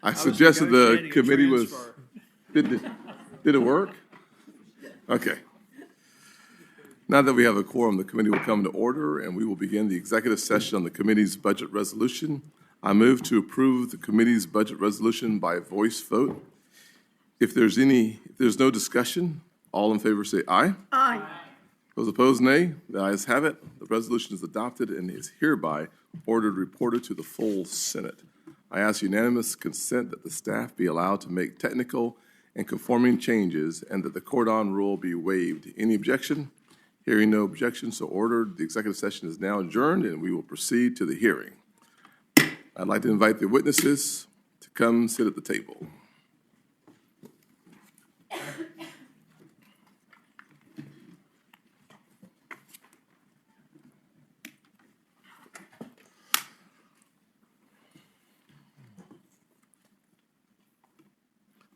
I suggested the committee was, did it work? Okay. Now that we have a quorum, the committee will come to order and we will begin the executive session on the committee's budget resolution. I move to approve the committee's budget resolution by voice vote. If there's no discussion, all in favor say aye. Aye. Those opposed, nay. The ayes have it. The resolution is adopted and is hereby ordered reported to the full Senate. I ask unanimous consent that the staff be allowed to make technical and conforming changes and that the cordon rule be waived. Any objection? Hearing no objection, so ordered. The executive session is now adjourned and we will proceed to the hearing. I'd like to invite the witnesses to come sit at the table.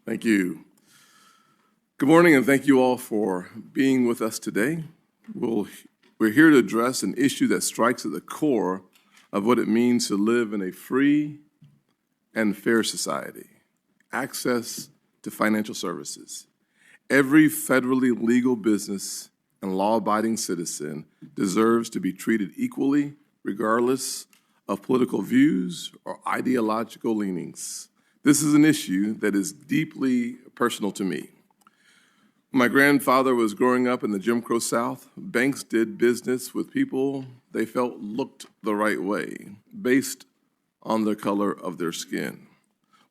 Thank you. Good morning, and thank you all for being with us today. We're here to address an issue that strikes at the core of what it means to live in a free and fair society: access to financial services. Every federally legal business and law-abiding citizen deserves to be treated equally, regardless of political views or ideological leanings. This is an issue that is deeply personal to me. When my grandfather was growing up in the Jim Crow South, banks did business with people they felt looked the right way, based on the color of their skin.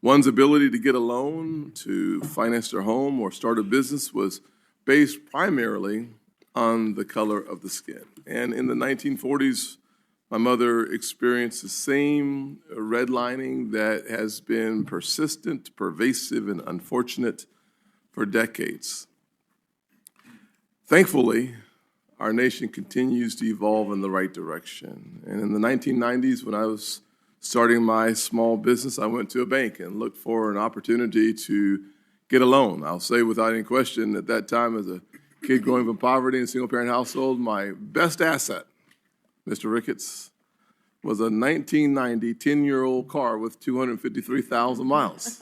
One's ability to get a loan to finance their home or start a business was based primarily on the color of the skin. And in the 1940s, my mother experienced the same redlining that has been persistent, pervasive, and unfortunate for decades. Thankfully, our nation continues to evolve in the right direction. And in the 1990s, when I was starting my small business, I went to a bank and looked for an opportunity to get a loan. I'll say without any question, at that time, as a kid growing up in poverty in a single-parent household, my best asset, Mr. Ricketts, was a 1990 10-year-old car with 253,000 miles.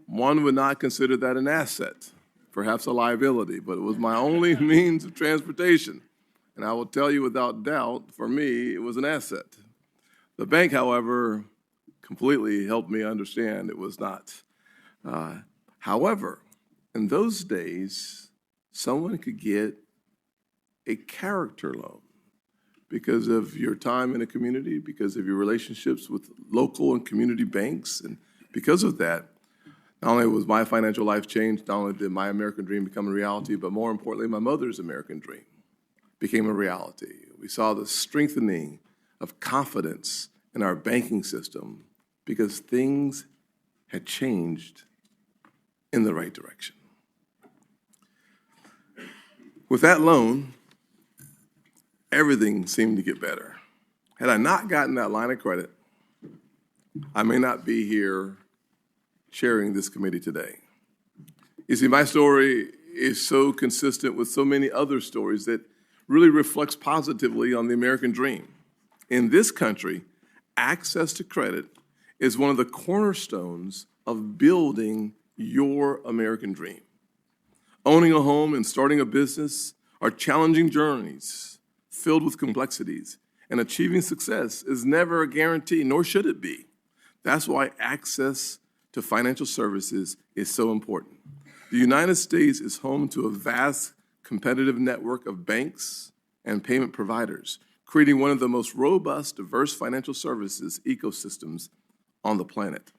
One would not consider that an asset, perhaps a liability, but it was my only means of transportation. And I will tell you without doubt, for me, it was an asset. The bank, however, completely helped me understand it was not. However, in those days, someone could get a character loan because of your time in a community, because of your relationships with local and community banks. And because of that, not only was my financial life changed, not only did my American dream become a reality, but more importantly, my mother's American dream became a reality. We saw the strengthening of confidence in our banking system because things had changed in the right direction. With that loan, everything seemed to get better. Had I not gotten that line of credit, I may not be here chairing this committee today. You see, my story is so consistent with so many other stories that really reflects positively on the American dream. In this country, access to credit is one of the cornerstones of building your American dream. Owning a home and starting a business are challenging journeys filled with complexities, and achieving success is never a guarantee, nor should it be. That's why access to financial services is so important. The United States is home to a vast competitive network of banks and payment providers, creating one of the most robust, diverse financial services ecosystems on the planet.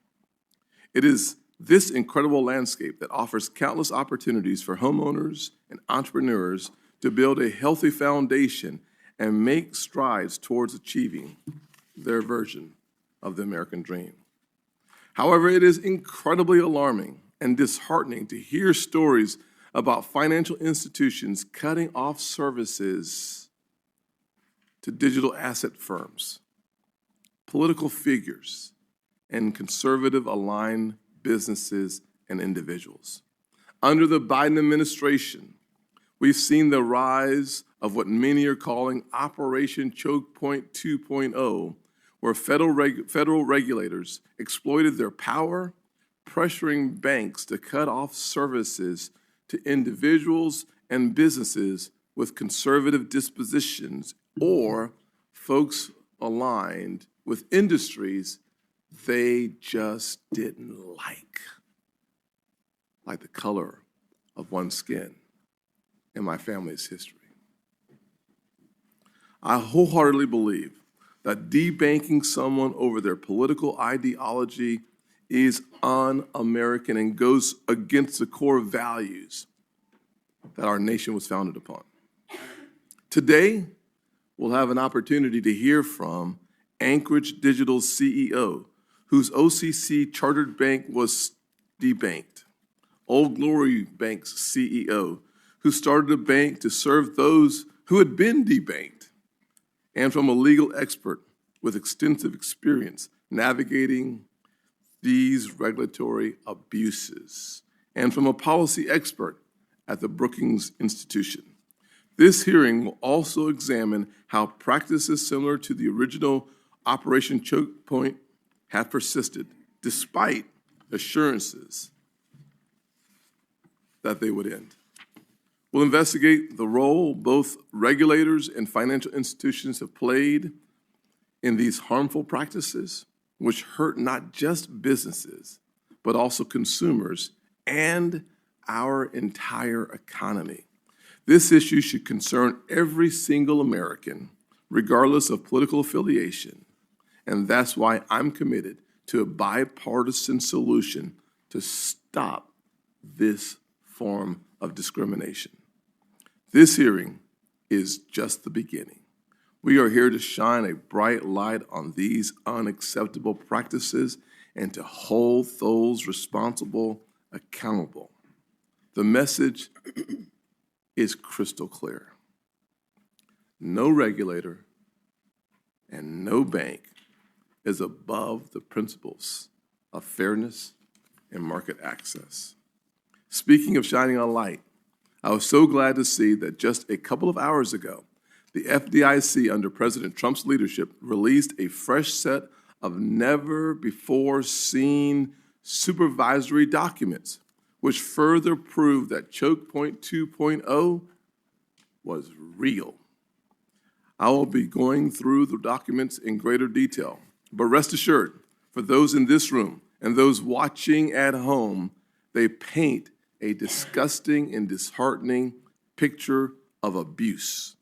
It is this incredible landscape that offers countless opportunities for homeowners and entrepreneurs to build a healthy foundation and make strides towards achieving their version of the American dream. However, it is incredibly alarming and disheartening to hear stories about financial institutions cutting off services to digital asset firms, political figures, and conservative-aligned businesses and individuals. Under the Biden administration, we've seen the rise of what many are calling Operation Choke Point 2.0, where federal regulators exploited their power, pressuring banks to cut off services to individuals and businesses with conservative dispositions or folks aligned with industries they just didn't like the color of one's skin in my family's history. I wholeheartedly believe that debanking someone over their political ideology is un-American and goes against the core values that our nation was founded upon. Today, we'll have an opportunity to hear from Anchorage Digital's CEO, whose OCC chartered bank was debanked. Old Glory Bank's CEO, who started a bank to serve those who had been debanked, and from a legal expert with extensive experience navigating these regulatory abuses, and from a policy expert at the Brookings Institution. This hearing will also examine how practices similar to the original Operation Choke Point have persisted, despite assurances that they would end. We'll investigate the role both regulators and financial institutions have played in these harmful practices, which hurt not just businesses, but also consumers and our entire economy. This issue should concern every single American, regardless of political affiliation, and that's why I'm committed to a bipartisan solution to stop this form of discrimination. This hearing is just the beginning. We are here to shine a bright light on these unacceptable practices and to hold those responsible accountable. The message is crystal clear. No regulator and no bank is above the principles of fairness and market access. Speaking of shining a light, I was so glad to see that just a couple of hours ago, the FDIC, under President Trump's leadership, released a fresh set of never-before-seen supervisory documents, which further proved that Choke Point 2.0 was real. I will be going through the documents in greater detail, but rest assured, for those in this room and those watching at home, they paint a disgusting and disheartening picture of abuse.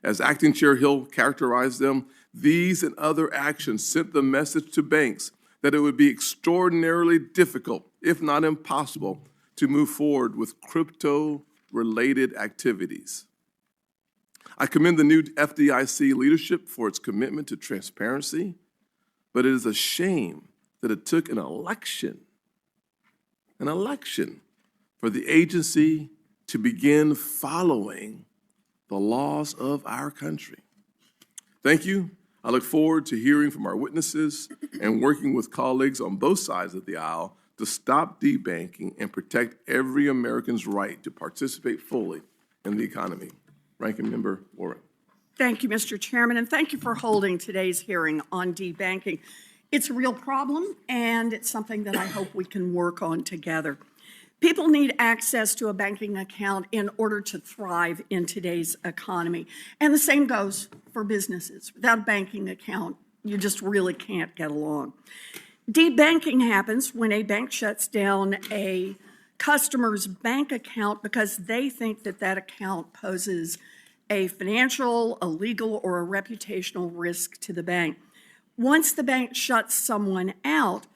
As Acting Chair Hill characterized them, these and other actions sent the message to banks that it would be extraordinarily difficult, if not impossible, to move forward with crypto-related activities. I commend the new FDIC leadership for its commitment to transparency, but it is a shame that it took an election for the agency to begin following the laws of our country. Thank you. I look forward to hearing from our witnesses and working with colleagues on both sides of the aisle to stop debanking and protect every American's right to participate fully in the economy. Ranking Member Warren. Thank you, Mr. Chairman, and thank you for holding today's hearing on debanking. It's a real problem, and it's something that I hope we can work on together. People need access to a banking account in order to thrive in today's economy. And the same goes for businesses. Without a banking account, you just really can't get along. Debanking happens when a bank shuts down a customer's bank account because they think that that account poses a financial, a legal, or a reputational risk to the bank. Once the bank shuts someone out,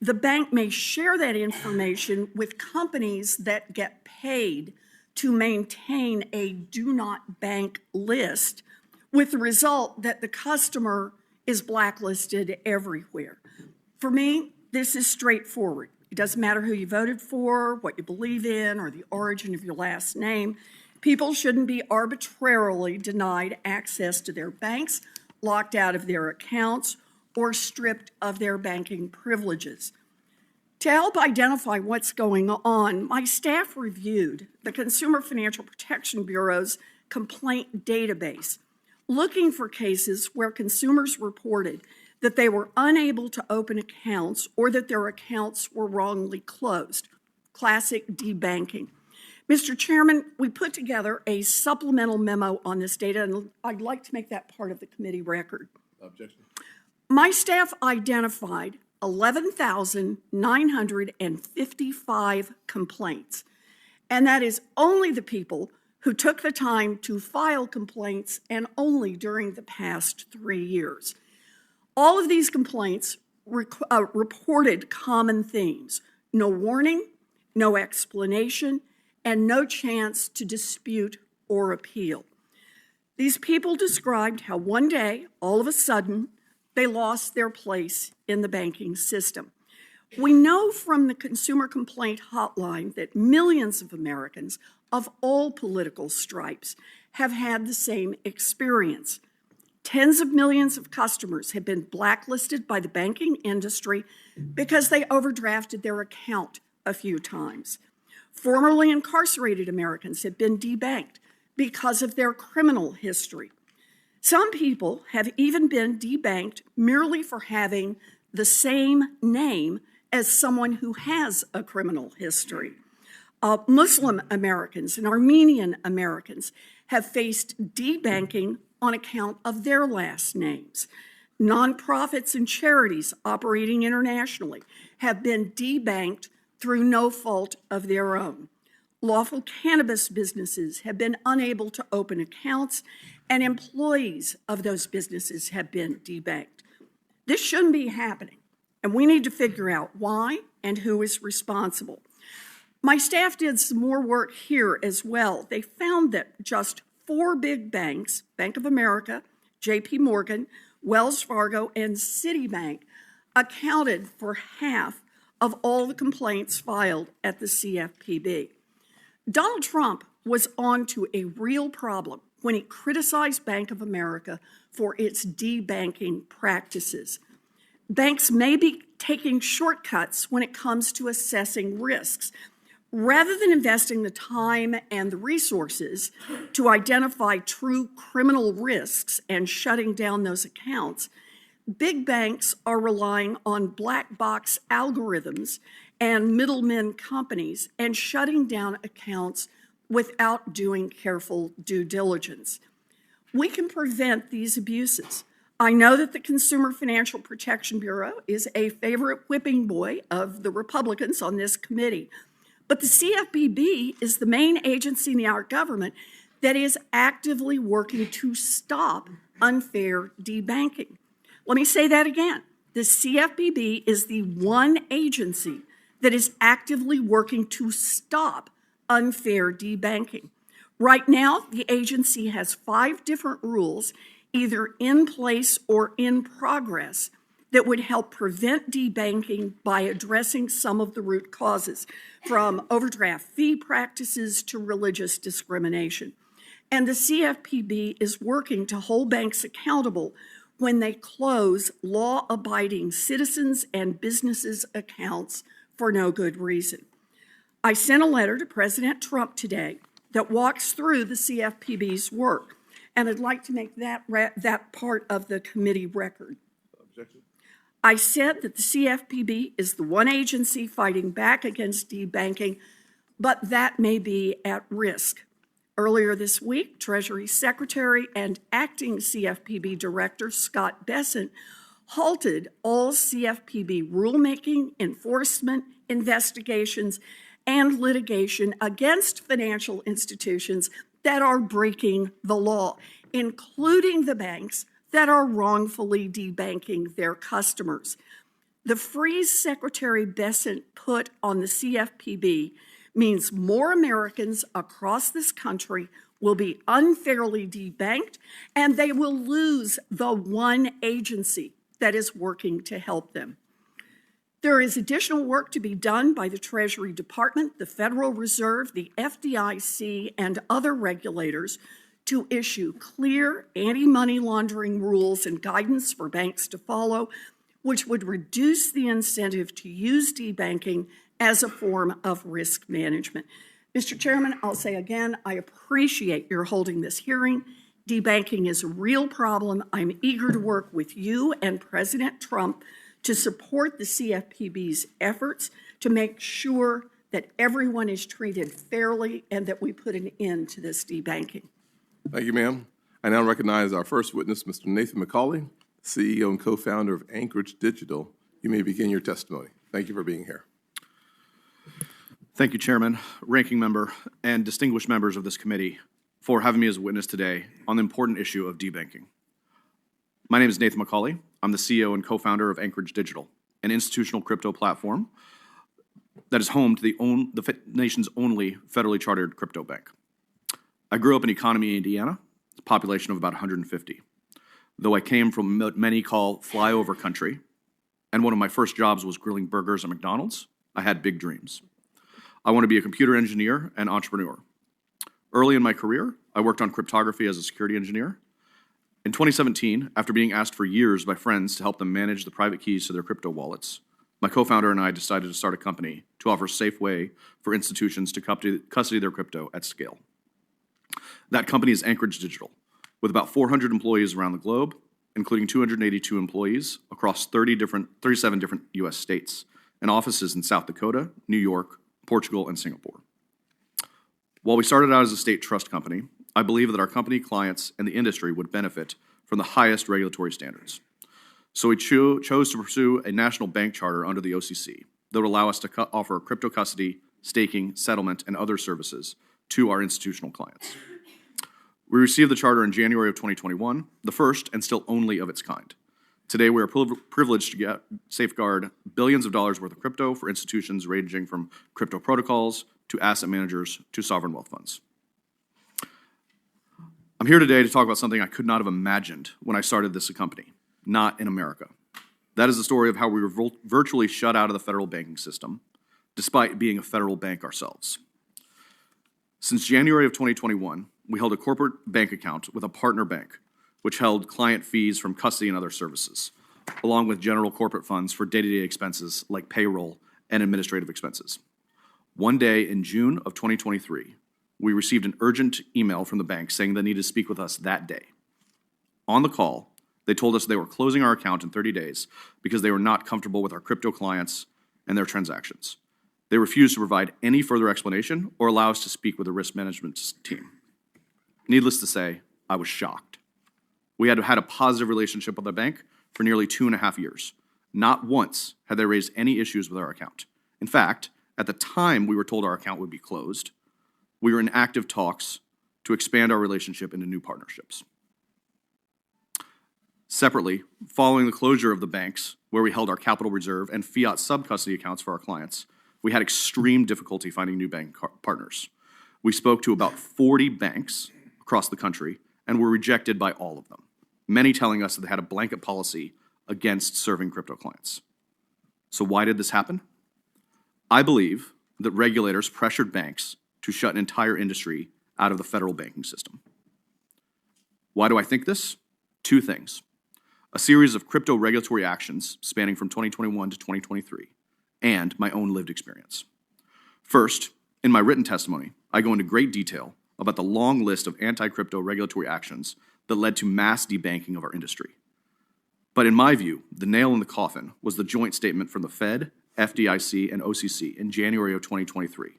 the bank may share that information with companies that get paid to maintain a do not bank list, with the result that the customer is blacklisted everywhere. For me, this is straightforward. It doesn't matter who you voted for, what you believe in, or the origin of your last name. People shouldn't be arbitrarily denied access to their banks, locked out of their accounts, or stripped of their banking privileges. To help identify what's going on, my staff reviewed the Consumer Financial Protection Bureau's complaint database. looking for cases where consumers reported that they were unable to open accounts or that their accounts were wrongly closed. Classic debanking. Mr. Chairman, we put together a supplemental memo on this data, and I'd like to make that part of the committee record. Objection. My staff identified 11,955 complaints, and that is only the people who took the time to file complaints and only during the past 3 years. All of these complaints reported common themes: no warning, no explanation, and no chance to dispute or appeal. These people described how one day, all of a sudden, they lost their place in the banking system. We know from the Consumer Complaint Hotline that millions of Americans of all political stripes have had the same experience. Tens of millions of customers have been blacklisted by the banking industry because they overdrafted their account a few times. Formerly incarcerated Americans have been debanked because of their criminal history. Some people have even been debanked merely for having the same name as someone who has a criminal history. Muslim Americans and Armenian Americans have faced debanking on account of their last names. Nonprofits and charities operating internationally have been debanked through no fault of their own. Lawful cannabis businesses have been unable to open accounts, and employees of those businesses have been debanked. This shouldn't be happening, and we need to figure out why and who is responsible. My staff did some more work here as well. They found that just 4 big banks, Bank of America, JP Morgan, Wells Fargo, and Citibank, accounted for half of all the complaints filed at the CFPB. Donald Trump was on to a real problem when he criticized Bank of America for its debanking practices. Banks may be taking shortcuts when it comes to assessing risks. Rather than investing the time and the resources to identify true criminal risks and shutting down those accounts, big banks are relying on black box algorithms and middlemen companies and shutting down accounts without doing careful due diligence. We can prevent these abuses. I know that the Consumer Financial Protection Bureau is a favorite whipping boy of the Republicans on this committee, but the CFPB is the main agency in our government that is actively working to stop unfair debanking. Let me say that again. The CFPB is the one agency that is actively working to stop unfair debanking. Right now, the agency has 5 different rules, either in place or in progress, that would help prevent debanking by addressing some of the root causes, from overdraft fee practices to religious discrimination. And the CFPB is working to hold banks accountable when they close law-abiding citizens' and businesses' accounts for no good reason. I sent a letter to President Trump today that walks through the CFPB's work, and I'd like to make that part of the committee record. Objection. I said that the CFPB is the one agency fighting back against debanking, but that may be at risk. Earlier this week, Treasury Secretary and Acting CFPB Director Scott Bessent halted all CFPB rulemaking, enforcement, investigations, and litigation against financial institutions that are breaking the law, including the banks that are wrongfully debanking their customers. The freeze Secretary Bessent put on the CFPB means more Americans across this country will be unfairly debanked, and they will lose the one agency that is working to help them. There is additional work to be done by the Treasury Department, the Federal Reserve, the FDIC, and other regulators to issue clear anti-money laundering rules and guidance for banks to follow, which would reduce the incentive to use debanking as a form of risk management. Mr. Chairman, I'll say again, I appreciate your holding this hearing. Debanking is a real problem. I'm eager to work with you and President Trump to support the CFPB's efforts to make sure that everyone is treated fairly and that we put an end to this debanking. Thank you, ma'am. I now recognize our first witness, Mr. Nathan McCauley, CEO and co-founder of Anchorage Digital. You may begin your testimony. Thank you for being here. Thank you, Chairman, Ranking Member, and distinguished members of this committee for having me as a witness today on the important issue of debanking. My name is Nathan McCauley. I'm the CEO and co-founder of Anchorage Digital, an institutional crypto platform that is home to the nation's only federally chartered crypto bank. I grew up in Economy, Indiana, a population of about 150. Though I came from what many call flyover country, and one of my first jobs was grilling burgers at McDonald's, I had big dreams. I want to be a computer engineer and entrepreneur. Early in my career, I worked on cryptography as a security engineer. In 2017, after being asked for years by friends to help them manage the private keys to their crypto wallets, my co-founder and I decided to start a company to offer a safe way for institutions to custody their crypto at scale. That company is Anchorage Digital, with about 400 employees around the globe, including 282 employees across 37 different U.S. states, and offices in South Dakota, New York, Portugal, and Singapore. While we started out as a state trust company, I believe that our company, clients, and the industry would benefit from the highest regulatory standards. So we chose to pursue a national bank charter under the OCC that would allow us to offer crypto custody, staking, settlement, and other services to our institutional clients. We received the charter in January of 2021, the first and still only of its kind. Today, we are privileged to safeguard billions of dollars worth of crypto for institutions ranging from crypto protocols to asset managers to sovereign wealth funds. I'm here today to talk about something I could not have imagined when I started this company, not in America. That is the story of how we were virtually shut out of the federal banking system, despite being a federal bank ourselves. Since January of 2021, we held a corporate bank account with a partner bank, which held client fees from custody and other services, along with general corporate funds for day-to-day expenses like payroll and administrative expenses. One day in June of 2023, we received an urgent email from the bank saying they needed to speak with us that day. On the call, they told us they were closing our account in 30 days because they were not comfortable with our crypto clients and their transactions. They refused to provide any further explanation or allow us to speak with the risk management team. Needless to say, I was shocked. We had had a positive relationship with the bank for nearly 2.5 years. Not once had they raised any issues with our account. In fact, at the time we were told our account would be closed, we were in active talks to expand our relationship into new partnerships. Separately, following the closure of the banks where we held our capital reserve and fiat sub-custody accounts for our clients, we had extreme difficulty finding new bank partners. We spoke to about 40 banks across the country and were rejected by all of them, many telling us that they had a blanket policy against serving crypto clients. So why did this happen? I believe that regulators pressured banks to shut an entire industry out of the federal banking system. Why do I think this? Two things. A series of crypto regulatory actions spanning from 2021 to 2023, and my own lived experience. First, in my written testimony, I go into great detail about the long list of anti-crypto regulatory actions that led to mass debanking of our industry. But in my view, the nail in the coffin was the joint statement from the Fed, FDIC, and OCC in January of 2023,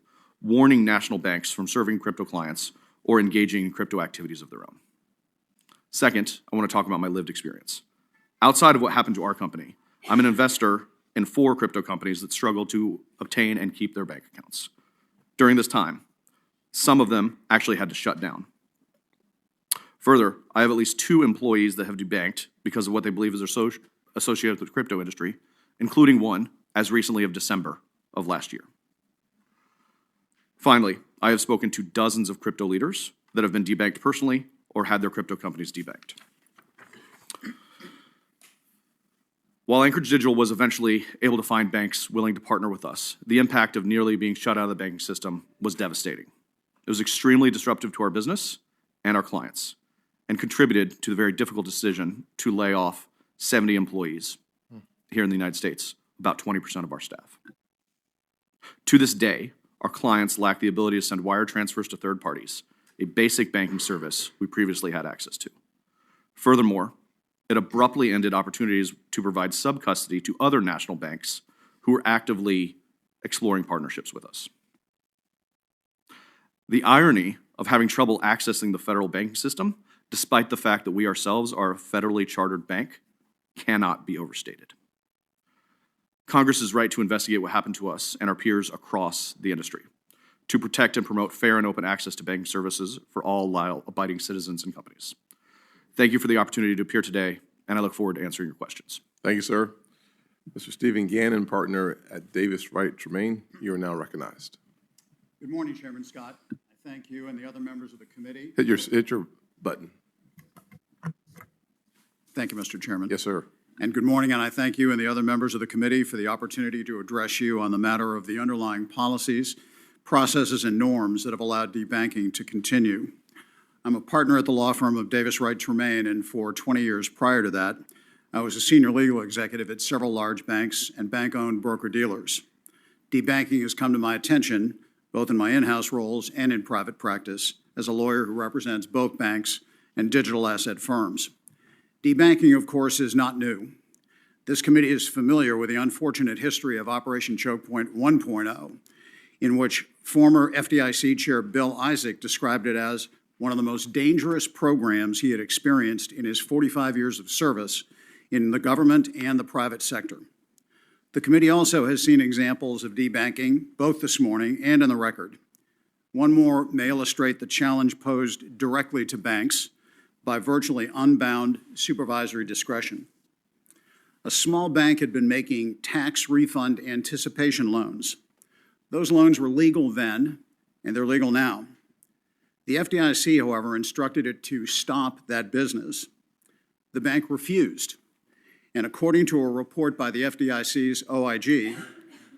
warning national banks from serving crypto clients or engaging in crypto activities of their own. Second, I want to talk about my lived experience. Outside of what happened to our company, I'm an investor in 4 crypto companies that struggle to obtain and keep their bank accounts. During this time, some of them actually had to shut down. Further, I have at least 2 employees that have debanked because of what they believe is associated with the crypto industry, including one as recently of December of last year. Finally, I have spoken to dozens of crypto leaders that have been debanked personally or had their crypto companies debanked. While Anchorage Digital was eventually able to find banks willing to partner with us, the impact of nearly being shut out of the banking system was devastating. It was extremely disruptive to our business and our clients, and contributed to the very difficult decision to lay off 70 employees here in the United States, about 20% of our staff. To this day, our clients lack the ability to send wire transfers to third parties, a basic banking service we previously had access to. Furthermore, it abruptly ended opportunities to provide sub-custody to other national banks who were actively exploring partnerships with us. The irony of having trouble accessing the federal banking system, despite the fact that we ourselves are a federally chartered bank, cannot be overstated. Congress is right to investigate what happened to us and our peers across the industry, to protect and promote fair and open access to banking services for all law-abiding citizens and companies. Thank you for the opportunity to appear today, and I look forward to answering your questions. Thank you, sir. Mr. Stephen Gannon, partner at Davis Wright Tremaine, you are now recognized. Good morning, Chairman Scott. I thank you and the other members of the committee. Hit your button. Thank you, Mr. Chairman. Yes, sir. And good morning, and I thank you and the other members of the committee for the opportunity to address you on the matter of the underlying policies, processes, and norms that have allowed debanking to continue. I'm a partner at the law firm of Davis Wright Tremaine, and for 20 years prior to that, I was a senior legal executive at several large banks and bank-owned broker-dealers. Debanking has come to my attention, both in my in-house roles and in private practice, as a lawyer who represents both banks and digital asset firms. Debanking, of course, is not new. This committee is familiar with the unfortunate history of Operation Choke Point 1.0, in which former FDIC Chair Bill Isaac described it as one of the most dangerous programs he had experienced in his 45 years of service in the government and the private sector. The committee also has seen examples of debanking, both this morning and in the record. One more may illustrate the challenge posed directly to banks by virtually unbound supervisory discretion. A small bank had been making tax refund anticipation loans. Those loans were legal then, and they're legal now. The FDIC, however, instructed it to stop that business. The bank refused, and according to a report by the FDIC's OIG,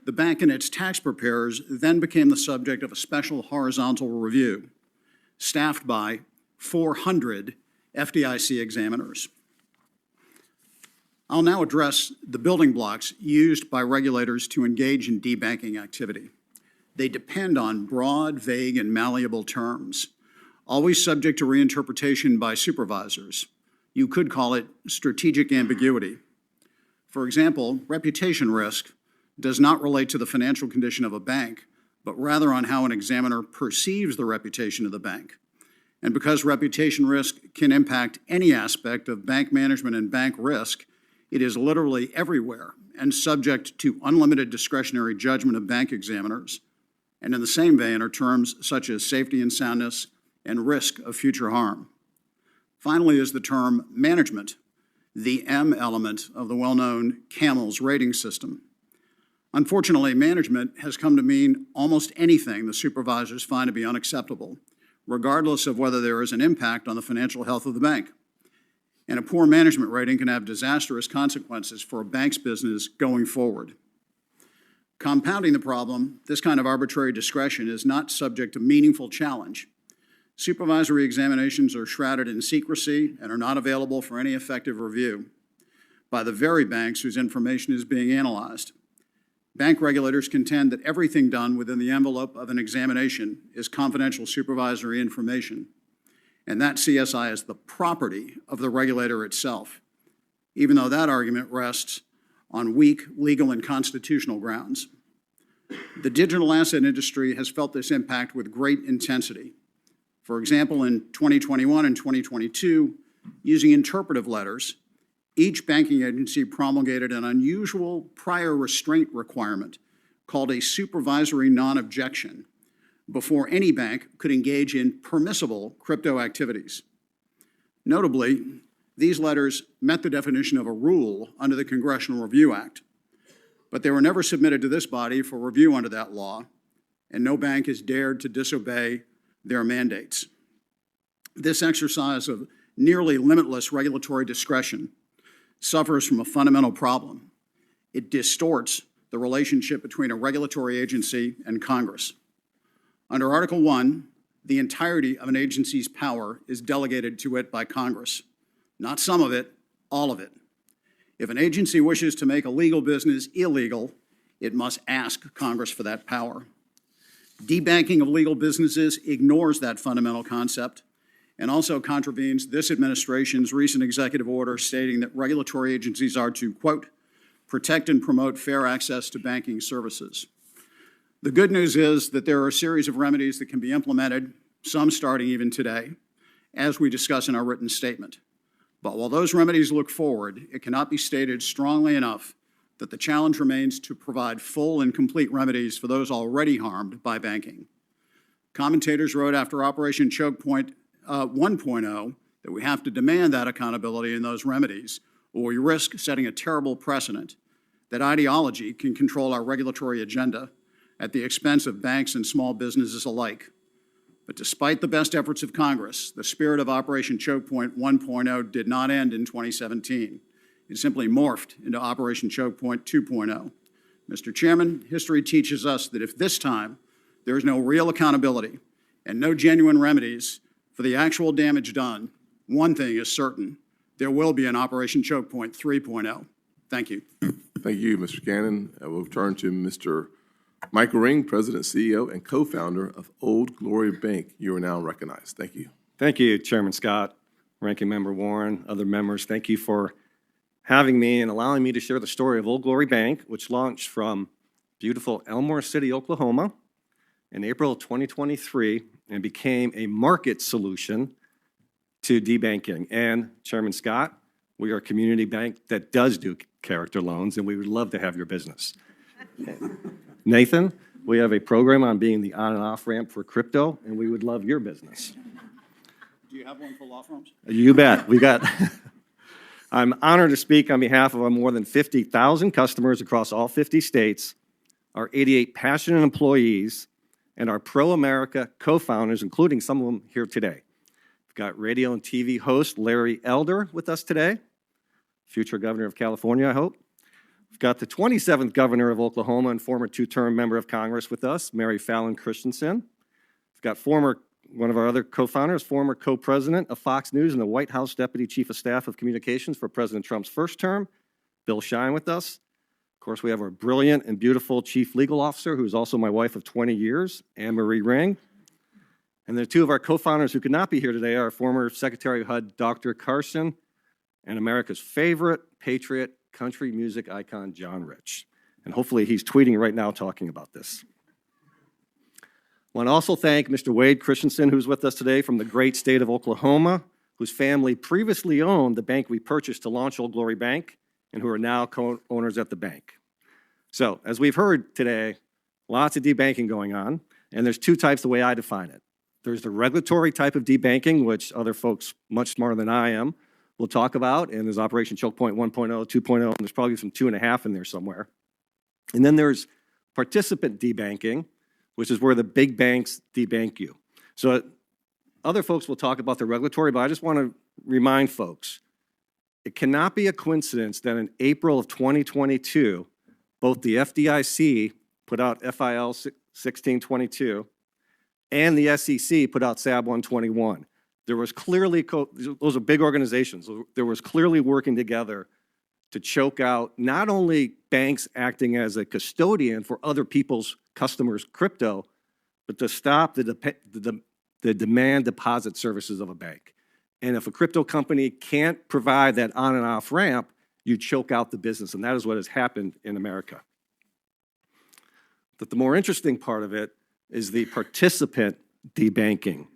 the bank and its tax preparers then became the subject of a special horizontal review, staffed by 400 FDIC examiners. I'll now address the building blocks used by regulators to engage in debanking activity. They depend on broad, vague, and malleable terms, always subject to reinterpretation by supervisors. You could call it strategic ambiguity. For example, reputation risk does not relate to the financial condition of a bank, but rather on how an examiner perceives the reputation of the bank. And because reputation risk can impact any aspect of bank management and bank risk, it is literally everywhere and subject to unlimited discretionary judgment of bank examiners. And in the same vein are terms such as safety and soundness and risk of future harm. Finally is the term management, the M element of the well-known CAMELS rating system. Unfortunately, management has come to mean almost anything the supervisors find to be unacceptable, regardless of whether there is an impact on the financial health of the bank. And a poor management rating can have disastrous consequences for a bank's business going forward. Compounding the problem, this kind of arbitrary discretion is not subject to meaningful challenge. Supervisory examinations are shrouded in secrecy and are not available for any effective review by the very banks whose information is being analyzed. Bank regulators contend that everything done within the envelope of an examination is confidential supervisory information, and that CSI is the property of the regulator itself, even though that argument rests on weak legal and constitutional grounds. The digital asset industry has felt this impact with great intensity. For example, in 2021 and 2022, using interpretive letters, each banking agency promulgated an unusual prior restraint requirement called a supervisory non-objection before any bank could engage in permissible crypto activities. Notably, these letters met the definition of a rule under the Congressional Review Act, but they were never submitted to this body for review under that law, and no bank has dared to disobey their mandates. This exercise of nearly limitless regulatory discretion suffers from a fundamental problem. It distorts the relationship between a regulatory agency and Congress. Under Article 1, the entirety of an agency's power is delegated to it by Congress. Not some of it, all of it. If an agency wishes to make a legal business illegal, it must ask Congress for that power. Debanking of legal businesses ignores that fundamental concept and also contravenes this administration's recent executive order stating that regulatory agencies are to, quote, protect and promote fair access to banking services. The good news is that there are a series of remedies that can be implemented, some starting even today, as we discuss in our written statement. But while those remedies look forward, it cannot be stated strongly enough that the challenge remains to provide full and complete remedies for those already harmed by banking. Commentators wrote after Operation Choke Point 1.0 that we have to demand that accountability and those remedies, or we risk setting a terrible precedent that ideology can control our regulatory agenda at the expense of banks and small businesses alike. But despite the best efforts of Congress, the spirit of Operation Choke Point 1.0 did not end in 2017. It simply morphed into Operation Choke Point 2.0. Mr. Chairman, history teaches us that if this time there is no real accountability and no genuine remedies for the actual damage done, one thing is certain: there will be an Operation Choke Point 3.0. Thank you. Thank you, Mr. Cannon. We'll turn to Mr. Michael Ring, President, CEO, and co-founder of Old Glory Bank. You are now recognized. Thank you. Thank you, Chairman Scott, Ranking Member Warren, other members. Thank you for having me and allowing me to share the story of Old Glory Bank, which launched from beautiful Elmore City, Oklahoma in April of 2023 and became a market solution to debanking. And Chairman Scott, we are a community bank that does do character loans, and we would love to have your business. Nathan, we have a program on being the on and off ramp for crypto, and we would love your business. Do you have one for law firms? You bet. We got. I'm honored to speak on behalf of our more than 50,000 customers across all 50 states, our 88 passionate employees, and our pro-America co-founders, including some of them here today. We've got radio and TV host Larry Elder with us today, future governor of California, I hope. We've got the 27th governor of Oklahoma and former two-term member of Congress with us, Mary Fallon Christensen. We've got one of our other co-founders, former co-president of Fox News and the White House Deputy Chief of Staff of Communications for President Trump's first term, Bill Shine with us. Of course, we have our brilliant and beautiful Chief Legal Officer, who is also my wife of 20 years, Anne Marie Ring. And the two of our co-founders who could not be here today are former Secretary of HUD, Dr. Carson, and America's favorite patriot, country music icon, John Rich. And hopefully he's tweeting right now talking about this. I want to also thank Mr. Wade Christensen, who's with us today from the great state of Oklahoma, whose family previously owned the bank we purchased to launch Old Glory Bank, and who are now co-owners at the bank. So, as we've heard today, lots of debanking going on, and there's two types the way I define it. There's the regulatory type of debanking, which other folks much smarter than I am will talk about, and there's Operation Choke Point 1.0, 2.0, and there's probably some 2.5 in there somewhere. And then there's participant debanking, which is where the big banks debank you. So other folks will talk about the regulatory, but I just want to remind folks, it cannot be a coincidence that in April of 2022, both the FDIC put out FIL 1622 and the SEC put out SAB 121. There was clearly, those are big organizations, there was clearly working together to choke out not only banks acting as a custodian for other people's customers' crypto, but to stop the demand deposit services of a bank. And if a crypto company can't provide that on and off ramp, you choke out the business, and that is what has happened in America. But the more interesting part of it is the participant debanking.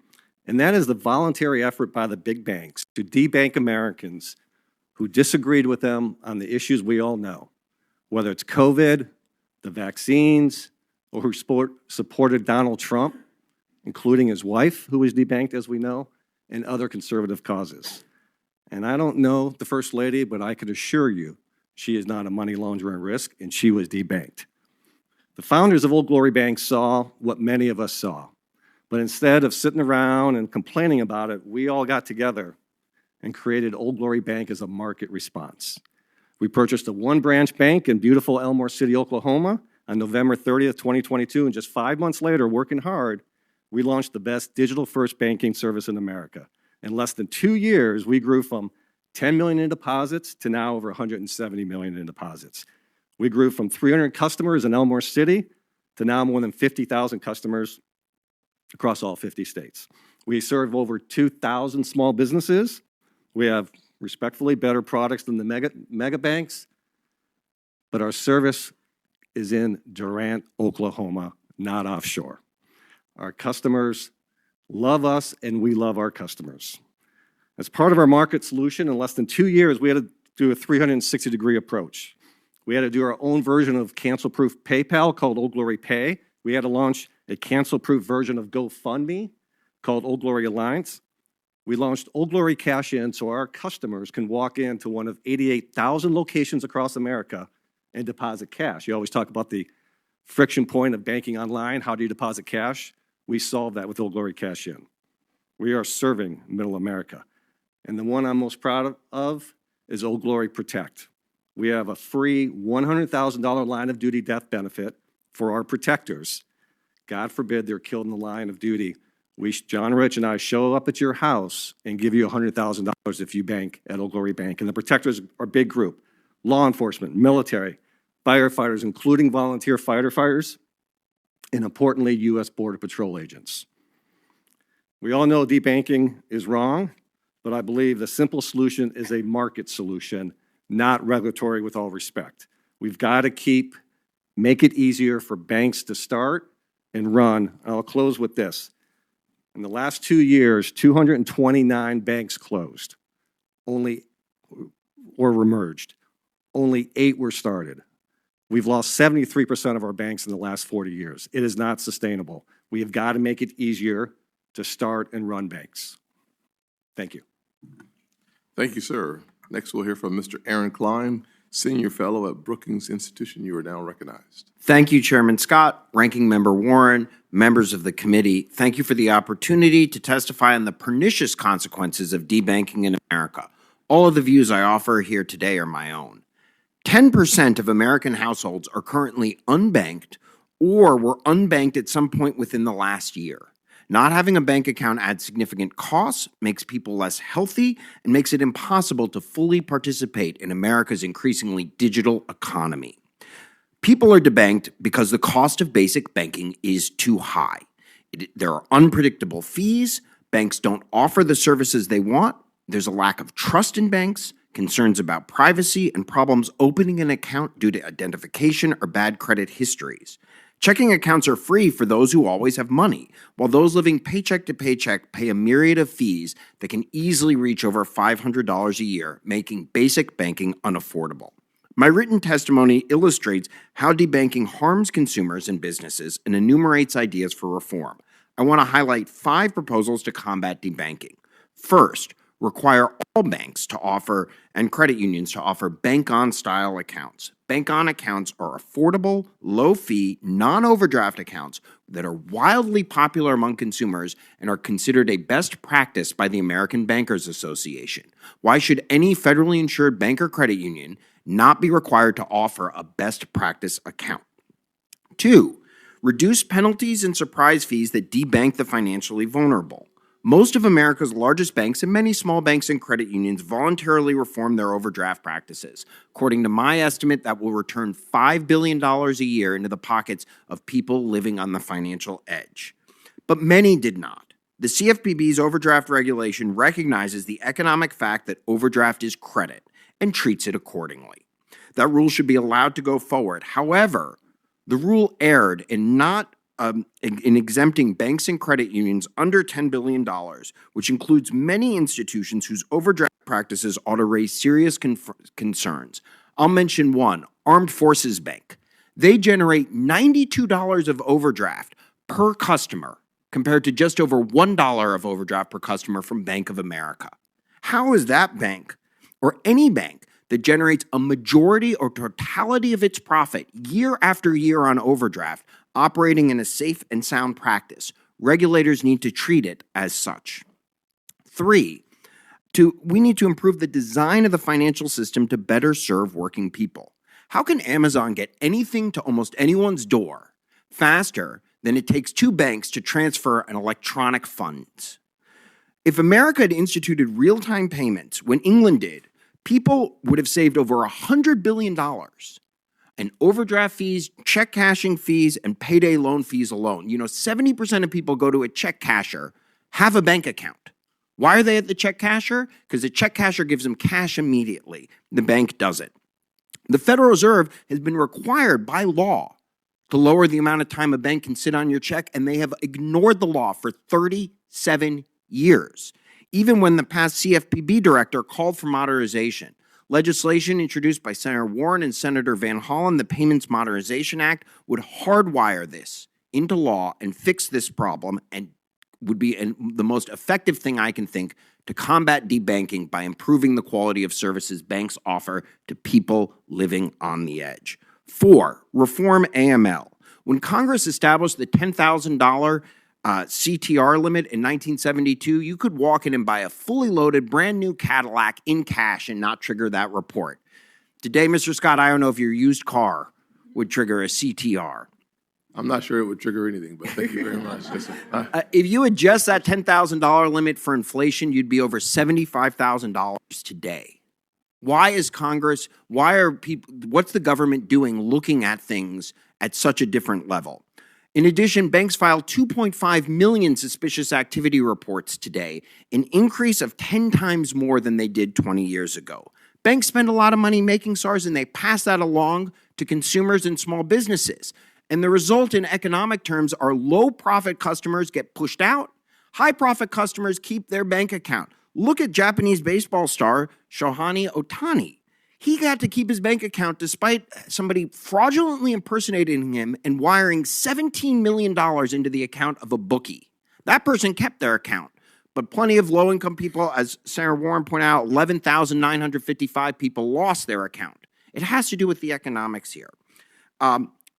And that is the voluntary effort by the big banks to debank Americans who disagreed with them on the issues we all know, whether it's COVID, the vaccines, or who supported Donald Trump, including his wife, who was debanked, as we know, and other conservative causes. And I don't know the First Lady, but I can assure you she is not a money laundering risk, and she was debanked. The founders of Old Glory Bank saw what many of us saw. But instead of sitting around and complaining about it, we all got together and created Old Glory Bank as a market response. We purchased a one-branch bank in beautiful Elmore City, Oklahoma on November 30th, 2022, and just 5 months later, working hard, we launched the best digital-first banking service in America. In less than 2 years, we grew from 10 million in deposits to now over 170 million in deposits. We grew from 300 customers in Elmore City to now more than 50,000 customers across all 50 states. We serve over 2,000 small businesses. We have respectfully better products than the mega banks, but our service is in Durant, Oklahoma, not offshore. Our customers love us, and we love our customers. As part of our market solution, in less than 2 years, we had to do a 360-degree approach. We had to do our own version of cancel-proof PayPal called Old Glory Pay. We had to launch a cancel-proof version of GoFundMe called Old Glory Alliance. We launched Old Glory Cash In so our customers can walk into one of 88,000 locations across America and deposit cash. You always talk about the friction point of banking online. How do you deposit cash? We solved that with Old Glory Cash In. We are serving Middle America. And the one I'm most proud of is Old Glory Protect. We have a free $100,000 line of duty death benefit for our protectors. God forbid they're killed in the line of duty. John Rich and I show up at your house and give you $100,000 if you bank at Old Glory Bank. And the protectors are a big group: law enforcement, military, firefighters, including volunteer fighter fighters, and importantly, U.S. Border Patrol agents. We all know debanking is wrong, but I believe the simple solution is a market solution, not regulatory, with all respect. We've got to make it easier for banks to start and run. I'll close with this. In the last 2 years, 229 banks closed, or were merged. Only 8 were started. We've lost 73% of our banks in the last 40 years. It is not sustainable. We have got to make it easier to start and run banks. Thank you. Thank you, sir. Next, we'll hear from Mr. Aaron Klein, Senior Fellow at Brookings Institution. You are now recognized. Thank you, Chairman Scott, Ranking Member Warren, members of the committee. Thank you for the opportunity to testify on the pernicious consequences of debanking in America. All of the views I offer here today are my own. 10% of American households are currently unbanked or were unbanked at some point within the last year. Not having a bank account adds significant costs, makes people less healthy, and makes it impossible to fully participate in America's increasingly digital economy. People are debanked because the cost of basic banking is too high. There are unpredictable fees, banks don't offer the services they want, there's a lack of trust in banks, concerns about privacy, and problems opening an account due to identification or bad credit histories. Checking accounts are free for those who always have money, while those living paycheck to paycheck pay a myriad of fees that can easily reach over $500 a year, making basic banking unaffordable. My written testimony illustrates how debanking harms consumers and businesses and enumerates ideas for reform. I want to highlight 5 proposals to combat debanking. First, require all banks to offer and credit unions to offer bank-on style accounts. Bank-on accounts are affordable, low-fee, non-overdraft accounts that are wildly popular among consumers and are considered a best practice by the American Bankers Association. Why should any federally insured bank or credit union not be required to offer a best practice account? 2, reduce penalties and surprise fees that debank the financially vulnerable. Most of America's largest banks and many small banks and credit unions voluntarily reform their overdraft practices. According to my estimate, that will return $5 billion a year into the pockets of people living on the financial edge. But many did not. The CFPB's overdraft regulation recognizes the economic fact that overdraft is credit and treats it accordingly. That rule should be allowed to go forward. However, the rule erred in in exempting banks and credit unions under $10 billion, which includes many institutions whose overdraft practices ought to raise serious concerns. I'll mention one, Armed Forces Bank. They generate $92 of overdraft per customer compared to just over $1 of overdraft per customer from Bank of America. How is that bank, or any bank, that generates a majority or totality of its profit year after year on overdraft, operating in a safe and sound practice? Regulators need to treat it as such. 3, we need to improve the design of the financial system to better serve working people. How can Amazon get anything to almost anyone's door faster than it takes 2 banks to transfer an electronic funds? If America had instituted real-time payments when England did, people would have saved over $100 billion. and overdraft fees, check cashing fees, and payday loan fees alone. 70% of people go to a check casher, have a bank account. Why are they at the check casher? Because the check casher gives them cash immediately. The bank doesn't. The Federal Reserve has been required by law to lower the amount of time a bank can sit on your check, and they have ignored the law for 37 years, even when the past CFPB director called for modernization. Legislation introduced by Senator Warren and Senator Van Hollen, the Payments Modernization Act, would hardwire this into law and fix this problem, and would be the most effective thing I can think to combat debanking by improving the quality of services banks offer to people living on the edge. 4, reform AML. When Congress established the $10,000 CTR limit in 1972, you could walk in and buy a fully loaded brand new Cadillac in cash and not trigger that report. Today, Mr. Scott, I don't know if your used car would trigger a CTR. I'm not sure it would trigger anything, but thank you very much. Yes, sir. If you adjust that $10,000 limit for inflation, you'd be over $75,000 today. Why is Congress, what's the government doing looking at things at such a different level? In addition, banks filed 2.5 million suspicious activity reports today, an increase of 10 times more than they did 20 years ago. Banks spend a lot of money making SARs, and they pass that along to consumers and small businesses. And the result in economic terms are low-profit customers get pushed out, high-profit customers keep their bank account. Look at Japanese baseball star Shohei Ohtani. He got to keep his bank account despite somebody fraudulently impersonating him and wiring $17 million into the account of a bookie. That person kept their account, but plenty of low-income people, as Senator Warren pointed out, 11,955 people lost their account. It has to do with the economics here.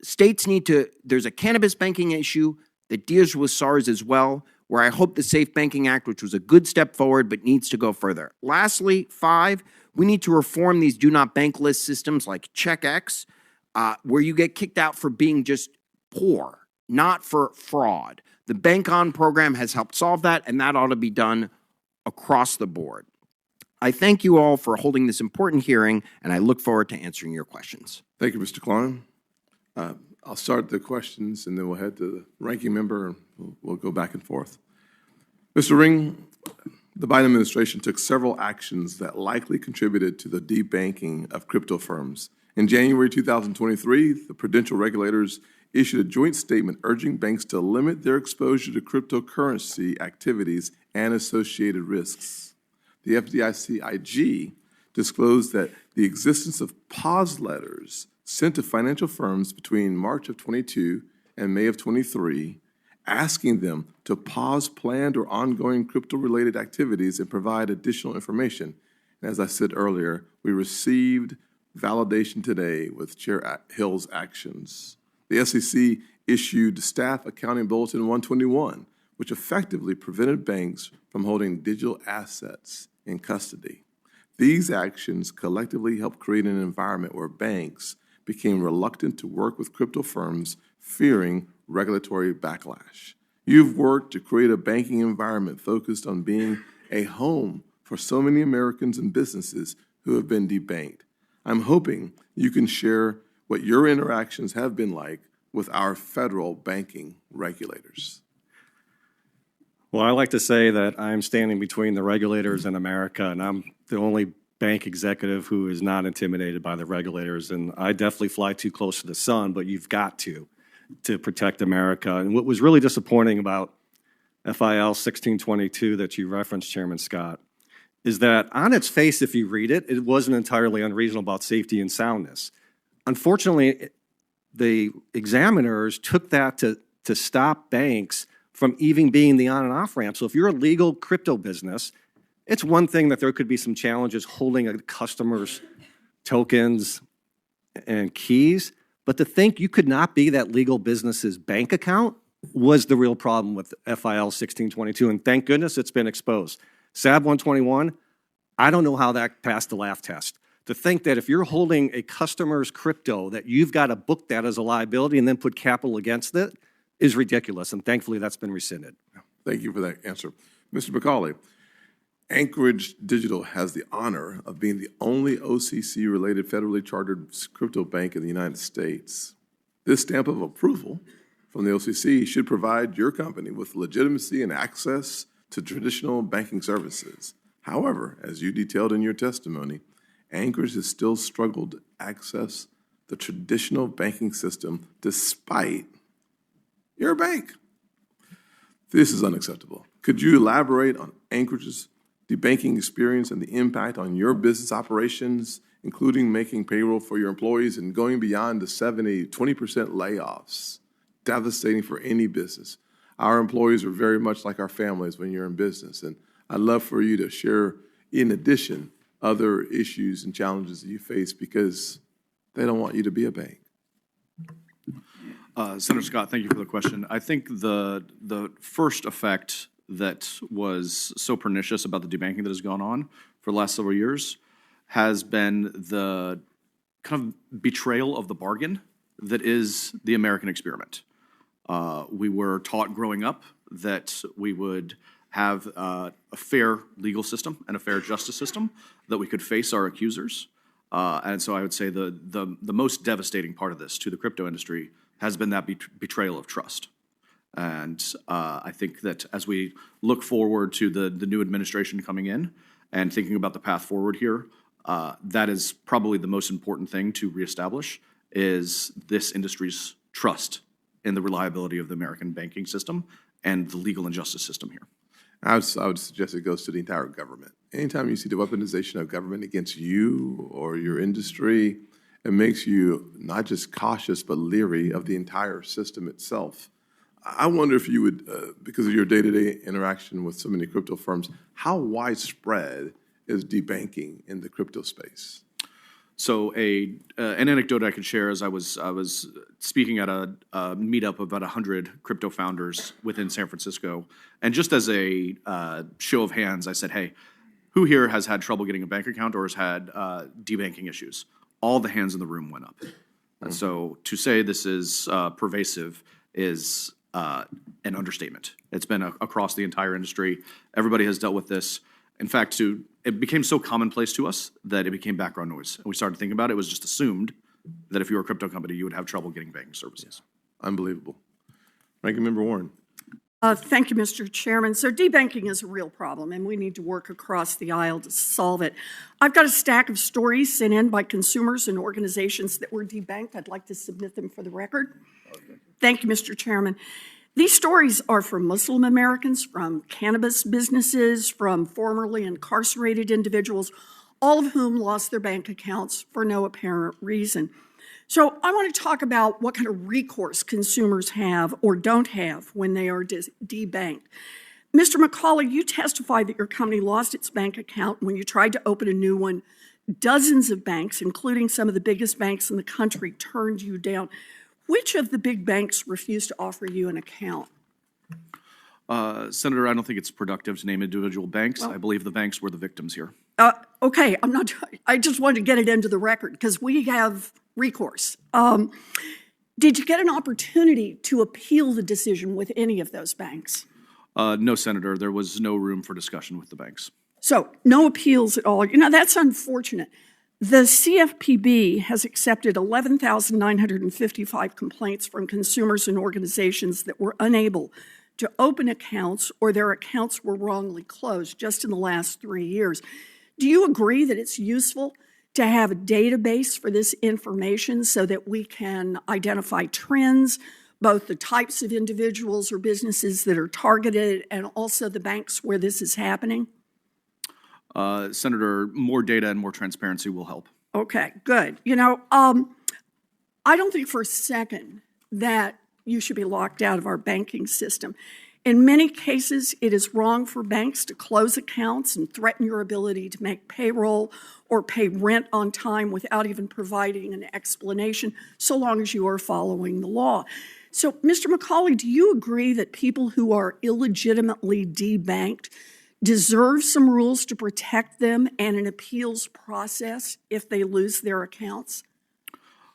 States need to, there's a cannabis banking issue that deals with SARs as well, where I hope the Safe Banking Act, which was a good step forward, but needs to go further. Lastly, 5, we need to reform these do not bank list systems like CheckX, where you get kicked out for being just poor, not for fraud. The Bank On program has helped solve that, and that ought to be done across the board. I thank you all for holding this important hearing, and I look forward to answering your questions. Thank you, Mr. Klein. I'll start the questions, and then we'll head to the ranking member, and we'll go back and forth. Mr. Ring, the Biden administration took several actions that likely contributed to the debanking of crypto firms. In January 2023, the prudential regulators issued a joint statement urging banks to limit their exposure to cryptocurrency activities and associated risks. The FDIC-IG disclosed that the existence of pause letters sent to financial firms between March of 22 and May of 23, asking them to pause planned or ongoing crypto-related activities and provide additional information. And as I said earlier, we received validation today with Chair Hill's actions. The SEC issued Staff Accounting Bulletin 121, which effectively prevented banks from holding digital assets in custody. These actions collectively helped create an environment where banks became reluctant to work with crypto firms, fearing regulatory backlash. You've worked to create a banking environment focused on being a home for so many Americans and businesses who have been debanked. I'm hoping you can share what your interactions have been like with our federal banking regulators. Well, I like to say that I'm standing between the regulators and America, and I'm the only bank executive who is not intimidated by the regulators. And I definitely fly too close to the sun, but you've got to protect America. And what was really disappointing about FIL 1622 that you referenced, Chairman Scott, is that on its face, if you read it, it wasn't entirely unreasonable about safety and soundness. Unfortunately, the examiners took that to stop banks from even being the on and off ramp. So if you're a legal crypto business, it's one thing that there could be some challenges holding a customer's tokens and keys, but to think you could not be that legal business's bank account was the real problem with FIL 1622, and thank goodness it's been exposed. SAB 121, I don't know how that passed the laugh test. To think that if you're holding a customer's crypto, that you've got to book that as a liability and then put capital against it is ridiculous, and thankfully that's been rescinded. Thank you for that answer. Mr. McCauley, Anchorage Digital has the honor of being the only OCC-related federally chartered crypto bank in the United States. This stamp of approval from the OCC should provide your company with legitimacy and access to traditional banking services. However, as you detailed in your testimony, Anchorage has still struggled to access the traditional banking system despite your bank. This is unacceptable. Could you elaborate on Anchorage's debanking experience and the impact on your business operations, including making payroll for your employees and going beyond the 20% layoffs? Devastating for any business. Our employees are very much like our families when you're in business, and I'd love for you to share, in addition, other issues and challenges that you face because they don't want you to be a bank. Senator Scott, thank you for the question. I think the first effect that was so pernicious about the debanking that has gone on for the last several years has been the kind of betrayal of the bargain that is the American experiment. We were taught growing up that we would have a fair legal system and a fair justice system, that we could face our accusers. And so I would say the most devastating part of this to the crypto industry has been that betrayal of trust. And I think that as we look forward to the new administration coming in and thinking about the path forward here, that is probably the most important thing to reestablish is this industry's trust in the reliability of the American banking system and the legal and justice system here. I would suggest it goes to the entire government. Anytime you see the weaponization of government against you or your industry, it makes you not just cautious, but leery of the entire system itself. I wonder if you would, because of your day-to-day interaction with so many crypto firms, how widespread is debanking in the crypto space? So an anecdote I could share is I was speaking at a meetup of about 100 crypto founders within San Francisco, and just as a show of hands, I said, "Hey, who here has had trouble getting a bank account or has had debanking issues?" All the hands in the room went up. And so to say this is pervasive is an understatement. It's been across the entire industry. Everybody has dealt with this. In fact, it became so commonplace to us that it became background noise. And we started thinking about it. It was just assumed that if you were a crypto company, you would have trouble getting banking services. Unbelievable. Ranking Member Warren. Thank you, Mr. Chairman. So debanking is a real problem, and we need to work across the aisle to solve it. I've got a stack of stories sent in by consumers and organizations that were debanked. I'd like to submit them for the record. Thank you, Mr. Chairman. These stories are from Muslim Americans, from cannabis businesses, from formerly incarcerated individuals, all of whom lost their bank accounts for no apparent reason. So I want to talk about what kind of recourse consumers have or don't have when they are debanked. Mr. McCauley, you testified that your company lost its bank account when you tried to open a new one. Dozens of banks, including some of the biggest banks in the country, turned you down. Which of the big banks refused to offer you an account? Senator, I don't think it's productive to name individual banks. I believe the banks were the victims here. Okay, I just wanted to get it into the record because we have recourse. Did you get an opportunity to appeal the decision with any of those banks? No, Senator, there was no room for discussion with the banks. So no appeals at all. You know, that's unfortunate. The CFPB has accepted 11,955 complaints from consumers and organizations that were unable to open accounts or their accounts were wrongly closed just in the last 3 years. Do you agree that it's useful to have a database for this information so that we can identify trends, both the types of individuals or businesses that are targeted and also the banks where this is happening? Senator, more data and more transparency will help. Okay, good. You know, I don't think for a second that you should be locked out of our banking system. In many cases, it is wrong for banks to close accounts and threaten your ability to make payroll or pay rent on time without even providing an explanation, so long as you are following the law. So, Mr. McCauley, do you agree that people who are illegitimately debanked deserve some rules to protect them and an appeals process if they lose their accounts?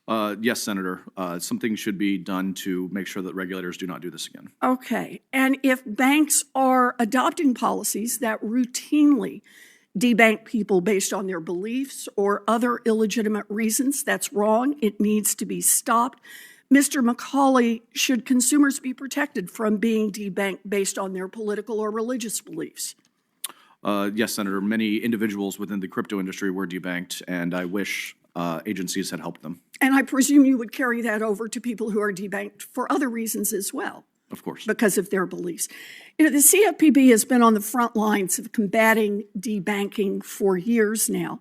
Yes, Senator. Something should be done to make sure that regulators do not do this again. Okay, and if banks are adopting policies that routinely debank people based on their beliefs or other illegitimate reasons, that's wrong. It needs to be stopped. Mr. McCauley, should consumers be protected from being debanked based on their political or religious beliefs? Yes, Senator. Many individuals within the crypto industry were debanked, and I wish agencies had helped them. And I presume you would carry that over to people who are debanked for other reasons as well. Of course. Because of their beliefs. You know, the CFPB has been on the front lines of combating debanking for years now.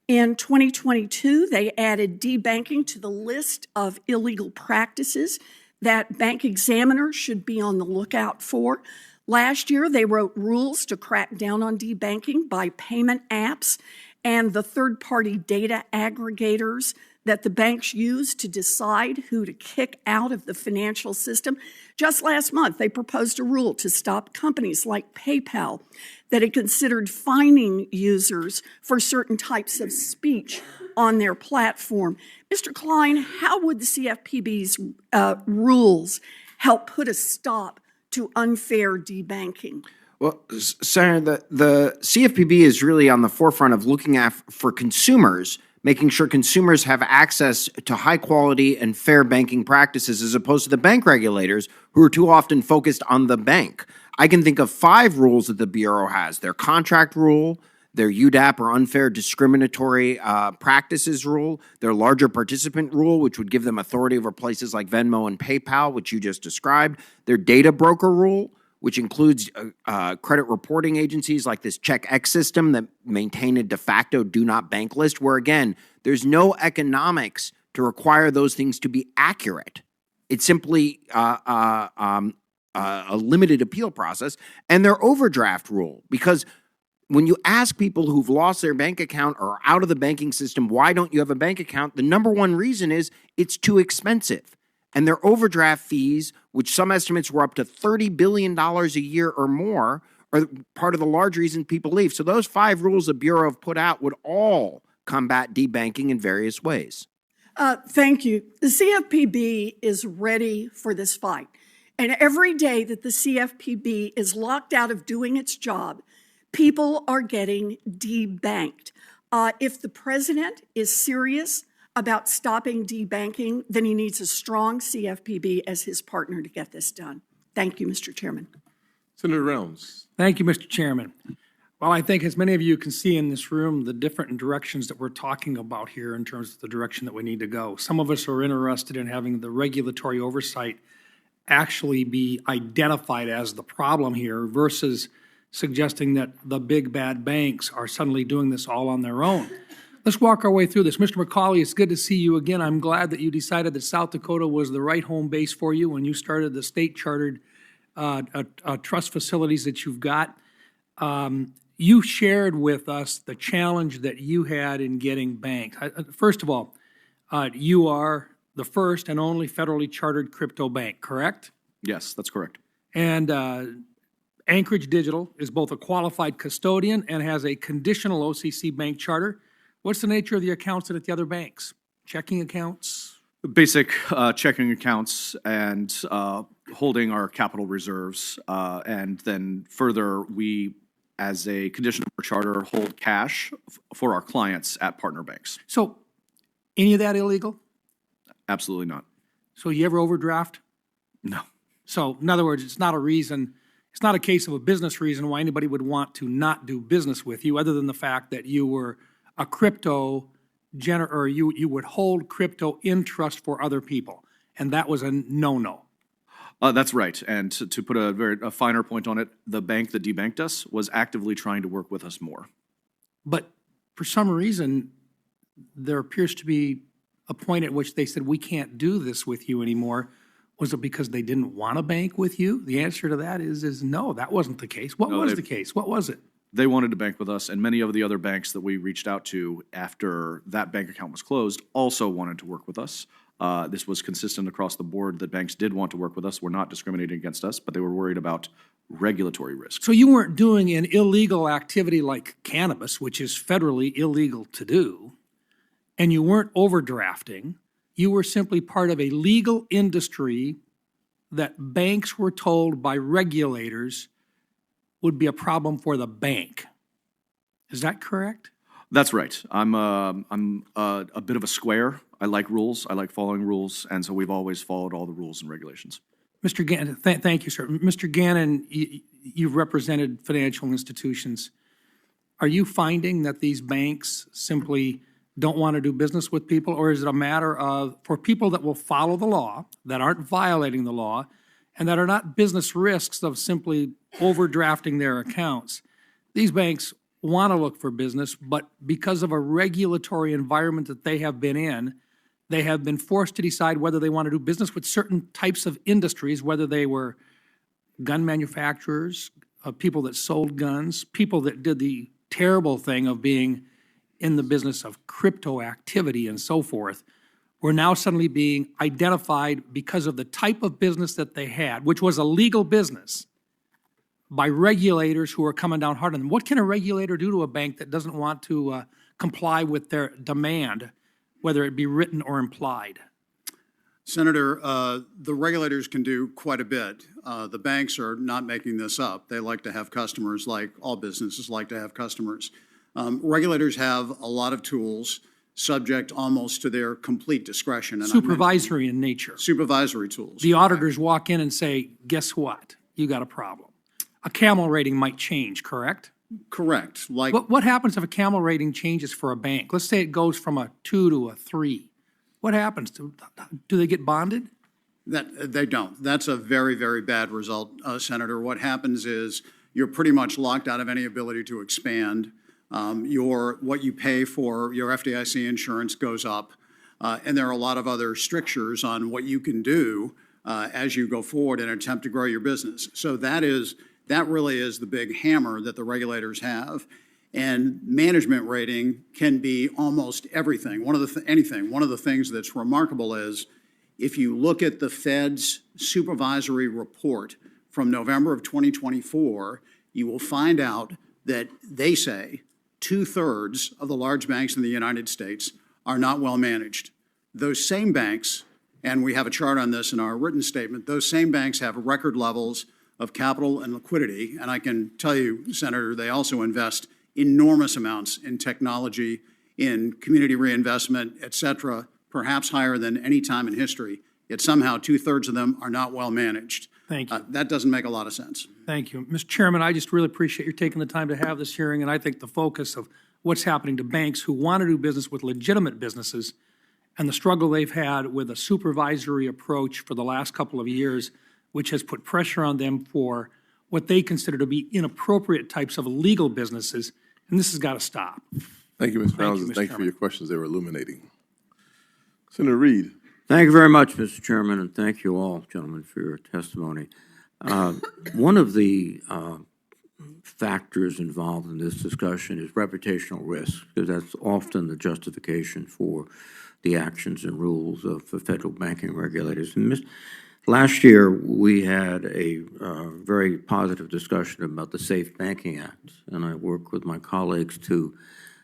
In 2022, they added debanking to the list of illegal practices that bank examiners should be on the lookout for. Last year, they wrote rules to crack down on debanking by payment apps and the third-party data aggregators that the banks use to decide who to kick out of the financial system. Just last month, they proposed a rule to stop companies like PayPal that had considered fining users for certain types of speech on their platform. Mr. Klein, how would the CFPB's rules help put a stop to unfair debanking? Well, Senator, the CFPB is really on the forefront of looking for consumers, making sure consumers have access to high quality and fair banking practices as opposed to the bank regulators who are too often focused on the bank. I can think of 5 rules that the Bureau has: their contract rule, their UDAP or unfair discriminatory practices rule, their larger participant rule, which would give them authority over places like Venmo and PayPal, which you just described, their data broker rule, which includes credit reporting agencies like this CheckX system that maintain a de facto do not bank list, where again, there's no economics to require those things to be accurate. It's simply a limited appeal process, and their overdraft rule, because when you ask people who've lost their bank account or are out of the banking system, why don't you have a bank account? The number one reason is it's too expensive. And their overdraft fees, which some estimates were up to $30 billion a year or more, are part of the large reason people leave. So those 5 rules the Bureau have put out would all combat debanking in various ways. Thank you. The CFPB is ready for this fight. And every day that the CFPB is locked out of doing its job, people are getting debanked. If the president is serious about stopping debanking, then he needs a strong CFPB as his partner to get this done. Thank you, Mr. Chairman. Senator Rounds. Thank you, Mr. Chairman. Well, I think as many of you can see in this room, the different directions that we're talking about here in terms of the direction that we need to go. Some of us are interested in having the regulatory oversight actually be identified as the problem here versus suggesting that the big bad banks are suddenly doing this all on their own. Let's walk our way through this. Mr. McCauley, it's good to see you again. I'm glad that you decided that South Dakota was the right home base for you when you started the state-chartered trust facilities that you've got. You shared with us the challenge that you had in getting banked. First of all, you are the first and only federally chartered crypto bank, correct? Yes, that's correct. And Anchorage Digital is both a qualified custodian and has a conditional OCC bank charter. What's the nature of the accounts at the other banks? Checking accounts? Basic checking accounts and holding our capital reserves. And then further, we, as a condition of our charter, hold cash for our clients at partner banks. So, any of that illegal? Absolutely not. So you ever overdraft? No. So, in other words, it's not a reason, it's not a case of a business reason why anybody would want to not do business with you, other than the fact that you were a crypto or you would hold crypto in trust for other people, and that was a no-no. That's right. And to put a finer point on it, the bank that debanked us was actively trying to work with us more. But for some reason, there appears to be a point at which they said, we can't do this with you anymore. Was it because they didn't want to bank with you? The answer to that is no, that wasn't the case. What was the case? What was it? They wanted to bank with us, and many of the other banks that we reached out to after that bank account was closed also wanted to work with us. This was consistent across the board that banks did want to work with us, were not discriminating against us, but they were worried about regulatory risks. So you weren't doing an illegal activity like cannabis, which is federally illegal to do, and you weren't overdrafting. You were simply part of a legal industry that banks were told by regulators would be a problem for the bank. Is that correct? That's right. I'm a bit of a square. I like rules. I like following rules, and so we've always followed all the rules and regulations. Mr. Gannon, thank you, sir. Mr. Gannon, you've represented financial institutions. Are you finding that these banks simply don't want to do business with people, or is it a matter of, for people that will follow the law, that aren't violating the law, and that are not business risks of simply overdrafting their accounts, these banks want to look for business, but because of a regulatory environment that they have been in, they have been forced to decide whether they want to do business with certain types of industries, whether they were gun manufacturers, people that sold guns, people that did the terrible thing of being in the business of crypto activity and so forth, were now suddenly being identified because of the type of business that they had, which was a legal business, by regulators who are coming down hard on them. What can a regulator do to a bank that doesn't want to comply with their demand, whether it be written or implied? Senator, the regulators can do quite a bit. The banks are not making this up. They like to have customers, like all businesses like to have customers. Regulators have a lot of tools subject almost to their complete discretion. And Supervisory in nature. supervisory tools. The auditors walk in and say, guess what? You got a problem. A camel rating might change, correct? Correct. Like What happens if a camel rating changes for a bank? Let's say it goes from a 2 to a 3. What happens? Do they get bonded? that, they don't. That's a very, very bad result, Senator. What happens is you're pretty much locked out of any ability to expand. What you pay for your FDIC insurance goes up, and there are a lot of other strictures on what you can do as you go forward in an attempt to grow your business. So that really is the big hammer that the regulators have. And management rating can be almost everything. One of the things that's remarkable is if you look at the Fed's supervisory report from November of 2024, you will find out that they say 2/3 of the large banks in the United States are not well managed. Those same banks, and we have a chart on this in our written statement, those same banks have record levels of capital and liquidity. And I can tell you, Senator, they also invest enormous amounts in technology, in community reinvestment, et cetera, perhaps higher than any time in history. Yet somehow 2/3 of them are not well managed. Thank you. That doesn't make a lot of sense. Thank you. Mr. Chairman, I just really appreciate your taking the time to have this hearing, and I think the focus of what's happening to banks who want to do business with legitimate businesses and the struggle they've had with a supervisory approach for the last couple of years, which has put pressure on them for what they consider to be inappropriate types of legal businesses, and this has got to stop. Thank you, Mr. Reynolds, and thank you for your questions. They were illuminating. Senator Reed. Thank you very much, Mr. Chairman, and thank you all, gentlemen, for your testimony. One of the factors involved in this discussion is reputational risk, because that's often the justification for the actions and rules of the federal banking regulators. And last year, we had a very positive discussion about the Safe Banking Act, and I worked with my colleagues to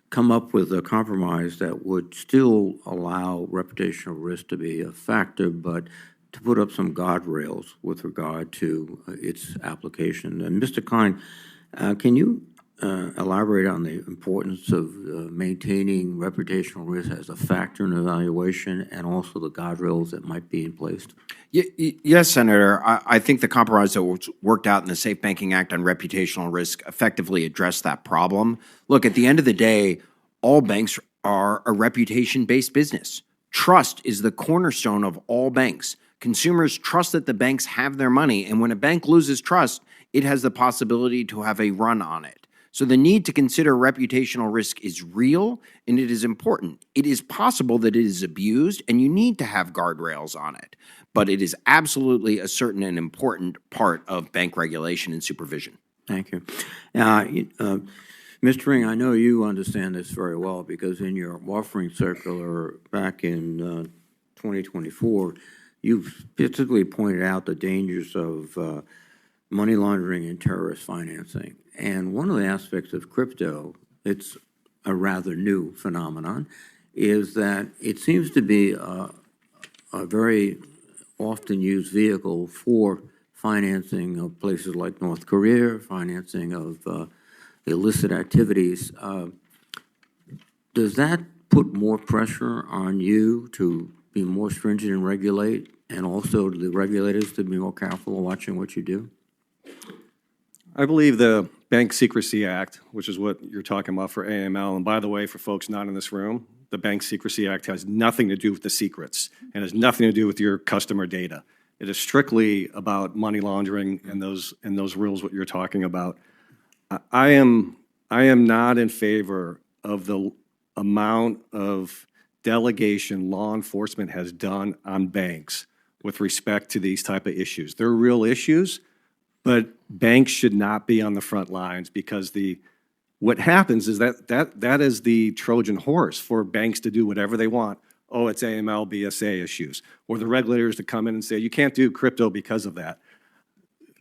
come up with a compromise that would still allow reputational risk to be a factor, but to put up some guardrails with regard to its application. And Mr. Kine, can you elaborate on the importance of maintaining reputational risk as a factor in evaluation and also the guardrails that might be in place? Yes, Senator. I think the compromise that was worked out in the Safe Banking Act on reputational risk effectively addressed that problem. Look, at the end of the day, all banks are a reputation-based business. Trust is the cornerstone of all banks. Consumers trust that the banks have their money, and when a bank loses trust, it has the possibility to have a run on it. So the need to consider reputational risk is real, and it is important. It is possible that it is abused, and you need to have guardrails on it. But it is absolutely a certain and important part of bank regulation and supervision. Thank you. Mr. Ring, I know you understand this very well because in your offering circular back in 2024, you've specifically pointed out the dangers of money laundering and terrorist financing. And one of the aspects of crypto, it's a rather new phenomenon, is that it seems to be a very often used vehicle for financing of places like North Korea, financing of illicit activities. Does that put more pressure on you to be more stringent and regulate, and also the regulators to be more careful of watching what you do? I believe the Bank Secrecy Act, which is what you're talking about for AML, and by the way, for folks not in this room, the Bank Secrecy Act has nothing to do with the secrets and has nothing to do with your customer data. It is strictly about money laundering and those rules what you're talking about. I am not in favor of the amount of delegation law enforcement has done on banks with respect to these type of issues. They're real issues, but banks should not be on the front lines because what happens is that is the Trojan horse for banks to do whatever they want. Oh, it's AML, BSA issues. Or the regulators to come in and say, you can't do crypto because of that.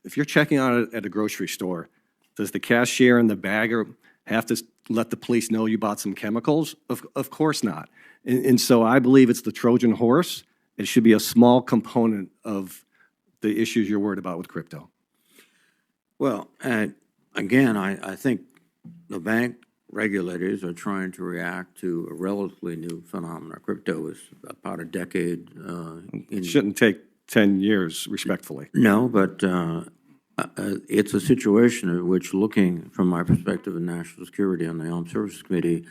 If you're checking out at a grocery store, does the cashier and the bagger have to let the police know you bought some chemicals? Of course not. And so I believe it's the Trojan horse. It should be a small component of the issues you're worried about with crypto. Well, again, I think the bank regulators are trying to react to a relatively new phenomenon. Crypto is about a decade. It shouldn't take 10 years, respectfully. No, but it's a situation in which, looking from my perspective in national security on the Armed Services Committee,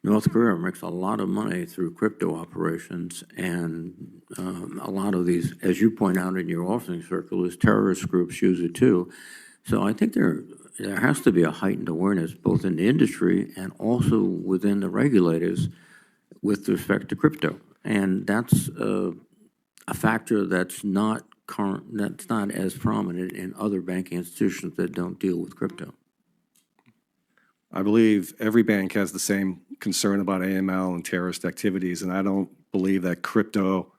North Korea makes a lot of money through crypto operations, and a lot of these, as you point out in your offering circle, terrorist groups use it too. So I think there has to be a heightened awareness both in the industry and also within the regulators with respect to crypto. And that's a factor that's not as prominent in other banking institutions that don't deal with crypto. I believe every bank has the same concern about AML and terrorist activities, and I don't believe that crypto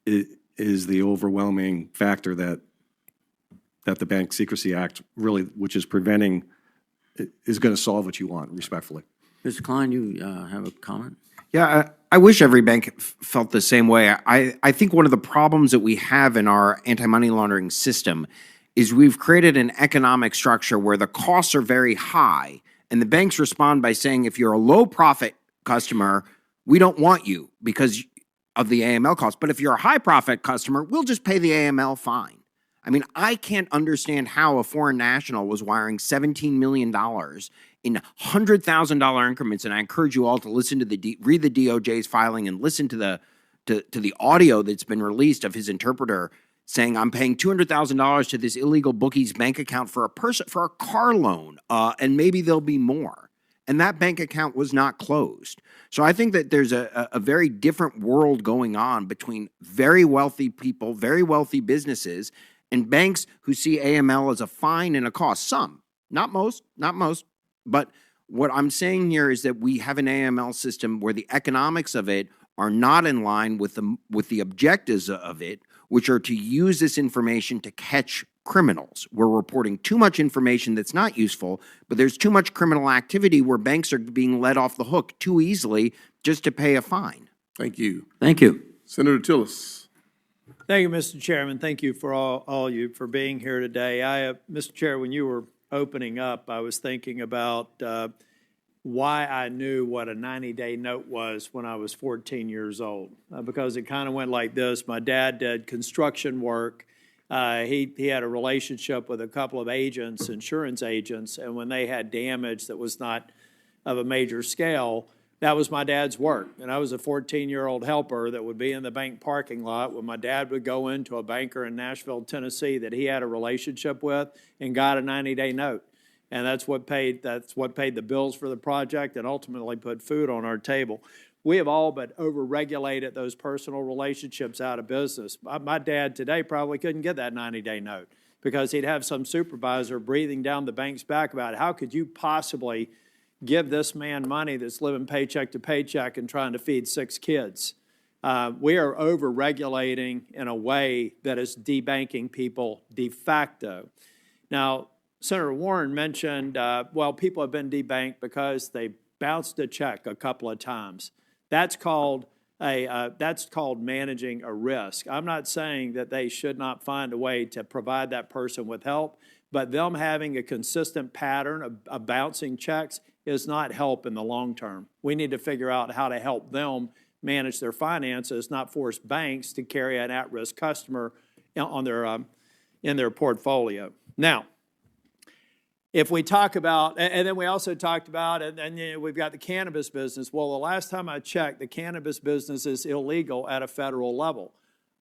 is the overwhelming factor that the Bank Secrecy Act really, which is preventing, is going to solve what you want, respectfully. Mr. Klein, you have a comment? Yeah, I wish every bank felt the same way. I think one of the problems that we have in our anti-money laundering system is we've created an economic structure where the costs are very high, and the banks respond by saying, if you're a low-profit customer, we don't want you because of the AML costs. But if you're a high-profit customer, we'll just pay the AML fine. I mean, I can't understand how a foreign national was wiring $17 million in $100,000 increments, and I encourage you all to listen to read the DOJ's filing and listen to the audio that's been released of his interpreter saying, I'm paying $200,000 to this illegal bookie's bank account for a car loan, and maybe there'll be more. And that bank account was not closed. So I think that there's a very different world going on between very wealthy people, very wealthy businesses, and banks who see AML as a fine and a cost. Some, not most. But what I'm saying here is that we have an AML system where the economics of it are not in line with the objectives of it, which are to use this information to catch criminals. We're reporting too much information that's not useful, but there's too much criminal activity where banks are being let off the hook too easily just to pay a fine. Thank you. Thank you. Senator Tillis. Thank you, Mr. Chairman. Thank you for all you for being here today. Mr. Chair, when you were opening up, I was thinking about why I knew what a 90-day note was when I was 14 years old, because it kind of went like this. My dad did construction work. He had a relationship with a couple of agents, insurance agents, and when they had damage that was not of a major scale, that was my dad's work. And I was a 14-year-old helper that would be in the bank parking lot when my dad would go into a banker in Nashville, Tennessee that he had a relationship with and got a 90-day note. And that's what paid the bills for the project and ultimately put food on our table. We have all but over-regulated those personal relationships out of business. My dad today probably couldn't get that 90-day note because he'd have some supervisor breathing down the bank's back about how could you possibly give this man money that's living paycheck to paycheck and trying to feed 6 kids. We are over-regulating in a way that is debanking people de facto. Now, Senator Warren mentioned, people have been debanked because they bounced a check a couple of times. That's called That's called managing a risk. I'm not saying that they should not find a way to provide that person with help, but them having a consistent pattern of bouncing checks is not help in the long term. We need to figure out how to help them manage their finances, not force banks to carry an at-risk customer on their, in their portfolio. Now, if we talk about, and then we also talked about, and you know, we've got the cannabis business. Well, the last time I checked, the cannabis business is illegal at a federal level.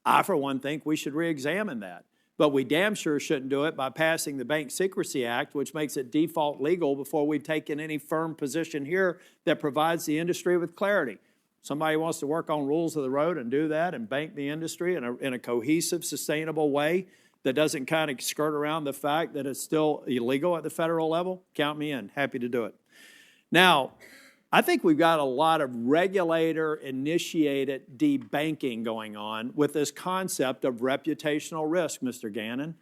I, for one, think we should re-examine that. But we damn sure shouldn't do it by passing the Bank Secrecy Act, which makes it default legal before we've taken any firm position here that provides the industry with clarity. Somebody wants to work on rules of the road and do that and bank the industry in a cohesive, sustainable way that doesn't kind of skirt around the fact that it's still illegal at the federal level, count me in. Happy to do it. Now, I think we've got a lot of regulator-initiated debanking going on with this concept of reputational risk, Mr. Gannon.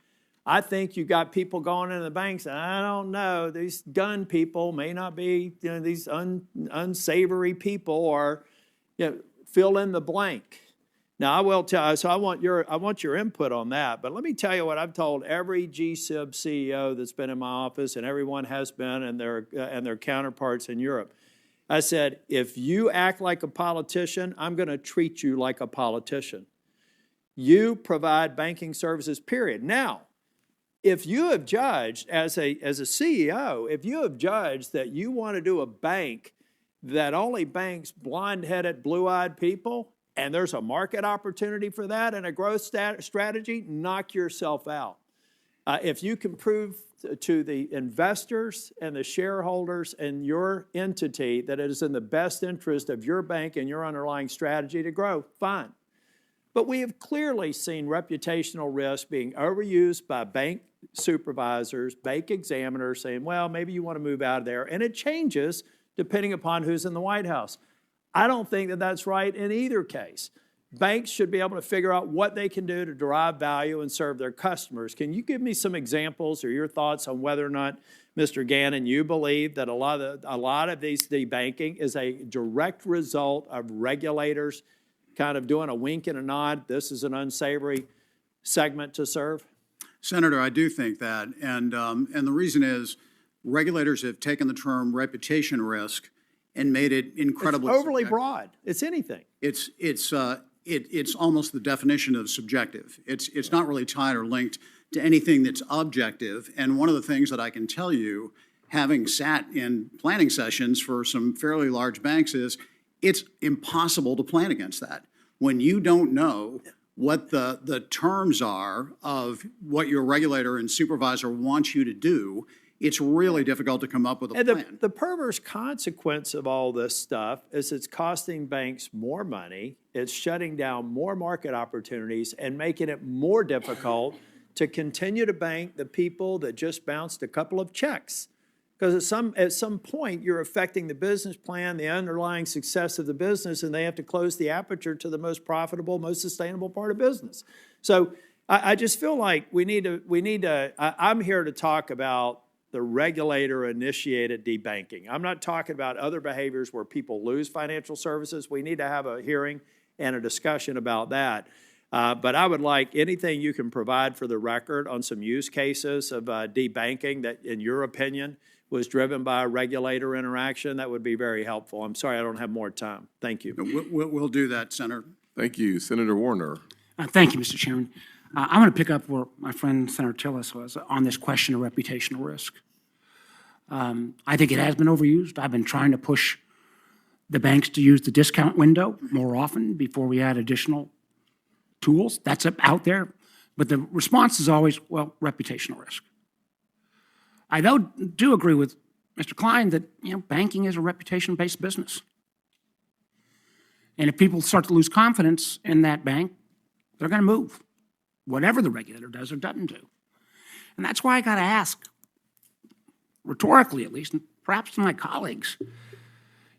I think you've got people going into the banks, and I don't know, these gun people may not be, you know, these unsavory people, or fill in the blank. Now, I will tell you, so I want your input on that, but let me tell you what I've told every GSIB CEO that's been in my office, and everyone has been, and their counterparts in Europe. I said, if you act like a politician, I'm going to treat you like a politician. You provide banking services, period. Now, if you have judged, as a CEO, if you have judged that you want to do a bank that only banks blind-headed, blue-eyed people, and there's a market opportunity for that and a growth strategy, knock yourself out. If you can prove to the investors and the shareholders and your entity that it is in the best interest of your bank and your underlying strategy to grow, fine. But we have clearly seen reputational risk being overused by bank supervisors, bank examiners saying, well, maybe you want to move out of there. And it changes depending upon who's in the White House. I don't think that that's right in either case. Banks should be able to figure out what they can do to derive value and serve their customers. Can you give me some examples or your thoughts on whether or not, Mr. Gannon, you believe that a lot of these debanking is a direct result of regulators kind of doing a wink and a nod, this is an unsavory segment to serve? Senator, I do think that, and the reason is regulators have taken the term reputation risk and made it incredibly It's overly subjective. broad. It's anything. It's almost the definition of subjective. It's not really tied or linked to anything that's objective. And one of the things that I can tell you, having sat in planning sessions for some fairly large banks, is it's impossible to plan against that. When you don't know what the terms are of what your regulator and supervisor wants you to do, it's really difficult to come up with a plan. The perverse consequence of all this stuff is it's costing banks more money, it's shutting down more market opportunities, and making it more difficult to continue to bank the people that just bounced a couple of checks. Because at some point, you're affecting the business plan, the underlying success of the business, and they have to close the aperture to the most profitable, most sustainable part of business. So I just feel like we need to. I'm here to talk about the regulator-initiated debanking. I'm not talking about other behaviors where people lose financial services. We need to have a hearing and a discussion about that. But I would like anything you can provide for the record on some use cases of debanking that, in your opinion, was driven by a regulator interaction. That would be very helpful. I'm sorry I don't have more time. Thank you. We'll do that, Senator. Thank you. Senator Warner. Thank you, Mr. Chairman. I'm going to pick up where my friend Senator Tillis was on this question of reputational risk. I think it has been overused. I've been trying to push the banks to use the discount window more often before we add additional tools. That's out there. But the response is always, well, reputational risk. I do agree with Mr. Klein that banking is a reputation-based business. And if people start to lose confidence in that bank, they're going to move, whatever the regulator does or doesn't do. And that's why I got to ask, rhetorically at least, and perhaps to my colleagues,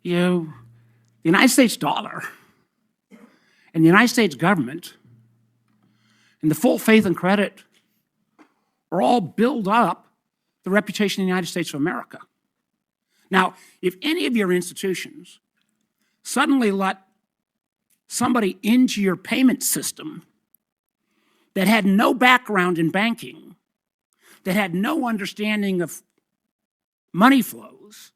the United States dollar and the United States government and the full faith and credit are all build up the reputation of the United States of America. Now, if any of your institutions suddenly let somebody into your payment system that had no background in banking, that had no understanding of money flows,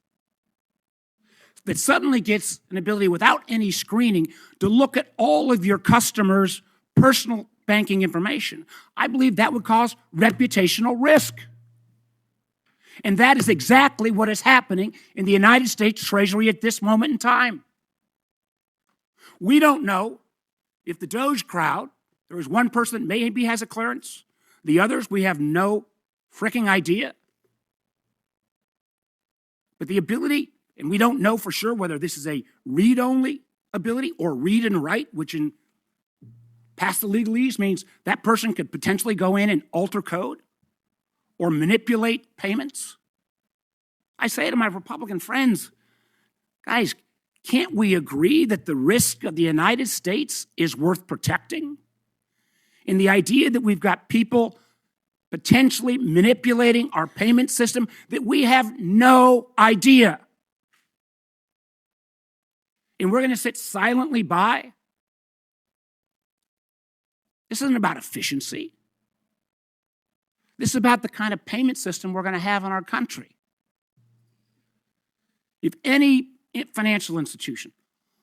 that suddenly gets an ability without any screening to look at all of your customers' personal banking information. I believe that would cause reputational risk. And that is exactly what is happening in the United States Treasury at this moment in time. We don't know if the Doge crowd, there is one person that maybe has a clearance. The others, we have no freaking idea. But the ability, and we don't know for sure whether this is a read-only ability or read and write, which in past the legalese means that person could potentially go in and alter code or manipulate payments. I say to my Republican friends, guys, can't we agree that the risk of the United States is worth protecting? And the idea that we've got people potentially manipulating our payment system that we have no idea. And we're going to sit silently by. This isn't about efficiency. This is about the kind of payment system we're going to have in our country. If any financial institution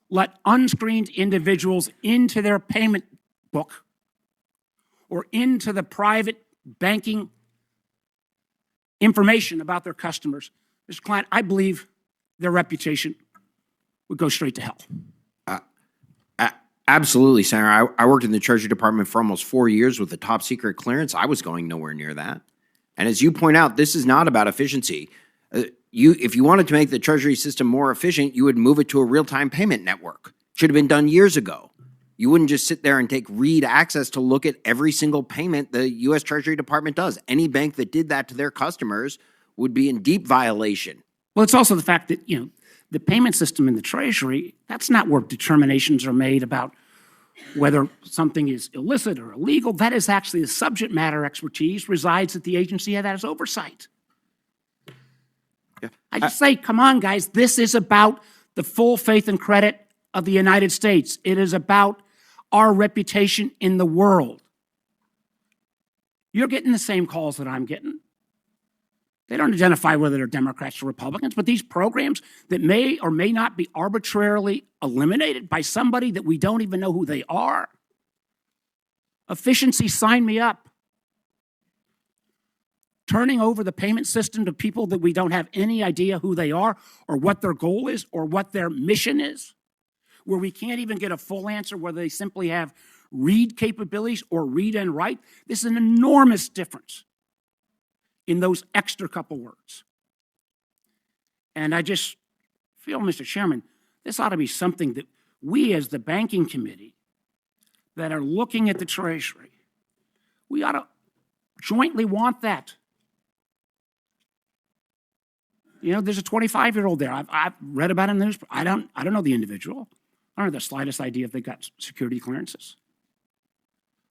let unscreened individuals into their payment book or into the private banking information about their customers, Mr. Klein, I believe their reputation would go straight to hell. Absolutely, Senator. I worked in the Treasury Department for almost 4 years with a top secret clearance. I was going nowhere near that. And as you point out, this is not about efficiency. If you wanted to make the Treasury system more efficient, you would move it to a real-time payment network. Should have been done years ago. You wouldn't just sit there and take read access to look at every single payment the U.S. Treasury Department does. Any bank that did that to their customers would be in deep violation. Well, it's also the fact that, the payment system in the Treasury, that's not where determinations are made about whether something is illicit or illegal. That is actually the subject matter expertise resides at the agency that has oversight. Yeah. I just say, come on, guys, this is about the full faith and credit of the United States. It is about our reputation in the world. You're getting the same calls that I'm getting. They don't identify whether they're Democrats or Republicans, but these programs that may or may not be arbitrarily eliminated by somebody that we don't even know who they are. Efficiency, sign me up. Turning over the payment system to people that we don't have any idea who they are or what their goal is or what their mission is, where we can't even get a full answer whether they simply have read capabilities or read and write. This is an enormous difference in those extra couple words. And I just feel, Mr. Chairman, this ought to be something that we as the Banking Committee that are looking at the Treasury, we ought to jointly want that. There's a 25-year-old there. I've read about him in the news. I don't know the individual. I don't have the slightest idea if they got security clearances.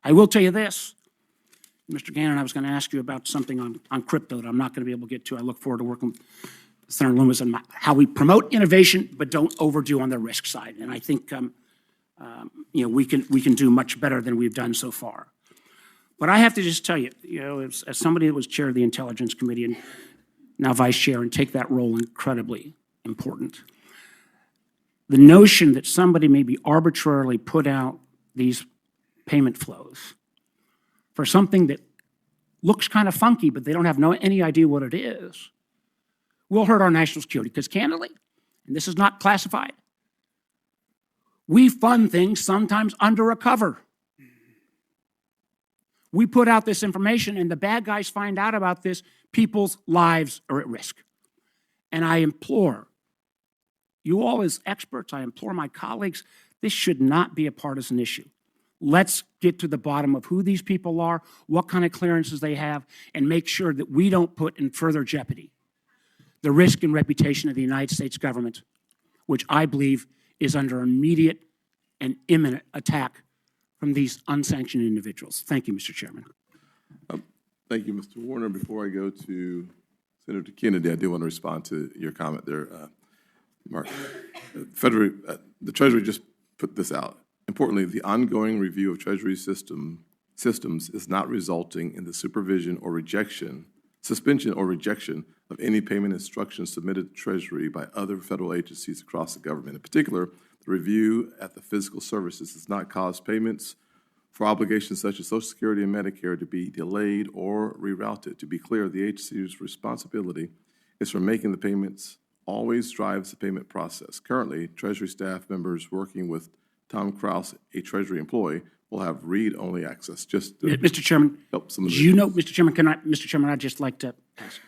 I will tell you this. Mr. Gannon, I was going to ask you about something on crypto that I'm not going to be able to get to. I look forward to working with Senator Loomis on how we promote innovation but don't overdo on the risk side. And I think we can do much better than we've done so far. But I have to just tell you, as somebody that was chair of the Intelligence Committee and now vice chair and take that role incredibly important, the notion that somebody maybe arbitrarily put out these payment flows for something that looks kind of funky, but they don't have any idea what it is, will hurt our national security. Because candidly, and this is not classified, we fund things sometimes under a cover. We put out this information and the bad guys find out about this, people's lives are at risk. And I implore you all as experts, I implore my colleagues, this should not be a partisan issue. Let's get to the bottom of who these people are, what kind of clearances they have, and make sure that we don't put in further jeopardy the risk and reputation of the United States government, which I believe is under immediate and imminent attack from these unsanctioned individuals. Thank you, Mr. Chairman. Thank you, Mr. Warner. Before I go to Senator Kennedy, I do want to respond to your comment there, Mark. The Treasury just put this out. Importantly, the ongoing review of Treasury systems is not resulting in the suspension or rejection of any payment instructions submitted to Treasury by other federal agencies across the government. In particular, the review at the physical services does not cause payments for obligations such as Social Security and Medicare to be delayed or rerouted. To be clear, the agency's responsibility is for making the payments, always drives the payment process. Currently, Treasury staff members working with Tom Kraus, a Treasury employee, will have read-only access. Just to Mr. Chairman, help some of do the you know, Mr. Chairman, Mr. Chairman, I'd just like to ask.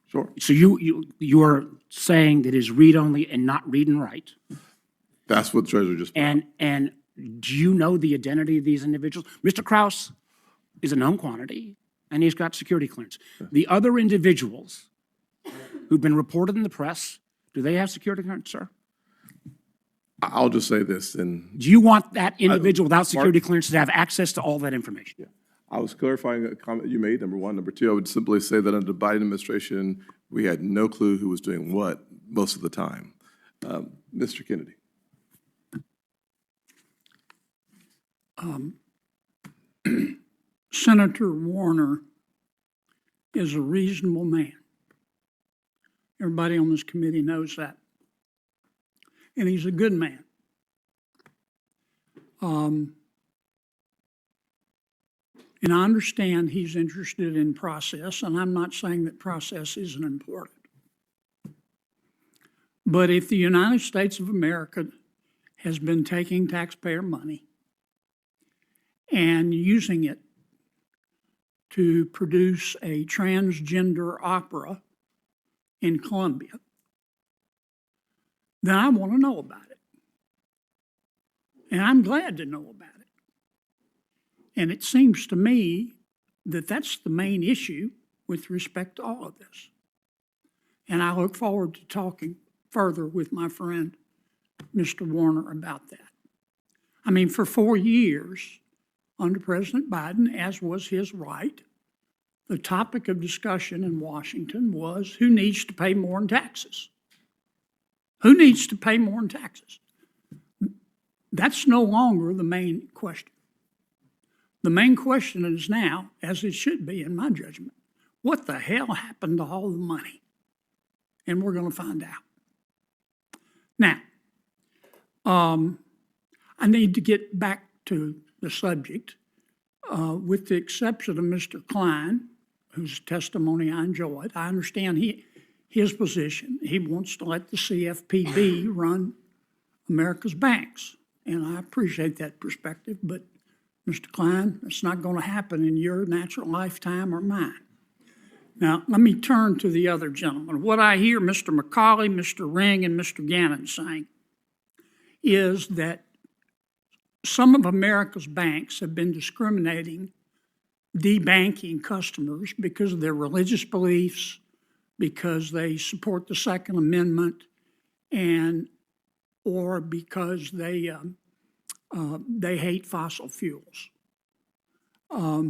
Sure. So you are saying that is read-only and not read and write? That's what Treasury just. And do you know the identity of these individuals? Mr. Kraus is a known quantity, and he's got security clearance. The other individuals who've been reported in the press, do they have security clearance, sir? I'll just say this, and Do you want that individual without security clearance to have access to all that information? I was clarifying a comment you made, number one. Number two, I would simply say that under the Biden administration, we had no clue who was doing what most of the time. Mr. Kennedy. Senator Warner is a reasonable man. Everybody on this committee knows that. And he's a good man. And I understand he's interested in process, and I'm not saying that process isn't important. But if the United States of America has been taking taxpayer money and using it to produce a transgender opera in Colombia, then I want to know about it. And I'm glad to know about it. And it seems to me that that's the main issue with respect to all of this. And I look forward to talking further with my friend, Mr. Warner, about that. I mean, for 4 years under President Biden, as was his right, the topic of discussion in Washington was who needs to pay more in taxes? Who needs to pay more in taxes? That's no longer the main question. The main question is now, as it should be in my judgment, what the hell happened to all the money? And we're going to find out. Now, I need to get back to the subject. With the exception of Mr. Klein, whose testimony I enjoyed, I understand his position. He wants to let the CFPB run America's banks. And I appreciate that perspective, but Mr. Klein, it's not going to happen in your natural lifetime or mine. Now, let me turn to the other gentleman. What I hear Mr. McCauley, Mr. Ring, and Mr. Gannon saying is that some of America's banks have been discriminating, debanking customers because of their religious beliefs, because they support the Second Amendment, or because they hate fossil fuels. I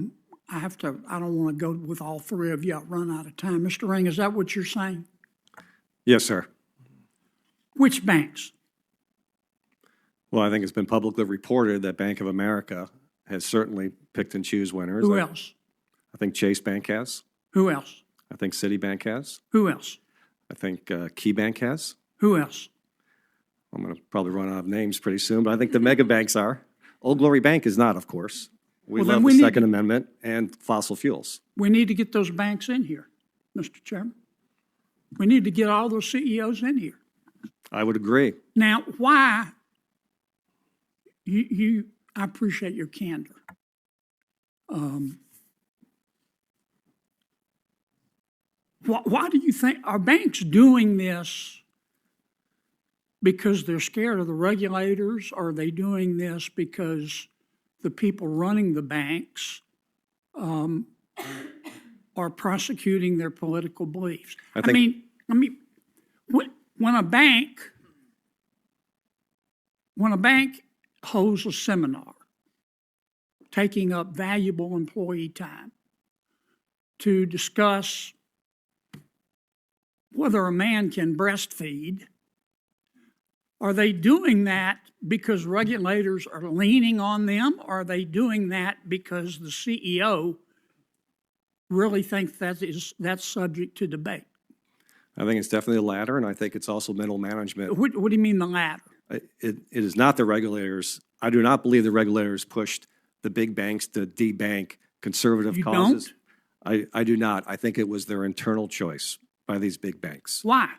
don't want to go with all three of you. I'll run out of time. Mr. Ring, is that what you're saying? Yes, sir. Which banks? Well, I think it's been publicly reported that Bank of America has certainly picked and choose winners. Who else? I think Chase Bank has. Who else? I think Citibank has. Who else? I think KeyBank has. Who else? I'm going to probably run out of names pretty soon, but I think the mega banks are. Old Glory Bank is not, of course. We love the Second Amendment and fossil fuels. We need to get those banks in here, Mr. Chairman. We need to get all those CEOs in here. I would agree. Now, why? I appreciate your candor. Why do you think, are banks doing this because they're scared of the regulators? Or are they doing this because the people running the banks are prosecuting their political beliefs? I mean, when a bank holds a seminar, taking up valuable employee time to discuss whether a man can breastfeed Are they doing that because regulators are leaning on them? Or are they doing that because the CEO really thinks that's subject to debate? I think it's definitely the latter, and I think it's also middle management. What do you mean the latter? It is not the regulators. I do not believe the regulators pushed the big banks to debank conservative You causes. I do not. I think it was their internal choice by these big banks. Why?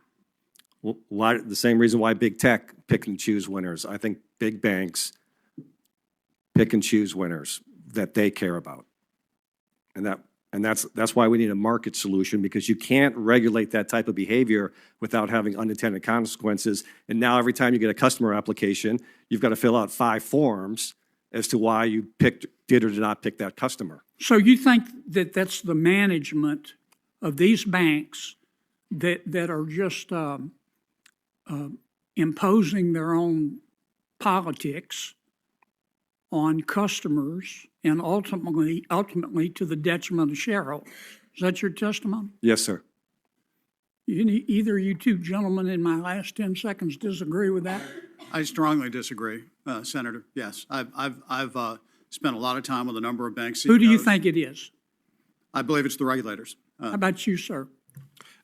Well, why, the same reason why big tech pick and choose winners. I think big banks pick and choose winners that they care about. And that's why we need a market solution, because you can't regulate that type of behavior without having unintended consequences. And now every time you get a customer application, you've got to fill out 5 forms as to why you did or did not pick that customer. So you think that that's the management of these banks that are just imposing their own politics on customers and ultimately to the detriment of shareholders? Is that your testimony? Yes, sir. Either you two gentlemen in my last 10 seconds disagree with that? I strongly disagree, Senator. Yes, I've spent a lot of time with a number of bank CEOs. Who do you think it is? I believe it's the regulators. How about you, sir?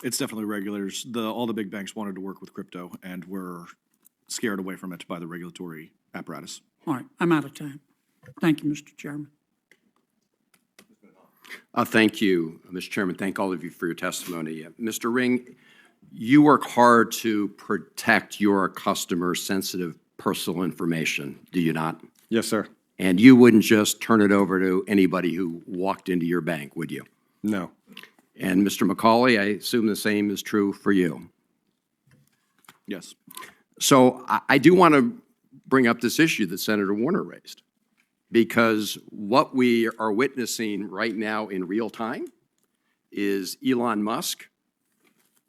It's definitely regulators. All the big banks wanted to work with crypto and were scared away from it by the regulatory apparatus. All right, I'm out of time. Thank you, Mr. Chairman. Thank you, Mr. Chairman. Thank all of you for your testimony. Mr. Ring, you work hard to protect your customers' sensitive personal information, do you not? Yes, sir. And you wouldn't just turn it over to anybody who walked into your bank, would you? No. And Mr. McCauley, I assume the same is true for you. Yes. So I do want to bring up this issue that Senator Warner raised, because what we are witnessing right now in real time is Elon Musk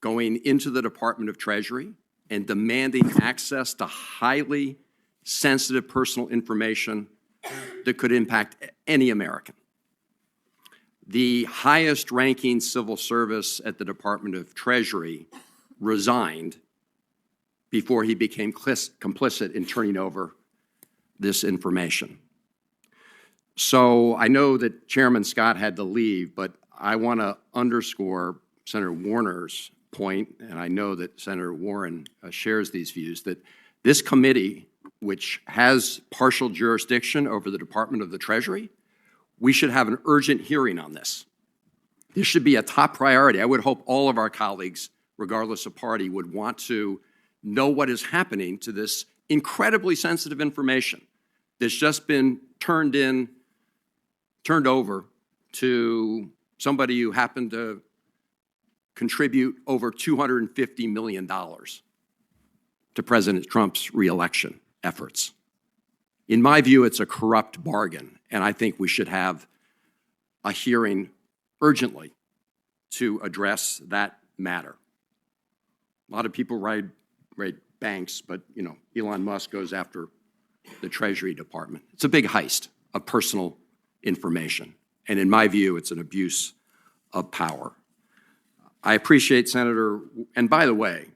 going into the Department of Treasury and demanding access to highly sensitive personal information that could impact any American. The highest ranking civil service at the Department of Treasury resigned before he became complicit in turning over this information. So I know that Chairman Scott had to leave, but I want to underscore Senator Warner's point, and I know that Senator Warren shares these views, that this committee, which has partial jurisdiction over the Department of the Treasury, we should have an urgent hearing on this. This should be a top priority. I would hope all of our colleagues, regardless of party, would want to know what is happening to this incredibly sensitive information that's just been turned over to somebody who happened to contribute over $250 million to President Trump's reelection efforts. In my view, it's a corrupt bargain, and I think we should have a hearing urgently to address that matter. A lot of people rate banks, but Elon Musk goes after the Treasury Department. It's a big heist of personal information, and in my view, it's an abuse of power. I appreciate Senator, and by the way,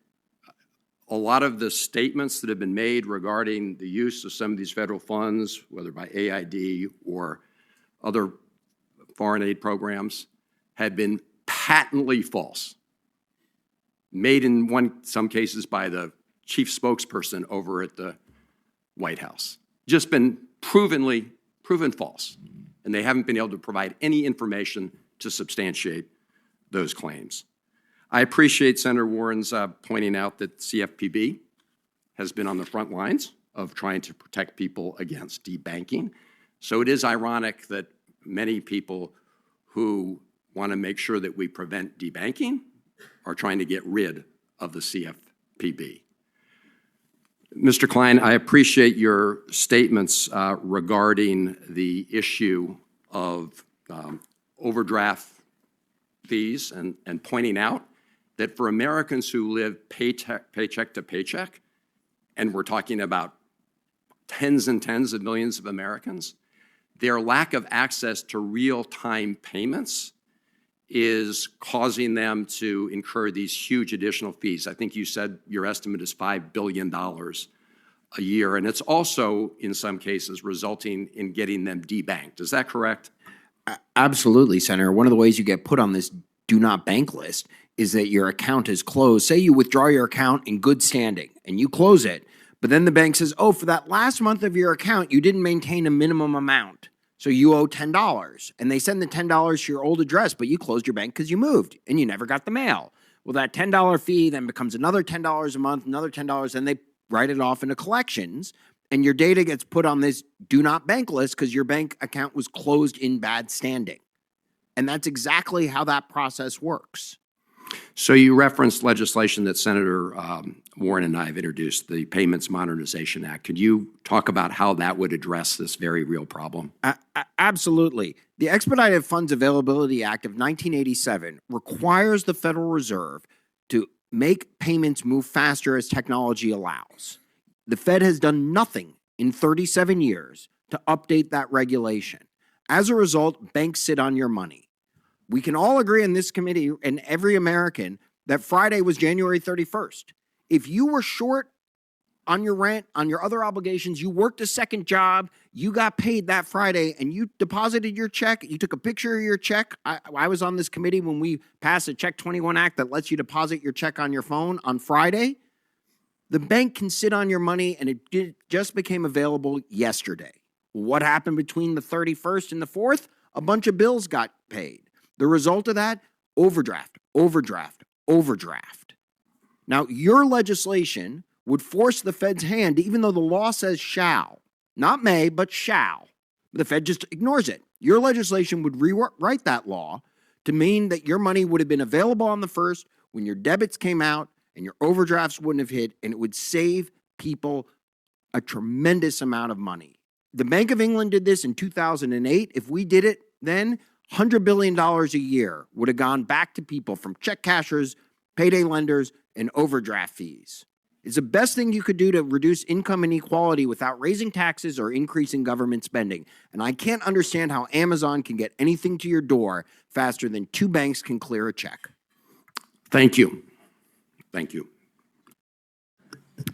a lot of the statements that have been made regarding the use of some of these federal funds, whether by AID or other foreign aid programs, had been patently false, made in some cases by the chief spokesperson over at the White House. Just been proven false, and they haven't been able to provide any information to substantiate those claims. I appreciate Senator Warren's pointing out that CFPB has been on the front lines of trying to protect people against debanking. So it is ironic that many people who want to make sure that we prevent debanking are trying to get rid of the CFPB. Mr. Klein, I appreciate your statements regarding the issue of overdraft fees and pointing out that for Americans who live paycheck to paycheck, and we're talking about tens and tens of millions of Americans, their lack of access to real-time payments is causing them to incur these huge additional fees. I think you said your estimate is $5 billion a year, and it's also, in some cases, resulting in getting them debanked. Is that correct? Absolutely, Senator. One of the ways you get put on this do not bank list is that your account is closed. Say you withdraw your account in good standing and you close it, but then the bank says, oh, for that last month of your account, you didn't maintain a minimum amount. So you owe $10. And they send the $10 to your old address, but you closed your bank because you moved and you never got the mail. Well, that $10 fee then becomes another $10 a month, another $10, and they write it off into collections. And your data gets put on this do not bank list because your bank account was closed in bad standing. And that's exactly how that process works. So you referenced legislation that Senator Warren and I have introduced, the Payments Modernization Act. Could you talk about how that would address this very real problem? Absolutely. The Expedited Funds Availability Act of 1987 requires the Federal Reserve to make payments move faster as technology allows. The Fed has done nothing in 37 years to update that regulation. As a result, banks sit on your money. We can all agree in this committee and every American that Friday was January 31st. If you were short on your rent, on your other obligations, you worked a second job, you got paid that Friday, and you deposited your check, you took a picture of your check. I was on this committee when we passed a Check 21 Act that lets you deposit your check on your phone on Friday. The bank can sit on your money, and it just became available yesterday. What happened between the 31st and the 4th? A bunch of bills got paid. The result of that, overdraft, overdraft, overdraft. Now, your legislation would force the Fed's hand, even though the law says shall, not may, but shall. The Fed just ignores it. Your legislation would rewrite that law to mean that your money would have been available on the 1st when your debits came out and your overdrafts wouldn't have hit, and it would save people a tremendous amount of money. The Bank of England did this in 2008. If we did it then, $100 billion a year would have gone back to people from check cashers, payday lenders, and overdraft fees. It's the best thing you could do to reduce income inequality without raising taxes or increasing government spending. And I can't understand how Amazon can get anything to your door faster than two banks can clear a check. Thank you. Thank you.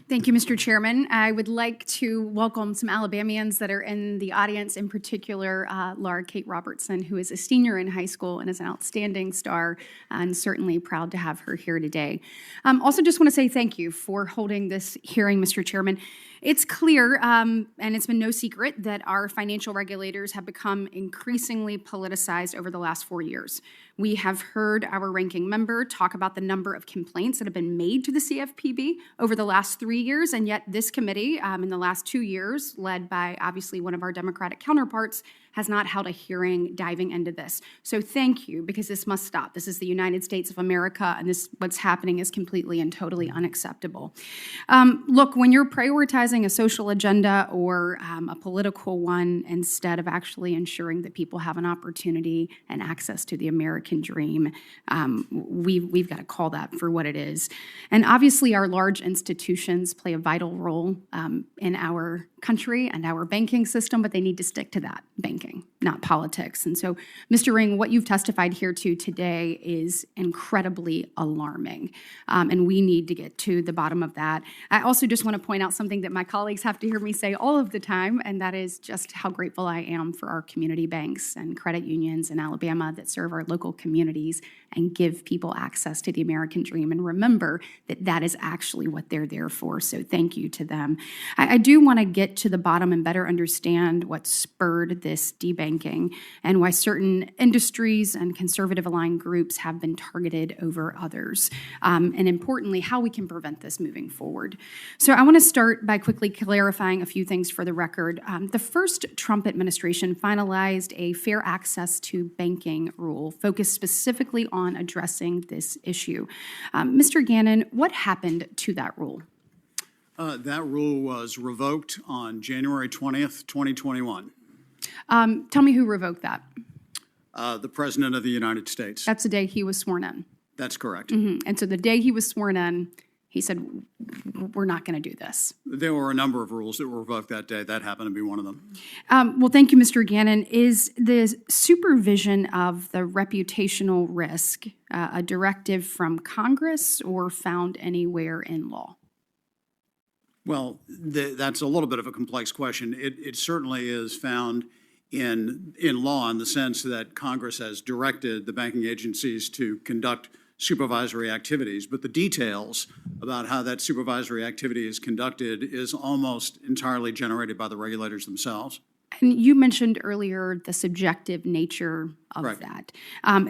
Thank you, Mr. Chairman. I would like to welcome some Alabamians that are in the audience, in particular, Laura Kate Robertson, who is a senior in high school and is an outstanding star, and certainly proud to have her here today. Also, just want to say thank you for holding this hearing, Mr. Chairman. It's clear, and it's been no secret, that our financial regulators have become increasingly politicized over the last 4 years. We have heard our ranking member talk about the number of complaints that have been made to the CFPB over the last 3 years, and yet this committee, in the last 2 years, led by obviously one of our Democratic counterparts, has not held a hearing diving into this. So thank you, because this must stop. This is the United States of America, and what's happening is completely and totally unacceptable. Look, when you're prioritizing a social agenda or a political one instead of actually ensuring that people have an opportunity and access to the American dream, we've got to call that for what it is. And obviously, our large institutions play a vital role in our country and our banking system, but they need to stick to that banking, not politics. And so, Mr. Ring, what you've testified here to today is incredibly alarming, and we need to get to the bottom of that. I also just want to point out something that my colleagues have to hear me say all of the time, and that is just how grateful I am for our community banks and credit unions in Alabama that serve our local communities and give people access to the American dream. And remember that that is actually what they're there for, so thank you to them. I do want to get to the bottom and better understand what spurred this debanking and why certain industries and conservative-aligned groups have been targeted over others, and importantly, how we can prevent this moving forward. So I want to start by quickly clarifying a few things for the record. The first Trump administration finalized a fair access to banking rule focused specifically on addressing this issue. Mr. Gannon, what happened to that rule? That rule was revoked on January 20th, 2021. Tell me who revoked that. The President of the United States. That's the day he was sworn in. That's correct. Mm-hmm. And so the day he was sworn in, he said, we're not going to do this. There were a number of rules that were revoked that day. That happened to be one of them. Well, thank you, Mr. Gannon. Is the supervision of the reputational risk a directive from Congress or found anywhere in law? Well, that's a little bit of a complex question. It certainly is found in law in the sense that Congress has directed the banking agencies to conduct supervisory activities, but the details about how that supervisory activity is conducted is almost entirely generated by the regulators themselves. And you mentioned earlier the subjective nature of Right. that.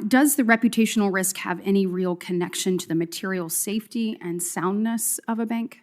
Does the reputational risk have any real connection to the material safety and soundness of a bank?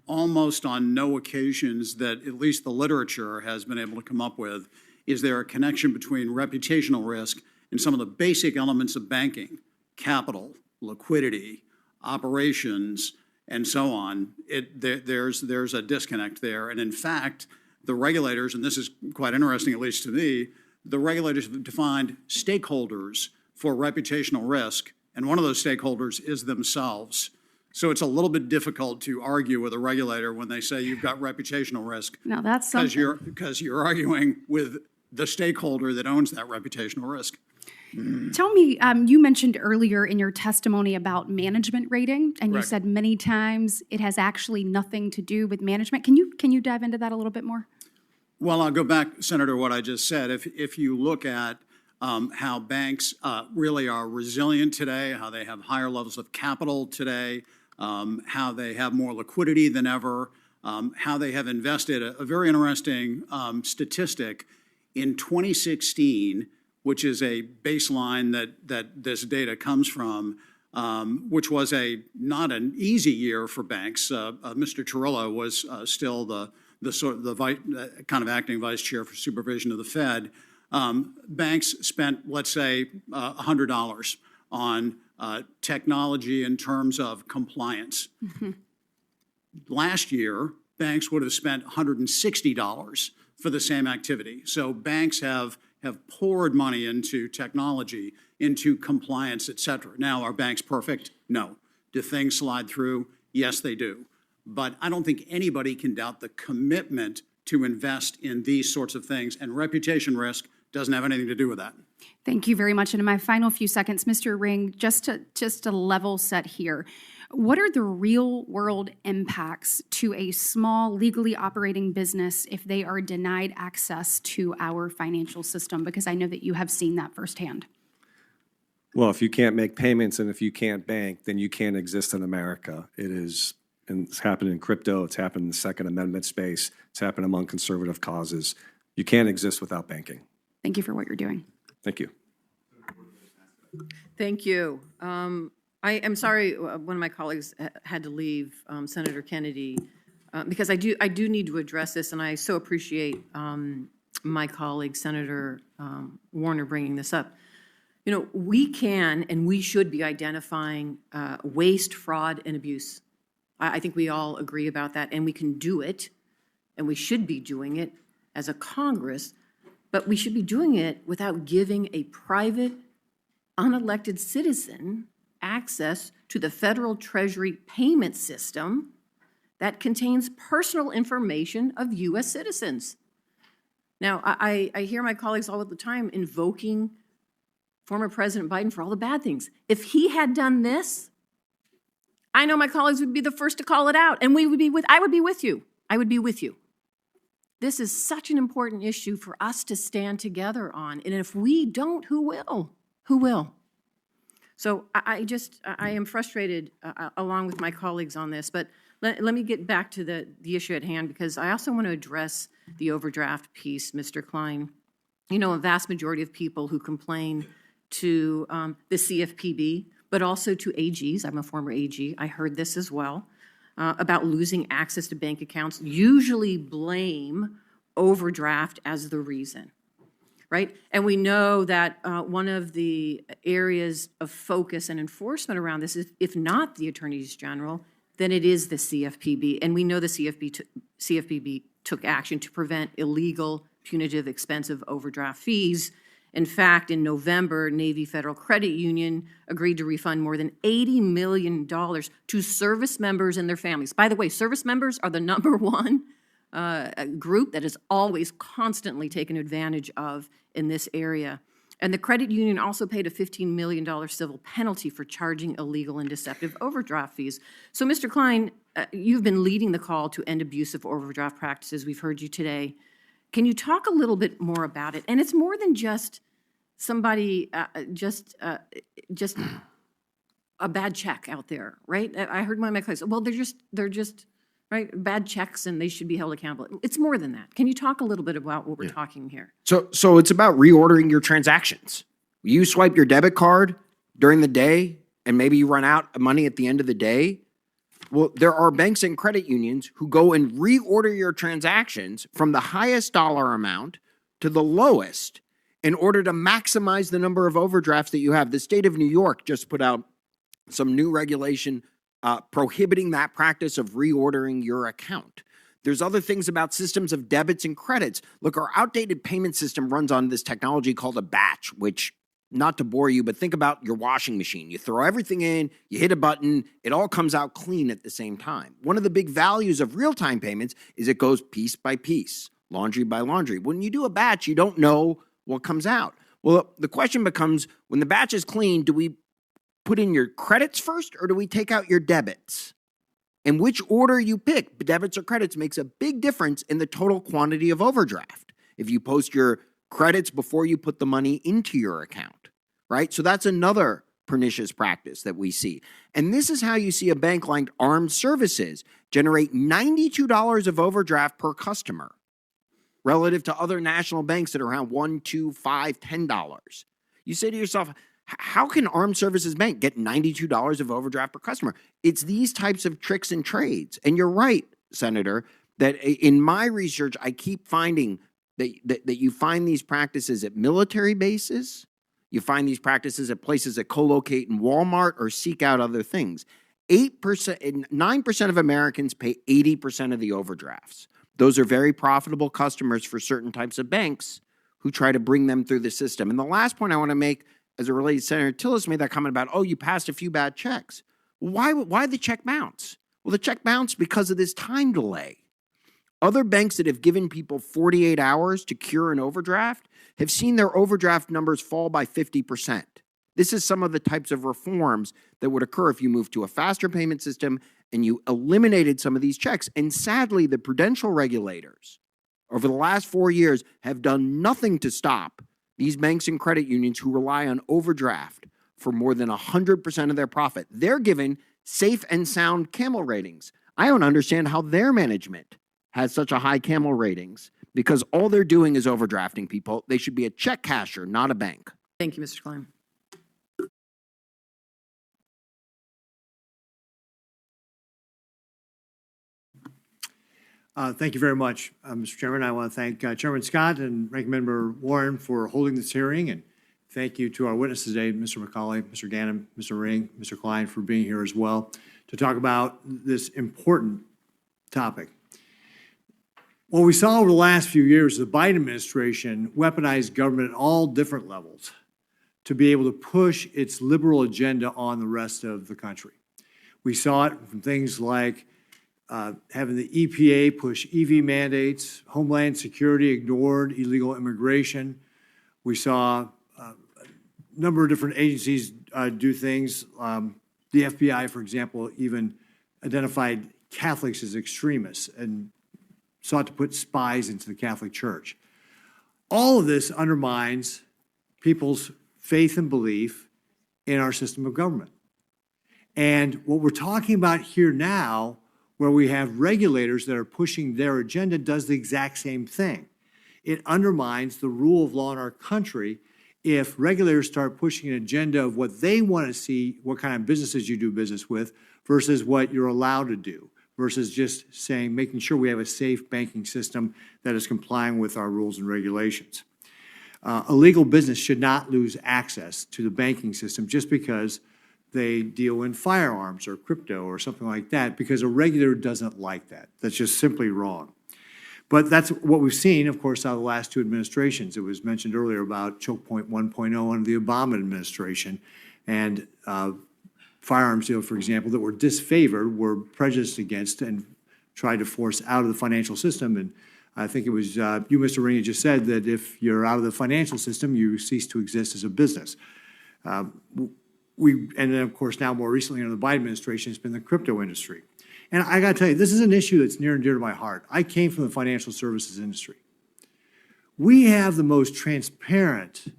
Almost on no occasions that at least the literature has been able to come up with is there a connection between reputational risk and some of the basic elements of banking, capital, liquidity, operations, and so on. There's a disconnect there. And in fact, the regulators, and this is quite interesting, at least to me, the regulators have defined stakeholders for reputational risk, and one of those stakeholders is themselves. So it's a little bit difficult to argue with a regulator when they say you've got reputational risk. Now, that's something. Because you're arguing with the stakeholder that owns that reputational risk. Tell me, you mentioned earlier in your testimony about management rating, and you Correct. said many times it has actually nothing to do with management. Can you dive into that a little bit more? Well, I'll go back, Senator, what I just said. If you look at how banks really are resilient today, how they have higher levels of capital today, how they have more liquidity than ever, how they have invested, a very interesting statistic in 2016, which is a baseline that this data comes from, which was not an easy year for banks. Mr. Cirillo was still the kind of acting vice chair for supervision of the Fed. Banks spent, let's say, $100 on technology in terms of compliance. Mm-hmm. Last year, banks would have spent $160 for the same activity. So banks have poured money into technology, into compliance, et cetera. Now, are banks perfect? No. Do things slide through? Yes, they do. But I don't think anybody can doubt the commitment to invest in these sorts of things, and reputation risk doesn't have anything to do with that. Thank you very much. And in my final few seconds, Mr. Ring, just to level set here, what are the real world impacts to a small legally operating business if they are denied access to our financial system? Because I know that you have seen that firsthand. Well, if you can't make payments and if you can't bank, then you can't exist in America. And it's happened in crypto, it's happened in the Second Amendment space, it's happened among conservative causes. You can't exist without banking. Thank you for what you're doing. Thank you. Thank you. I am sorry one of my colleagues had to leave, Senator Kennedy, because I do need to address this, and I so appreciate my colleague, Senator Warner, bringing this up. You know, we can and we should be identifying waste, fraud, and abuse. I think we all agree about that, and we can do it, and we should be doing it as a Congress, but we should be doing it without giving a private, unelected citizen access to the federal Treasury payment system that contains personal information of U.S. citizens. Now, I hear my colleagues all the time invoking former President Biden for all the bad things. If he had done this, I know my colleagues would be the first to call it out, and I would be with you. I would be with you. This is such an important issue for us to stand together on, and if we don't, who will? Who will? So I am frustrated along with my colleagues on this, but let me get back to the issue at hand, because I also want to address the overdraft piece, Mr. Klein. You know, a vast majority of people who complain to the CFPB, but also to AGs, I'm a former AG, I heard this as well, about losing access to bank accounts, usually blame overdraft as the reason, right? And we know that one of the areas of focus and enforcement around this is, if not the attorneys general, then it is the CFPB. And we know the CFPB took action to prevent illegal, punitive, expensive overdraft fees. In fact, in November, Navy Federal Credit Union agreed to refund more than $80 million to service members and their families. By the way, service members are the #1 group that is always constantly taken advantage of in this area. And the credit union also paid a $15 million civil penalty for charging illegal and deceptive overdraft fees. So, Mr. Klein, you've been leading the call to end abusive overdraft practices. We've heard you today. Can you talk a little bit more about it? And it's more than just somebody, just a bad check out there, right? I heard one of my colleagues, well, they're just right, bad checks and they should be held accountable. It's more than that. Can you talk a little bit about what we're talking here? So it's about reordering your transactions. You swipe your debit card during the day and maybe you run out of money at the end of the day. Well, there are banks and credit unions who go and reorder your transactions from the highest dollar amount to the lowest in order to maximize the number of overdrafts that you have. The state of New York just put out some new regulation prohibiting that practice of reordering your account. There's other things about systems of debits and credits. Look, our outdated payment system runs on this technology called a batch, which, not to bore you, but think about your washing machine. You throw everything in, you hit a button, it all comes out clean at the same time. One of the big values of real-time payments is it goes piece by piece, laundry by laundry. When you do a batch, you don't know what comes out. Well, the question becomes, when the batch is clean, do we put in your credits first or do we take out your debits? And which order you pick, debits or credits, makes a big difference in the total quantity of overdraft. If you post your credits before you put the money into your account, right? So that's another pernicious practice that we see. And this is how you see a bank like Armed Services generate $92 of overdraft per customer relative to other national banks that are around $1, $2, $5, $10. You say to yourself, how can Armed Services Bank get $92 of overdraft per customer? It's these types of tricks and trades. And you're right, Senator, that in my research, I keep finding that you find these practices at military bases, you find these practices at places that co-locate in Walmart or seek out other things. 9% of Americans pay 80% of the overdrafts. Those are very profitable customers for certain types of banks who try to bring them through the system. And the last point I want to make, as it relates, Senator Tillis made that comment about, oh, you passed a few bad checks. Why the check bounce? Well, the check bounced because of this time delay. Other banks that have given people 48 hours to cure an overdraft have seen their overdraft numbers fall by 50%. This is some of the types of reforms that would occur if you moved to a faster payment system and you eliminated some of these checks. And sadly, the prudential regulators over the last 4 years have done nothing to stop these banks and credit unions who rely on overdraft for more than 100% of their profit. They're given safe and sound CAMEL ratings. I don't understand how their management has such a high CAMEL ratings because all they're doing is overdrafting people. They should be a check casher, not a bank. Thank you, Mr. Klein. Thank you very much, Mr. Chairman. I want to thank Chairman Scott and Ranking Member Warren for holding this hearing, and thank you to our witnesses today, Mr. McCauley, Mr. Gannon, Mr. Ring, Mr. Klein, for being here as well to talk about this important topic. What we saw over the last few years, the Biden administration weaponized government at all different levels to be able to push its liberal agenda on the rest of the country. We saw it from things like having the EPA push EV mandates, Homeland Security ignored illegal immigration. We saw a number of different agencies do things. The FBI, for example, even identified Catholics as extremists and sought to put spies into the Catholic Church. All of this undermines people's faith and belief in our system of government. And what we're talking about here now, where we have regulators that are pushing their agenda, does the exact same thing. It undermines the rule of law in our country if regulators start pushing an agenda of what they want to see, what kind of businesses you do business with, versus what you're allowed to do, versus just saying, making sure we have a safe banking system that is complying with our rules and regulations. A legal business should not lose access to the banking system just because they deal in firearms or crypto or something like that, because a regulator doesn't like that. That's just simply wrong. But that's what we've seen, of course, out of the last two administrations. It was mentioned earlier about choke point 1.0 under the Obama administration, and firearms deals, for example, that were disfavored, were prejudiced against and tried to force out of the financial system. And I think it was you, Mr. Ring, just said that if you're out of the financial system, you cease to exist as a business. And then, of course, now more recently under the Biden administration, it's been the crypto industry. And I got to tell you, this is an issue that's near and dear to my heart. I came from the financial services industry. We have the most transparent,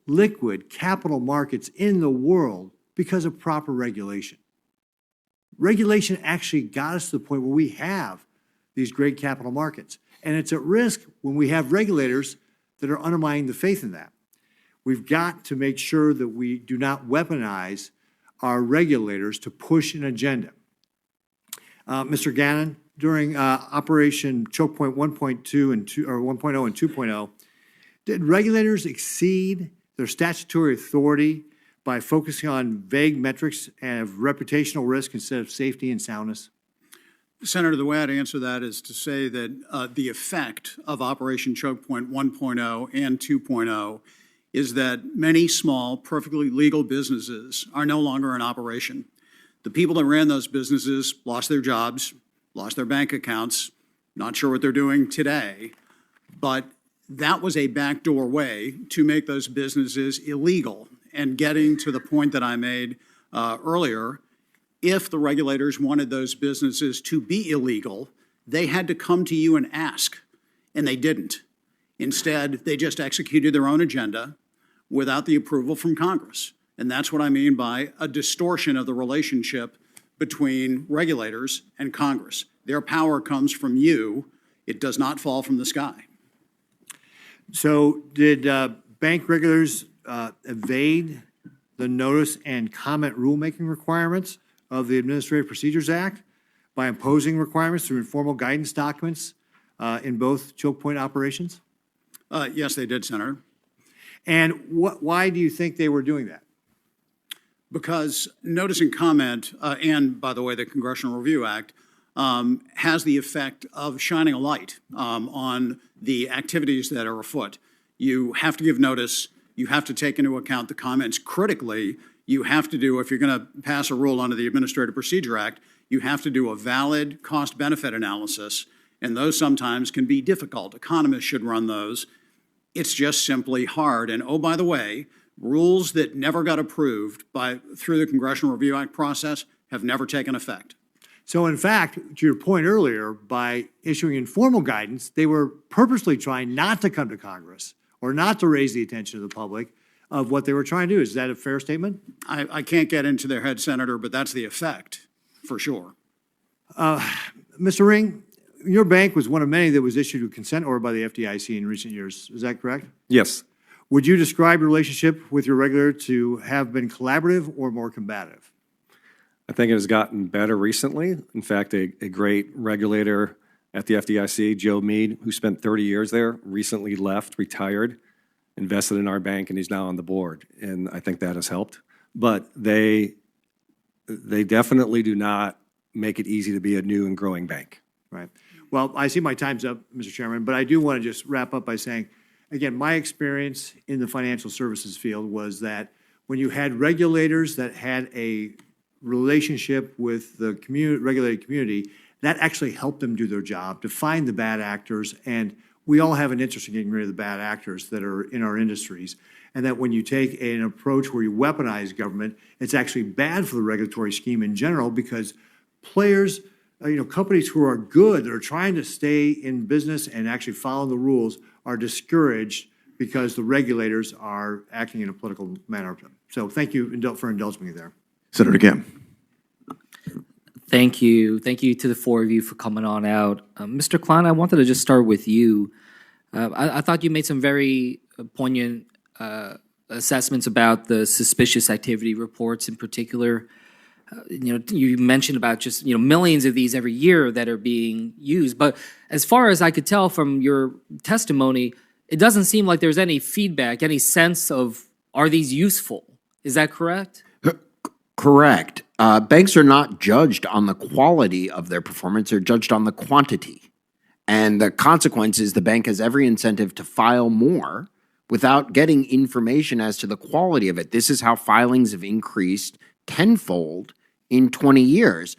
liquid capital markets in the world because of proper regulation. Regulation actually got us to the point where we have these great capital markets. And it's at risk when we have regulators that are undermining the faith in that. We've got to make sure that we do not weaponize our regulators to push an agenda. Mr. Gannon, during Operation Choke Point 1.2 and 2, or 1.0 and 2.0, did regulators exceed their statutory authority by focusing on vague metrics and of reputational risk instead of safety and soundness? Senator, the way I'd answer that is to say that the effect of Operation Choke Point 1.0 and 2.0 is that many small, perfectly legal businesses are no longer in operation. The people that ran those businesses lost their jobs, lost their bank accounts, not sure what they're doing today, but that was a backdoor way to make those businesses illegal. And getting to the point that I made earlier, if the regulators wanted those businesses to be illegal, they had to come to you and ask, and they didn't. Instead, they just executed their own agenda without the approval from Congress. And that's what I mean by a distortion of the relationship between regulators and Congress. Their power comes from you. It does not fall from the sky. So did bank regulators evade the notice and comment rulemaking requirements of the Administrative Procedures Act by imposing requirements through informal guidance documents in both choke point operations? Yes, they did, Senator. And why do you think they were doing that? Because notice and comment, and by the way, the Congressional Review Act, has the effect of shining a light on the activities that are afoot. You have to give notice. You have to take into account the comments critically. You have to do, if you're going to pass a rule under the Administrative Procedure Act, you have to do a valid cost-benefit analysis, and those sometimes can be difficult. Economists should run those. It's just simply hard. And oh, by the way, rules that never got approved through the Congressional Review Act process have never taken effect. So in fact, to your point earlier, by issuing informal guidance, they were purposely trying not to come to Congress or not to raise the attention of the public of what they were trying to do. Is that a fair statement? I can't get into their head, Senator, but that's the effect, for sure. Mr. Ring, your bank was one of many that was issued a consent order by the FDIC in recent years. Is that correct? Yes. Would you describe your relationship with your regulator to have been collaborative or more combative? I think it has gotten better recently. In fact, a great regulator at the FDIC, Joe Meade, who spent 30 years there, recently left, retired, invested in our bank, and he's now on the board. And I think that has helped. But they definitely do not make it easy to be a new and growing bank. Right. Well, I see my time's up, Mr. Chairman, but I do want to just wrap up by saying, again, my experience in the financial services field was that when you had regulators that had a relationship with the regulated community, that actually helped them do their job, to find the bad actors. And we all have an interest in getting rid of the bad actors that are in our industries. And that when you take an approach where you weaponize government, it's actually bad for the regulatory scheme in general, because players, companies who are good, that are trying to stay in business and actually follow the rules, are discouraged because the regulators are acting in a political manner. So thank you for indulging me there. Senator Kim. Thank you. Thank you to the four of you for coming on out. Mr. Klein, I wanted to just start with you. I thought you made some very poignant assessments about the suspicious activity reports in particular. You mentioned about just, millions of these every year that are being used. But as far as I could tell from your testimony, it doesn't seem like there's any feedback, any sense of, are these useful? Is that correct? Correct. Banks are not judged on the quality of their performance, they're judged on the quantity. And the consequence is the bank has every incentive to file more without getting information as to the quality of it. This is how filings have increased tenfold in 20 years.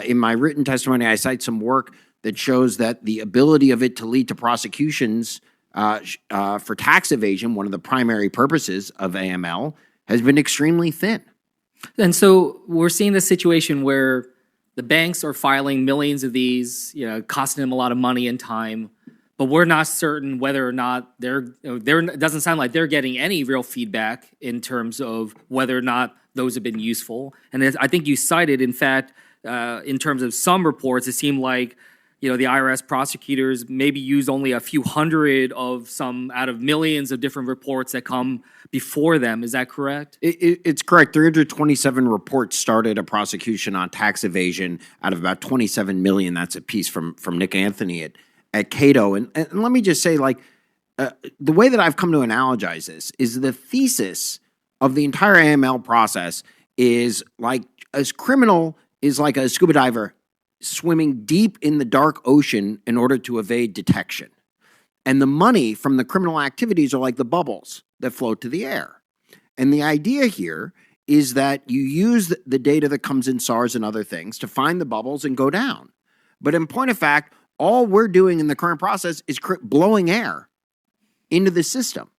In my written testimony, I cite some work that shows that the ability of it to lead to prosecutions for tax evasion, one of the primary purposes of AML, has been extremely thin. And so we're seeing this situation where the banks are filing millions of these, costing them a lot of money and time, but we're not certain whether or not it doesn't sound like they're getting any real feedback in terms of whether or not those have been useful. And I think you cited, in fact, in terms of some reports, it seemed like the IRS prosecutors maybe use only a few hundred of some out of millions of different reports that come before them. Is that correct? It's correct. 327 reports started a prosecution on tax evasion out of about 27 million. That's a piece from Nick Anthony at Cato. And let me just say, the way that I've come to analogize this is the thesis of the entire AML process is like a criminal is like a scuba diver swimming deep in the dark ocean in order to evade detection. And the money from the criminal activities are like the bubbles that float to the air. And the idea here is that you use the data that comes in SARS and other things to find the bubbles and go down. But in point of fact, all we're doing in the current process is blowing air into the system.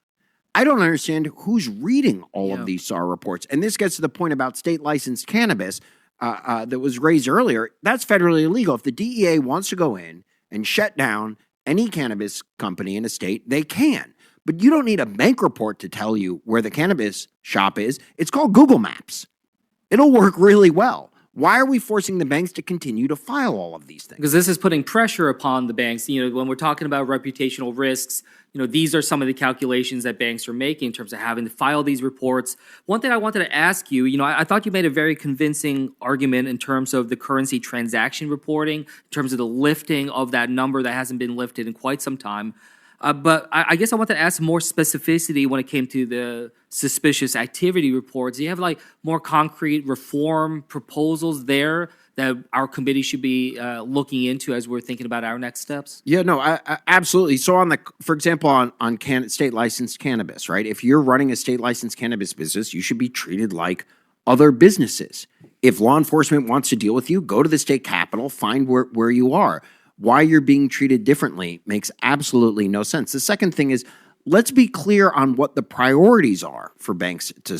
I don't understand who's reading all of these SAR reports. And this gets to the point about state licensed cannabis that was raised earlier. That's federally illegal. If the DEA wants to go in and shut down any cannabis company in a state, they can. But you don't need a bank report to tell you where the cannabis shop is. It's called Google Maps. It'll work really well. Why are we forcing the banks to continue to file all of these things? Because this is putting pressure upon the banks. When we're talking about reputational risks, these are some of the calculations that banks are making in terms of having to file these reports. One thing I wanted to ask you, I thought you made a very convincing argument in terms of the currency transaction reporting, in terms of the lifting of that number that hasn't been lifted in quite some time. But I guess I wanted to ask more specificity when it came to the suspicious activity reports. Do you have more concrete reform proposals there that our committee should be looking into as we're thinking about our next steps? Yeah, no, absolutely. So for example, on state licensed cannabis, right? If you're running a state licensed cannabis business, you should be treated like other businesses. If law enforcement wants to deal with you, go to the state capitol, find where you are. Why you're being treated differently makes absolutely no sense. The second thing is, let's be clear on what the priorities are for banks to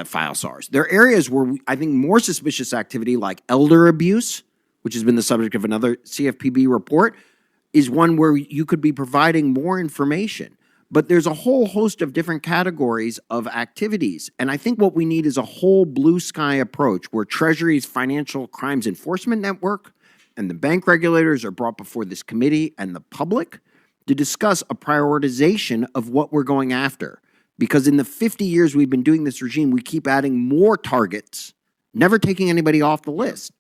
file SARs. There are areas where I think more suspicious activity like elder abuse, which has been the subject of another CFPB report, is one where you could be providing more information. But there's a whole host of different categories of activities. And I think what we need is a whole blue sky approach where Treasury's Financial Crimes Enforcement Network and the bank regulators are brought before this committee and the public to discuss a prioritization of what we're going after. Because in the 50 years we've been doing this regime, we keep adding more targets, never taking anybody off the list.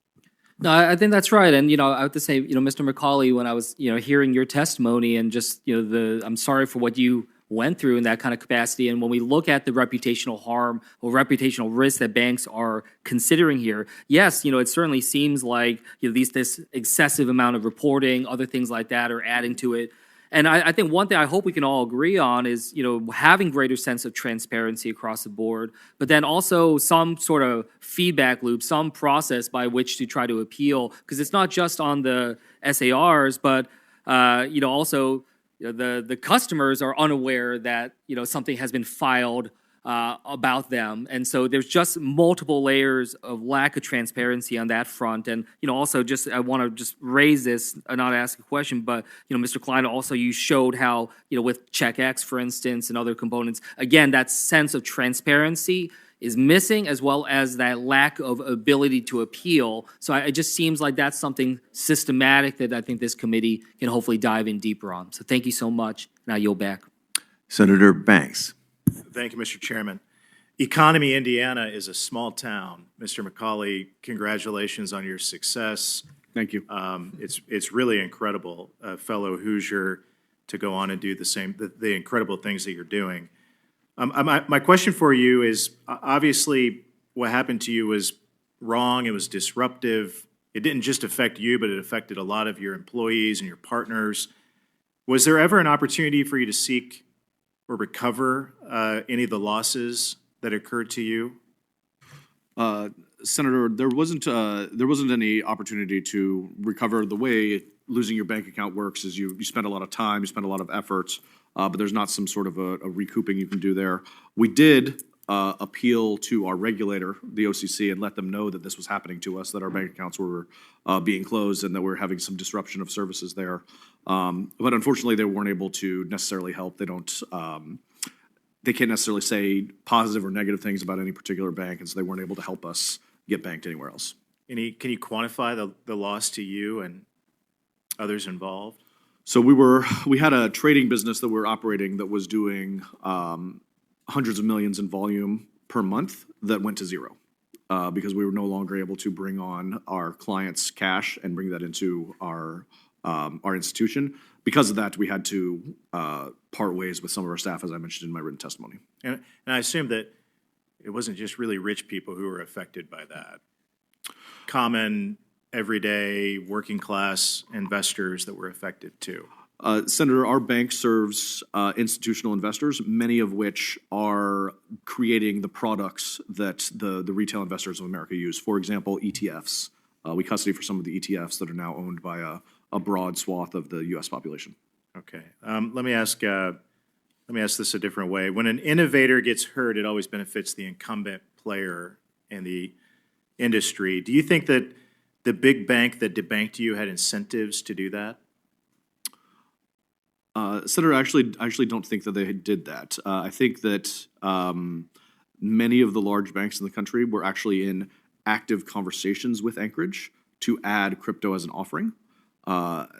No, I think that's right. And, I have to say, Mr. McCauley, when I was, hearing your testimony and just, I'm sorry for what you went through in that kind of capacity. And when we look at the reputational harm or reputational risk that banks are considering here, yes, it certainly seems like this excessive amount of reporting, other things like that are adding to it. And I think one thing I hope we can all agree on is, having greater sense of transparency across the board, but then also some sort of feedback loop, some process by which to try to appeal, because it's not just on the SARs, but, also the customers are unaware that, something has been filed about them. And so there's just multiple layers of lack of transparency on that front. And, also I want to just raise this, not ask a question, but, Mr. Klein, also you showed how, with CheckX, for instance, and other components, again, that sense of transparency is missing, as well as that lack of ability to appeal. So it just seems like that's something systematic that I think this committee can hopefully dive in deeper on. So thank you so much. Now you'll back. Senator Banks. Thank you, Mr. Chairman. Economy, Indiana is a small town. Mr. McCauley, congratulations on your success. Thank you. It's really incredible, a fellow Hoosier, to go on and do the incredible things that you're doing. My question for you is, obviously, what happened to you was wrong. It was disruptive. It didn't just affect you, but it affected a lot of your employees and your partners. Was there ever an opportunity for you to seek or recover any of the losses that occurred to you? Senator, there wasn't any opportunity to recover the way losing your bank account works is you spend a lot of time, you spend a lot of effort, but there's not some sort of a recouping you can do there. We did appeal to our regulator, the OCC, and let them know that this was happening to us, that our bank accounts were being closed and that we're having some disruption of services there. But unfortunately, they weren't able to necessarily help. They can't necessarily say positive or negative things about any particular bank, and so they weren't able to help us get banked anywhere else. Can you quantify the loss to you and others involved? So we had a trading business that we were operating that was doing hundreds of millions in volume per month that went to zero because we were no longer able to bring on our clients' cash and bring that into our institution. Because of that, we had to part ways with some of our staff, as I mentioned in my written testimony. And I assume that it wasn't just really rich people who were affected by that. Common, everyday, working class investors that were affected too. Senator, our bank serves institutional investors, many of which are creating the products that the retail investors of America use. For example, ETFs. We custody for some of the ETFs that are now owned by a broad swath of the U.S. population. Okay. Let me ask this a different way. When an innovator gets hurt, it always benefits the incumbent player in the industry. Do you think that the big bank that debanked you had incentives to do that? Senator, I actually don't think that they did that. I think that many of the large banks in the country were actually in active conversations with Anchorage to add crypto as an offering.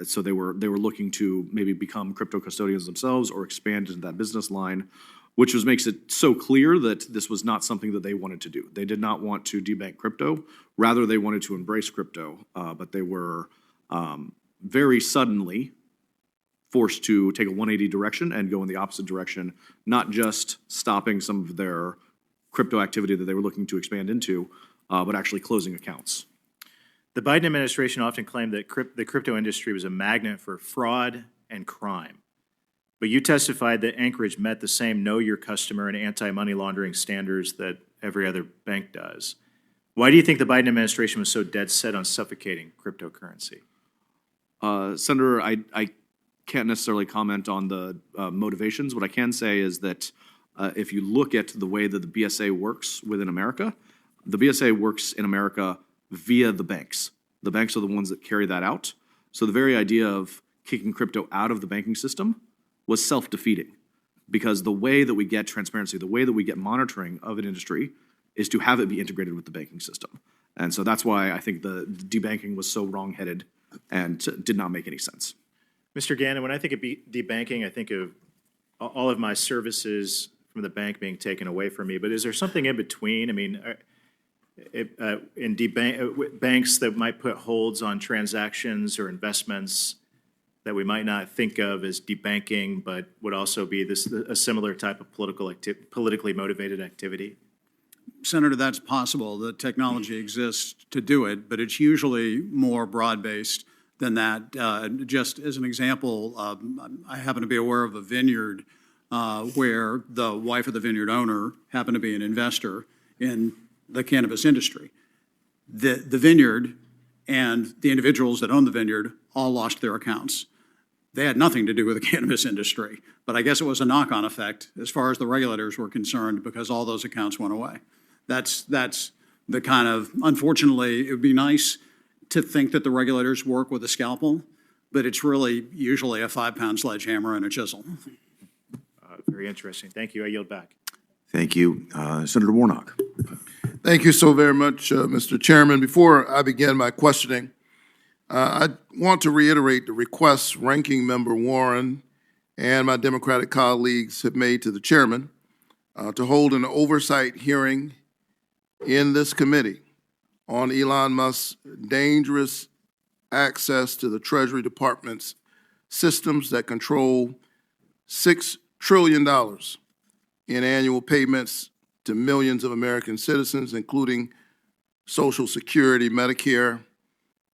So they were looking to maybe become crypto custodians themselves or expand into that business line, which makes it so clear that this was not something that they wanted to do. They did not want to debank crypto. Rather, they wanted to embrace crypto, but they were very suddenly forced to take a 180 direction and go in the opposite direction, not just stopping some of their crypto activity that they were looking to expand into, but actually closing accounts. The Biden administration often claimed that the crypto industry was a magnet for fraud and crime. But you testified that Anchorage met the same know your customer and anti-money laundering standards that every other bank does. Why do you think the Biden administration was so dead set on suffocating cryptocurrency? Senator, I can't necessarily comment on the motivations. What I can say is that if you look at the way that the BSA works within America, the BSA works in America via the banks. The banks are the ones that carry that out. So the very idea of kicking crypto out of the banking system was self-defeating because the way that we get transparency, the way that we get monitoring of an industry is to have it be integrated with the banking system. And so that's why I think the debanking was so wrong-headed and did not make any sense. Mr. Gannon, when I think of debanking, I think of all of my services from the bank being taken away from me. But is there something in between? I mean, banks that might put holds on transactions or investments that we might not think of as debanking, but would also be a similar type of politically motivated activity? Senator, that's possible. The technology exists to do it, but it's usually more broad-based than that. Just as an example, I happen to be aware of a vineyard where the wife of the vineyard owner happened to be an investor in the cannabis industry. The vineyard and the individuals that own the vineyard all lost their accounts. They had nothing to do with the cannabis industry, but I guess it was a knock-on effect as far as the regulators were concerned because all those accounts went away. That's the kind of, unfortunately, it would be nice to think that the regulators work with a scalpel, but it's really usually a 5-pound sledgehammer and a chisel. Very interesting. Thank you. I yield back. Thank you. Senator Warnock. Thank you so very much, Mr. Chairman. Before I begin my questioning, I want to reiterate the requests Ranking Member Warren and my Democratic colleagues have made to the chairman to hold an oversight hearing in this committee on Elon Musk's dangerous access to the Treasury Department's systems that control $6 trillion in annual payments to millions of American citizens, including Social Security, Medicare,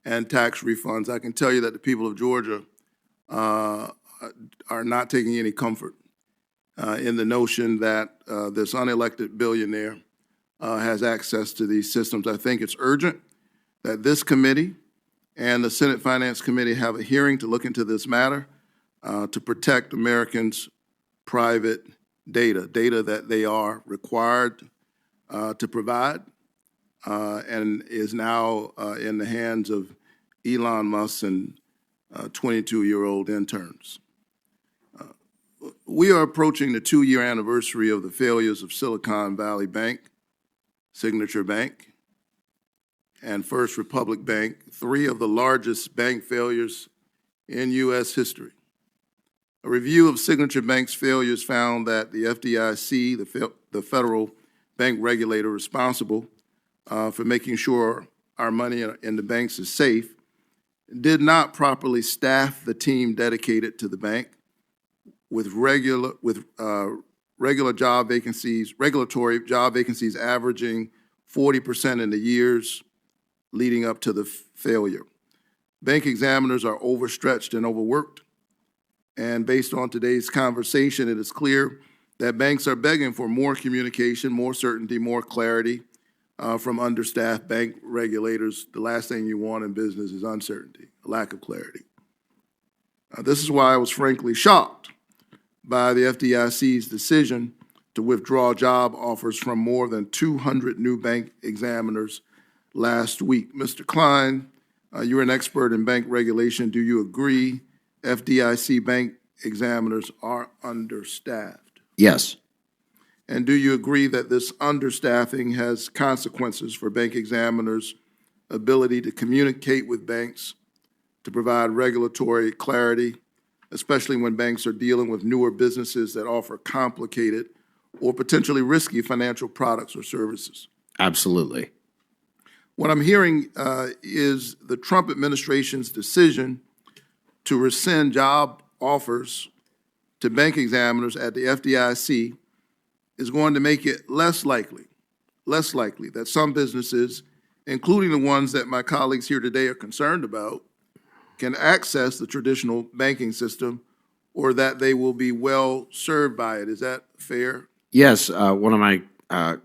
and tax refunds. I can tell you that the people of Georgia are not taking any comfort in the notion that this unelected billionaire has access to these systems. I think it's urgent that this committee and the Senate Finance Committee have a hearing to look into this matter to protect Americans' private data that they are required to provide and is now in the hands of Elon Musk and 22-year-old interns. We are approaching the 2-year anniversary of the failures of Silicon Valley Bank, Signature Bank, and First Republic Bank, 3 of the largest bank failures in U.S. history. A review of Signature Bank's failures found that the FDIC, the federal bank regulator responsible for making sure our money in the banks is safe, did not properly staff the team dedicated to the bank with regulatory job vacancies averaging 40% in the years leading up to the failure. Bank examiners are overstretched and overworked, and based on today's conversation, it is clear that banks are begging for more communication, more certainty, more clarity from understaffed bank regulators. The last thing you want in business is uncertainty, a lack of clarity. This is why I was frankly shocked by the FDIC's decision to withdraw job offers from more than 200 new bank examiners last week. Mr. Klein, you're an expert in bank regulation. Do you agree FDIC bank examiners are understaffed? Yes. And do you agree that this understaffing has consequences for bank examiners' ability to communicate with banks to provide regulatory clarity, especially when banks are dealing with newer businesses that offer complicated or potentially risky financial products or services? Absolutely. What I'm hearing is the Trump administration's decision to rescind job offers to bank examiners at the FDIC is going to make it less likely that some businesses, including the ones that my colleagues here today are concerned about, can access the traditional banking system, or that they will be well served by it. Is that fair? Yes, one of my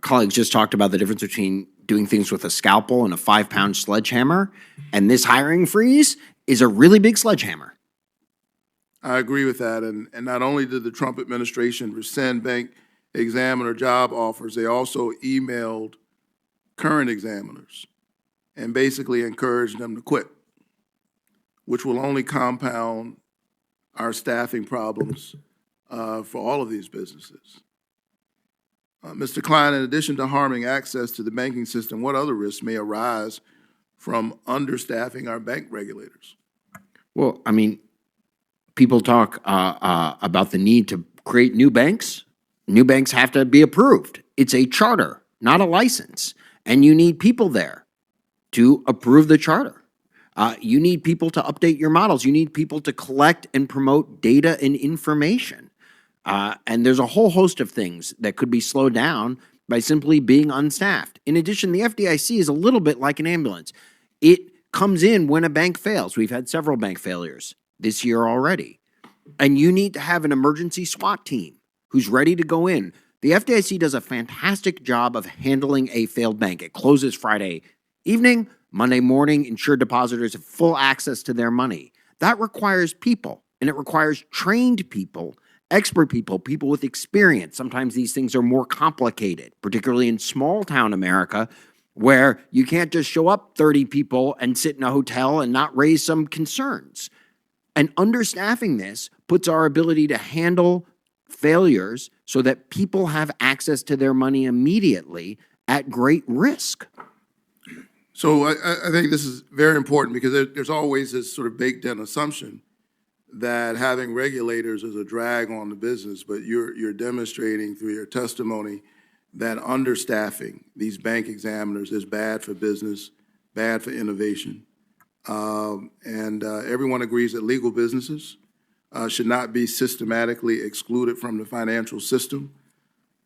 colleagues just talked about the difference between doing things with a scalpel and a 5-pound sledgehammer, and this hiring freeze is a really big sledgehammer. I agree with that, and not only did the Trump administration rescind bank examiner job offers, they also emailed current examiners and basically encouraged them to quit, which will only compound our staffing problems for all of these businesses. Mr. Klein, in addition to harming access to the banking system, what other risks may arise from understaffing our bank regulators? Well, I mean, people talk about the need to create new banks. New banks have to be approved. It's a charter, not a license. And you need people there to approve the charter. You need people to update your models. You need people to collect and promote data and information. And there's a whole host of things that could be slowed down by simply being unstaffed. In addition, the FDIC is a little bit like an ambulance. It comes in when a bank fails. We've had several bank failures this year already. And you need to have an emergency SWAT team who's ready to go in. The FDIC does a fantastic job of handling a failed bank. It closes Friday evening, Monday morning, insured depositors have full access to their money. That requires people, and it requires trained people, expert people, people with experience. Sometimes these things are more complicated, particularly in small town America, where you can't just show up 30 people and sit in a hotel and not raise some concerns. And understaffing this puts our ability to handle failures so that people have access to their money immediately at great risk. So I think this is very important because there's always this sort of baked-in assumption that having regulators is a drag on the business, but you're demonstrating through your testimony that understaffing these bank examiners is bad for business, bad for innovation. And everyone agrees that legal businesses should not be systematically excluded from the financial system.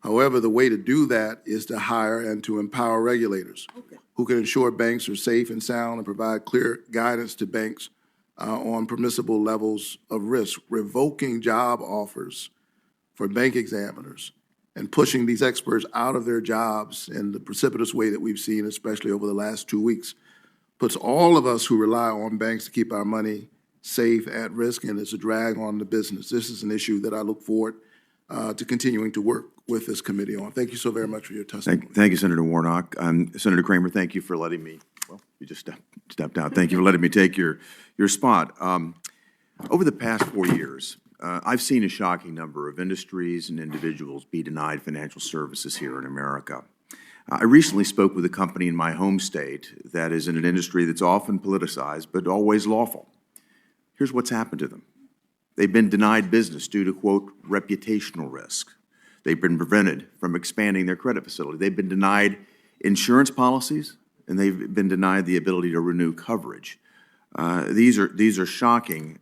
However, the way to do that is to hire and to empower regulators who can ensure banks are safe and sound and provide clear guidance to banks on permissible levels of risk. Revoking job offers for bank examiners and pushing these experts out of their jobs in the precipitous way that we've seen, especially over the last 2 weeks, puts all of us who rely on banks to keep our money safe at risk, and it's a drag on the business. This is an issue that I look forward to continuing to work with this committee on. Thank you so very much for your testimony. Thank you, Senator Warnock. Senator Kramer, thank you for letting me, well, you just stepped out. Thank you for letting me take your spot. Over the past 4 years, I've seen a shocking number of industries and individuals be denied financial services here in America. I recently spoke with a company in my home state that is in an industry that's often politicized but always lawful. Here's what's happened to them. They've been denied business due to, quote, reputational risk. They've been prevented from expanding their credit facility. They've been denied insurance policies, and they've been denied the ability to renew coverage. These are shocking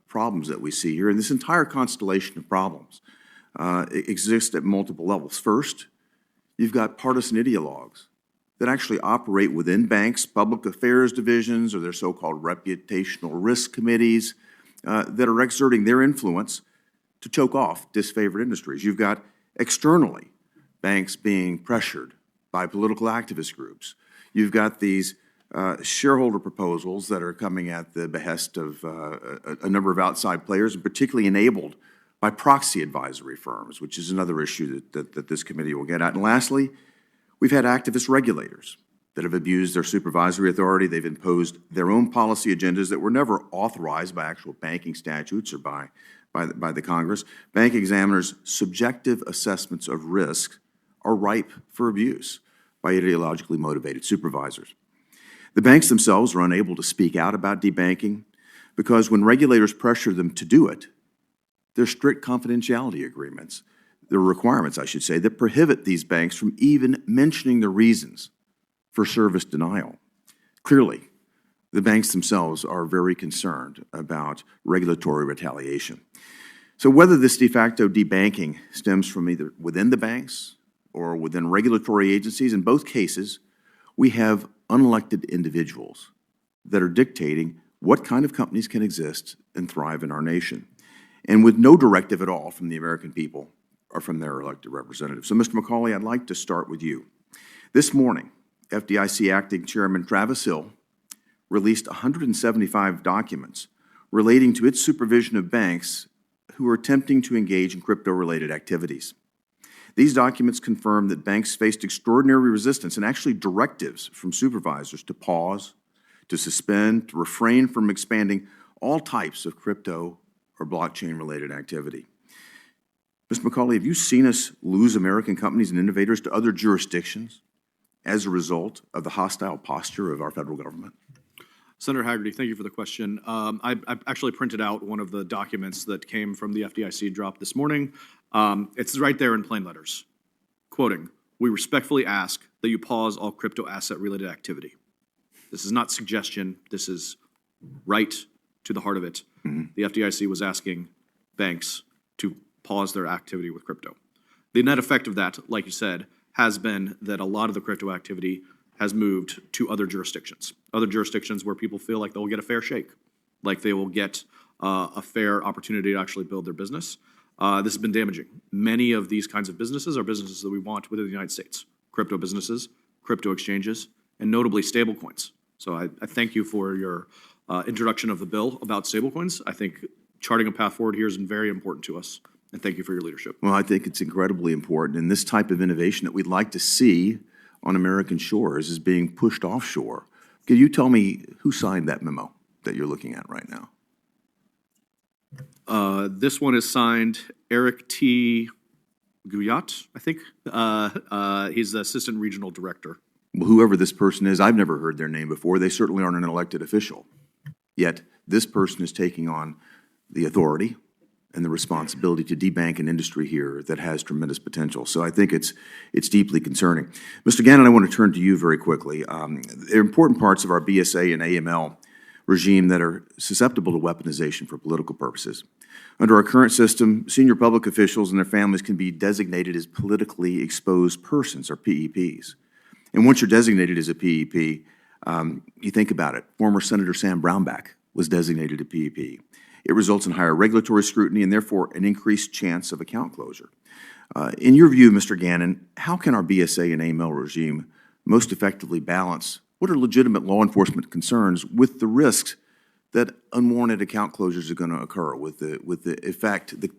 problems that we see here, and this entire constellation of problems exists at multiple levels. First, you've got partisan ideologues that actually operate within banks' public affairs divisions or their so-called reputational risk committees that are exerting their influence to choke off disfavored industries. You've got externally banks being pressured by political activist groups. You've got these shareholder proposals that are coming at the behest of a number of outside players, and particularly enabled by proxy advisory firms, which is another issue that this committee will get at. And lastly, we've had activist regulators that have abused their supervisory authority. They've imposed their own policy agendas that were never authorized by actual banking statutes or by the Congress. Bank examiners' subjective assessments of risk are ripe for abuse by ideologically motivated supervisors. The banks themselves are unable to speak out about debanking because when regulators pressure them to do it, there's strict confidentiality agreements, the requirements, I should say, that prohibit these banks from even mentioning the reasons for service denial. Clearly, the banks themselves are very concerned about regulatory retaliation. So whether this de facto debanking stems from either within the banks or within regulatory agencies, in both cases, we have unelected individuals that are dictating what kind of companies can exist and thrive in our nation, and with no directive at all from the American people or from their elected representatives. So, Mr. McCauley, I'd like to start with you. This morning, FDIC Acting Chairman Travis Hill released 175 documents relating to its supervision of banks who are attempting to engage in crypto-related activities. These documents confirm that banks faced extraordinary resistance and actually directives from supervisors to pause, to suspend, to refrain from expanding all types of crypto or blockchain-related activity. Mr. McCauley, have you seen us lose American companies and innovators to other jurisdictions as a result of the hostile posture of our federal government? Senator Hagerty, thank you for the question. I actually printed out one of the documents that came from the FDIC drop this morning. It's right there in plain letters. Quoting, "We respectfully ask that you pause all crypto asset-related activity." This is not suggestion. This is right to the heart of it. The FDIC was asking banks to pause their activity with crypto. The net effect of that, like you said, has been that a lot of the crypto activity has moved to other jurisdictions where people feel like they'll get a fair shake, like they will get a fair opportunity to actually build their business. This has been damaging. Many of these kinds of businesses are businesses that we want within the United States. Crypto businesses, crypto exchanges, and notably stablecoins. So I thank you for your introduction of the bill about stablecoins. I think charting a path forward here is very important to us, and thank you for your leadership. Well, I think it's incredibly important, and this type of innovation that we'd like to see on American shores is being pushed offshore. Can you tell me who signed that memo that you're looking at right now? This one is signed Eric T. Guyot, I think. He's the Assistant Regional Director. Well, whoever this person is, I've never heard their name before. They certainly aren't an elected official. Yet, this person is taking on the authority and the responsibility to debank an industry here that has tremendous potential. So I think it's deeply concerning. Mr. Gannon, I want to turn to you very quickly. There are important parts of our BSA and AML regime that are susceptible to weaponization for political purposes. Under our current system, senior public officials and their families can be designated as politically exposed persons, or PEPs. And once you're designated as a PEP, you think about it. Former Senator Sam Brownback was designated a PEP. It results in higher regulatory scrutiny and therefore an increased chance of account closure. In your view, Mr. Gannon, how can our BSA and AML regime most effectively balance what are legitimate law enforcement concerns with the risks that unwarranted account closures are going to occur with the effect, the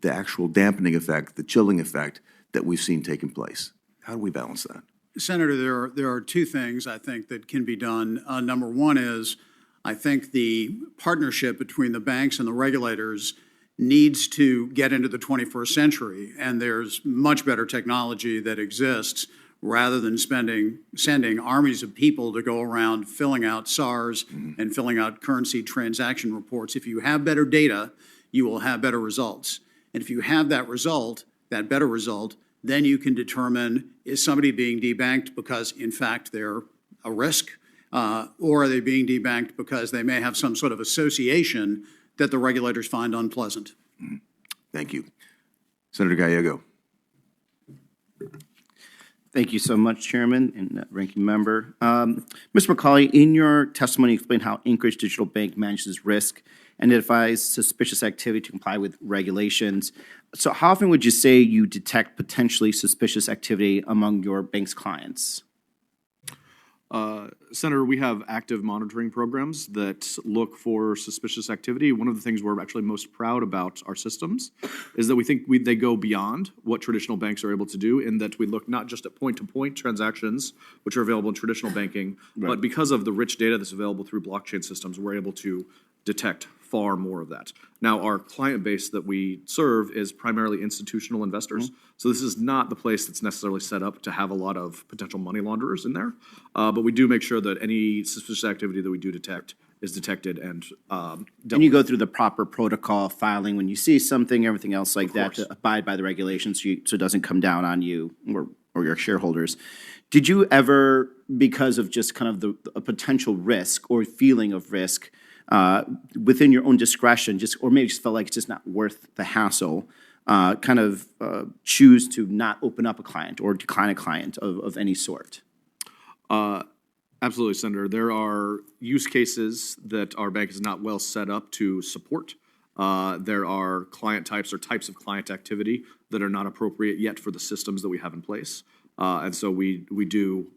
actual dampening effect, the chilling effect that we've seen taking place? How do we balance that? Senator, there are two things I think that can be done. Number one is I think the partnership between the banks and the regulators needs to get into the 21st century, and there's much better technology that exists rather than sending armies of people to go around filling out SARs and filling out currency transaction reports. If you have better data, you will have better results. And if you have that result, that better result, then you can determine, is somebody being debanked because, in fact, they're a risk, or are they being debanked because they may have some sort of association that the regulators find unpleasant? Thank you. Senator Gallego. Thank you so much, Chairman and Ranking Member. Mr. McCauley, in your testimony, you explained how Anchorage Digital Bank manages risk and identifies suspicious activity to comply with regulations. So how often would you say you detect potentially suspicious activity among your bank's clients? Senator, we have active monitoring programs that look for suspicious activity. One of the things we're actually most proud about our systems is that we think they go beyond what traditional banks are able to do, in that we look not just at point-to-point transactions, which are available in traditional banking, but because of the rich data that's available through blockchain systems, we're able to detect far more of that. Now, our client base that we serve is primarily institutional investors. So this is not the place that's necessarily set up to have a lot of potential money launderers in there. But we do make sure that any suspicious activity that we do detect is detected and And you go through the proper protocol filing when you see something, everything else like that, to abide by the regulations so it doesn't come down on you or your shareholders. Did you ever, because of just kind of a potential risk or feeling of risk, within your own discretion, or maybe just felt like it's just not worth the hassle, choose to not open up a client or decline a client of any sort? Absolutely, Senator. There are use cases that our bank is not well set up to support. There are client types or types of client activity that are not appropriate yet for the systems that we have in place. And so we do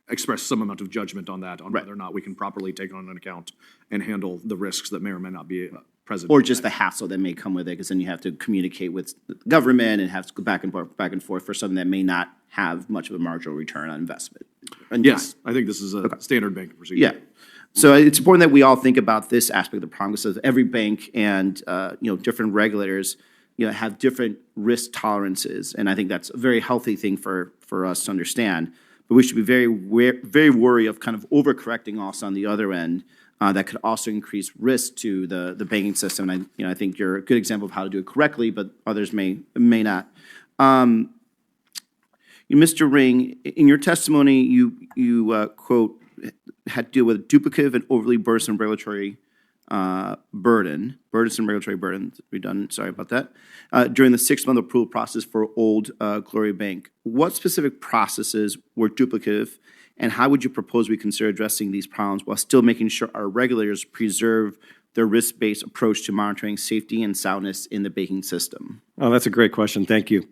express some amount of judgment on that, on whether or not we can properly take on an account and handle the risks that may or may not be present. Or just the hassle that may come with it, because then you have to communicate with the government and have to go back and forth for something that may not have much of a marginal return on investment. And yes, I think this is a standard banking procedure. Yeah. So it's important that we all think about this aspect of the problem, because every bank and different regulators have different risk tolerances, and I think that's a very healthy thing for us to understand. But we should be very wary of kind of overcorrecting also on the other end. That could also increase risk to the banking system. And I think you're a good example of how to do it correctly, but others may not. Mr. Ring, in your testimony, you quote, had to deal with duplicative and overly burdensome regulatory redundant, sorry about that, during the 6-month approval process for Old Glory Bank. What specific processes were duplicative, and how would you propose we consider addressing these problems while still making sure our regulators preserve their risk-based approach to monitoring safety and soundness in the banking system? Oh, that's a great question. Thank you.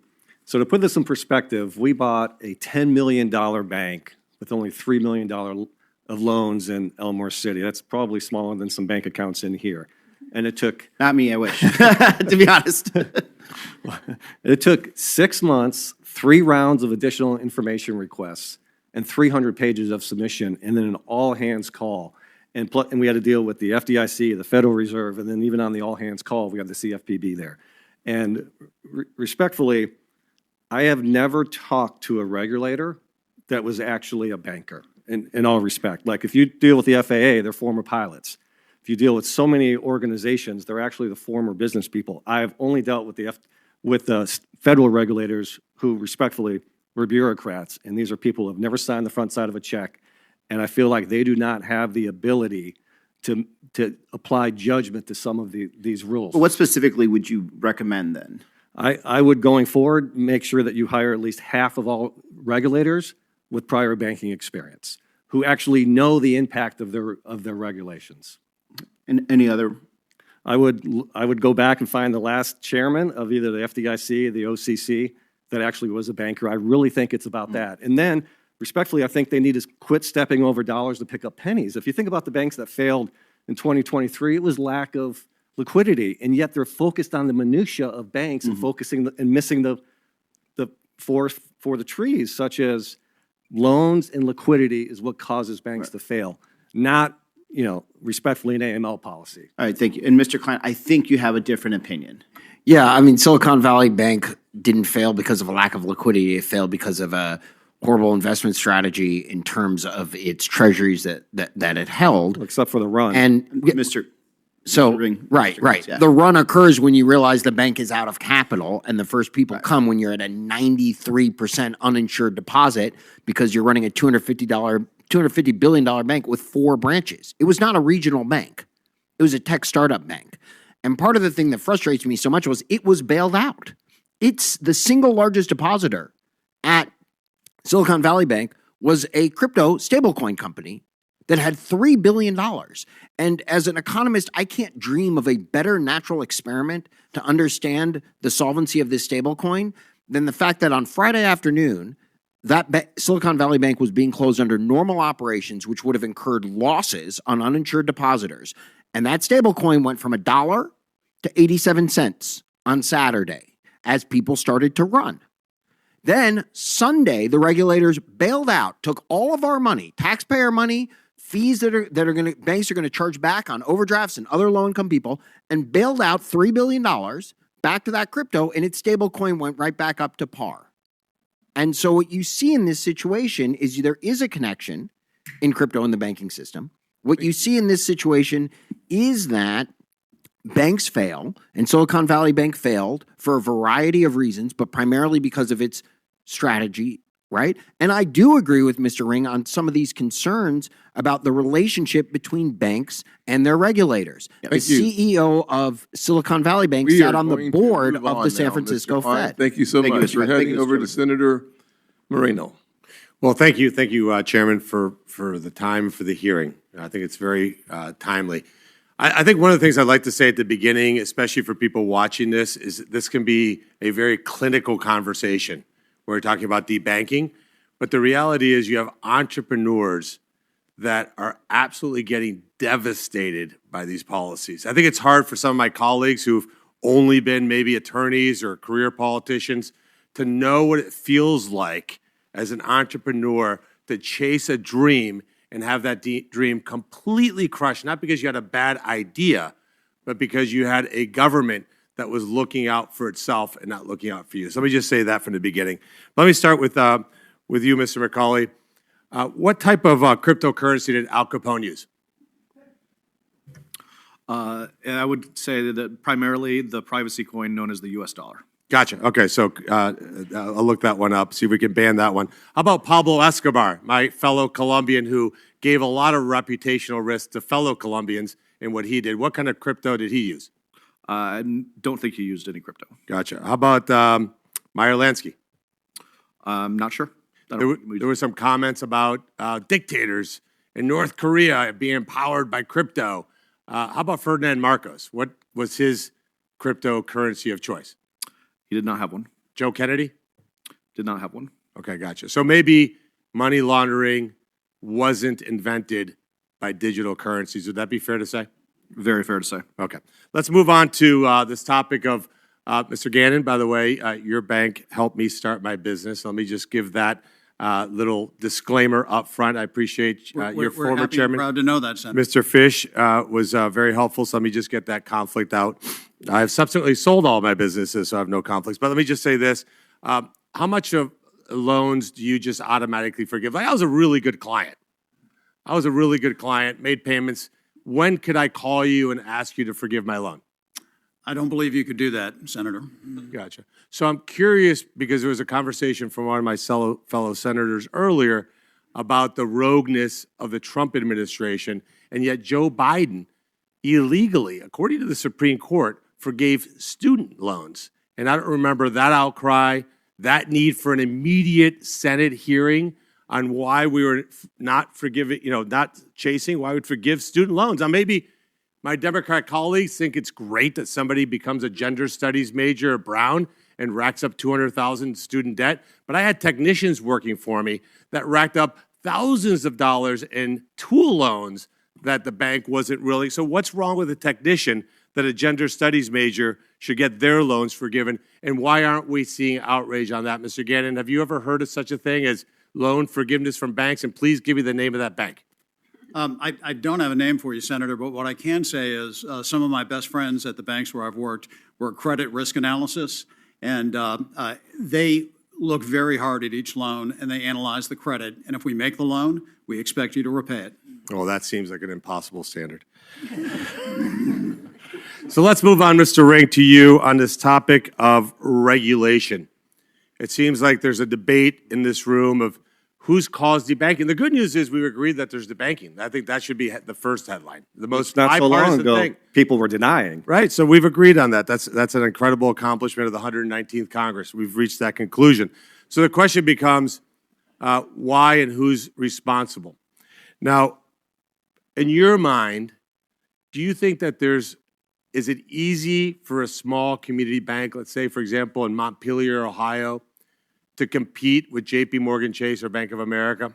So to put this in perspective, we bought a $10 million bank with only $3 million of loans in Elmore City. That's probably smaller than some bank accounts in here. And it took... Not me, I wish, to be honest. It took 6 months, 3 rounds of additional information requests, and 300 pages of submission, and then an all-hands call. And we had to deal with the FDIC, the Federal Reserve, and then even on the all-hands call, we got the CFPB there. And respectfully, I have never talked to a regulator that was actually a banker, in all respect. Like, if you deal with the FAA, they're former pilots. If you deal with so many organizations, they're actually the former business people. I've only dealt with the federal regulators who, respectfully, were bureaucrats, and these are people who have never signed the front side of a check, and I feel like they do not have the ability to apply judgment to some of these rules. Well, what specifically would you recommend then? I would, going forward, make sure that you hire at least half of all regulators with prior banking experience, who actually know the impact of their regulations. And any other? I would go back and find the last chairman of either the FDIC or the OCC that actually was a banker. I really think it's about that. And then respectfully, I think they need to quit stepping over dollars to pick up pennies. If you think about the banks that failed in 2023, it was lack of liquidity, and yet they're focused on the minutia of banks and missing the forest for the trees, such as loans and liquidity is what causes banks to fail, not, respectfully an AML policy. All right, thank you. And Mr. Klein, I think you have a different opinion. Yeah, I mean, Silicon Valley Bank didn't fail because of a lack of liquidity. It failed because of a horrible investment strategy in terms of its treasuries that it held. Except for the run. And Right. Yeah. The run occurs when you realize the bank is out of capital, and the first people come when you're at a 93% uninsured deposit because you're running a $250 billion bank with 4 branches. It was not a regional bank. It was a tech startup bank. And part of the thing that frustrates me so much was it was bailed out. It's the single largest depositor at Silicon Valley Bank was a crypto stablecoin company that had $3 billion. And as an economist, I can't dream of a better natural experiment to understand the solvency of this stablecoin than the fact that on Friday afternoon, Silicon Valley Bank was being closed under normal operations, which would have incurred losses on uninsured depositors. And that stablecoin went from $1 to 87 cents on Saturday as people started to run. Then Sunday, the regulators bailed out, took all of our money, taxpayer money, fees banks are going to charge back on overdrafts and other low-income people, and bailed out $3 billion back to that crypto, and its stablecoin went right back up to par. And so what you see in this situation is there is a connection in crypto and the banking system. What you see in this situation is that banks fail, and Silicon Valley Bank failed for a variety of reasons, but primarily because of its strategy, right? And I do agree with Mr. Ring on some of these concerns about the relationship between banks and their regulators. The CEO of Silicon Valley Bank sat on the board of the San Francisco Fed. Thank you so much. We're heading over to Senator Moreno. Well, thank you, Chairman, for the time for the hearing. I think it's very timely. I think one of the things I'd like to say at the beginning, especially for people watching this, is this can be a very clinical conversation. We're talking about debanking, but the reality is you have entrepreneurs that are absolutely getting devastated by these policies. I think it's hard for some of my colleagues who've only been maybe attorneys or career politicians to know what it feels like as an entrepreneur to chase a dream and have that dream completely crushed, not because you had a bad idea, but because you had a government that was looking out for itself and not looking out for you. So let me just say that from the beginning. Let me start with you, Mr. McCauley. What type of cryptocurrency did Al Capone use? And I would say that primarily the privacy coin known as the US dollar. Gotcha. Okay, so I'll look that one up, see if we can ban that one. How about Pablo Escobar, my fellow Colombian who gave a lot of reputational risk to fellow Colombians in what he did? What kind of crypto did he use? I don't think he used any crypto. Gotcha. How about Meyer Lansky? I'm not sure. There were some comments about dictators in North Korea being empowered by crypto. How about Ferdinand Marcos? What was his cryptocurrency of choice? He did not have one. Joe Kennedy? Did not have one. Okay, gotcha. So maybe money laundering wasn't invented by digital currencies. Would that be fair to say? Very fair to say. Okay. Let's move on to this topic of, Mr. Gannon, by the way, your bank helped me start my business. Let me just give that little disclaimer up front. I appreciate your former chairman. We're proud to know that, Senator. Mr. Fish was very helpful, so let me just get that conflict out. I've subsequently sold all my businesses, so I have no conflicts. But let me just say this. How much of loans do you just automatically forgive? Like, I was a really good client. Made payments. When could I call you and ask you to forgive my loan? I don't believe you could do that, Senator. Gotcha. So I'm curious, because there was a conversation from one of my fellow senators earlier about the rogueness of the Trump administration, and yet Joe Biden illegally, according to the Supreme Court, forgave student loans. And I don't remember that outcry, that need for an immediate Senate hearing on why we were not forgiving, not chasing, why we'd forgive student loans. Now, maybe my Democrat colleagues think it's great that somebody becomes a gender studies major at Brown and racks up 200,000 student debt, but I had technicians working for me that racked up thousands of dollars in tool loans that the bank wasn't really. So what's wrong with a technician that a gender studies major should get their loans forgiven? And why aren't we seeing outrage on that, Mr. Gannon? Have you ever heard of such a thing as loan forgiveness from banks? And please give me the name of that bank. I don't have a name for you, Senator, but what I can say is some of my best friends at the banks where I've worked were credit risk analysis, and they look very hard at each loan and they analyze the credit. And if we make the loan, we expect you to repay it. Well, that seems like an impossible standard. So let's move on, Mr. Ring, to you on this topic of regulation. It seems like there's a debate in this room of who's caused debanking. The good news is we agreed that there's debanking. I think that should be the first headline. The most Not so long bipartisan ago, thing. people were denying. Right, so we've agreed on that. That's an incredible accomplishment of the 119th Congress. We've reached that conclusion. So the question becomes, why and who's responsible? Now, in your mind, do you think that is it easy for a small community bank, let's say, for example, in Montpelier, Ohio, to compete with JP Morgan Chase or Bank of America?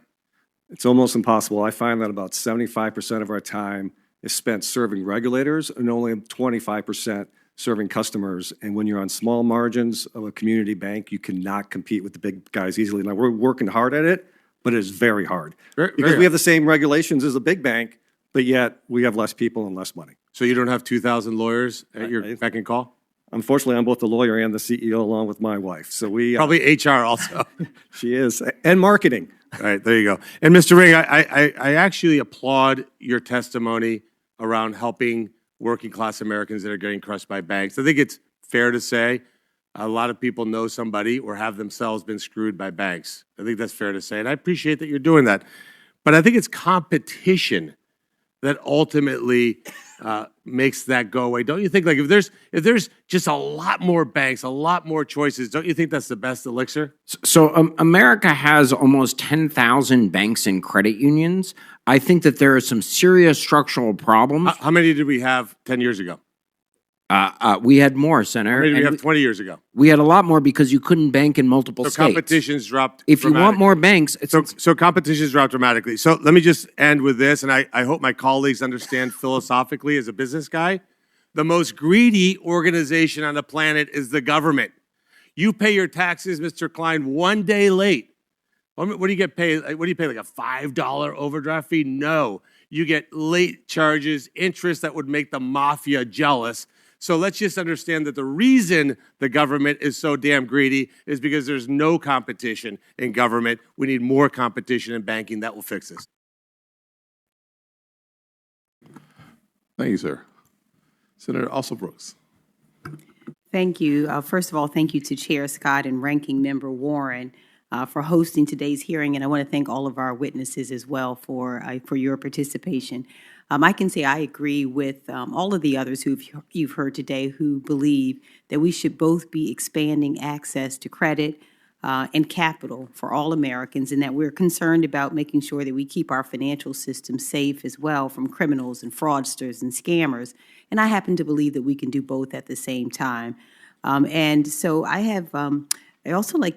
It's almost impossible. I find that about 75% of our time is spent serving regulators and only 25% serving customers. And when you're on small margins of a community bank, you cannot compete with the big guys easily. Now, we're working hard at it, but it is very hard. Because we have the same regulations as a big bank, but yet we have less people and less money. So you don't have 2,000 lawyers at your beck and call? Unfortunately, I'm both the lawyer and the CEO along with my wife. So we Probably HR also. She is, and marketing. All right, there you go. And Mr. Ring, I actually applaud your testimony around helping working class Americans that are getting crushed by banks. I think it's fair to say a lot of people know somebody or have themselves been screwed by banks. I think that's fair to say, and I appreciate that you're doing that. But I think it's competition that ultimately makes that go away. Don't you think, like, if there's just a lot more banks, a lot more choices, don't you think that's the best elixir? So America has almost 10,000 banks and credit unions. I think that there are some serious structural problems. How many did we have 10 years ago? We had more, Senator. How many did we have 20 years ago? We had a lot more because you couldn't bank in multiple states. Competition's dropped If you want more banks, so competition's dropped dramatically. So let me just end with this, and I hope my colleagues understand philosophically as a business guy, the most greedy organization on the planet is the government. You pay your taxes, Mr. Klein, one day late. What do you get paid? What do you pay, like a $5 overdraft fee? No. You get late charges, interest that would make the mafia jealous. So let's just understand that the reason the government is so damn greedy is because there's no competition in government. We need more competition in banking. That will fix this. Thank you, sir. Senator Alsobrooks. Thank you. First of all, thank you to Chair Scott and Ranking Member Warren for hosting today's hearing, and I want to thank all of our witnesses as well for your participation. I can say I agree with all of the others you've heard today who believe that we should both be expanding access to credit and capital for all Americans, and that we're concerned about making sure that we keep our financial system safe as well from criminals and fraudsters and scammers. And I happen to believe that we can do both at the same time. And so I have, I also like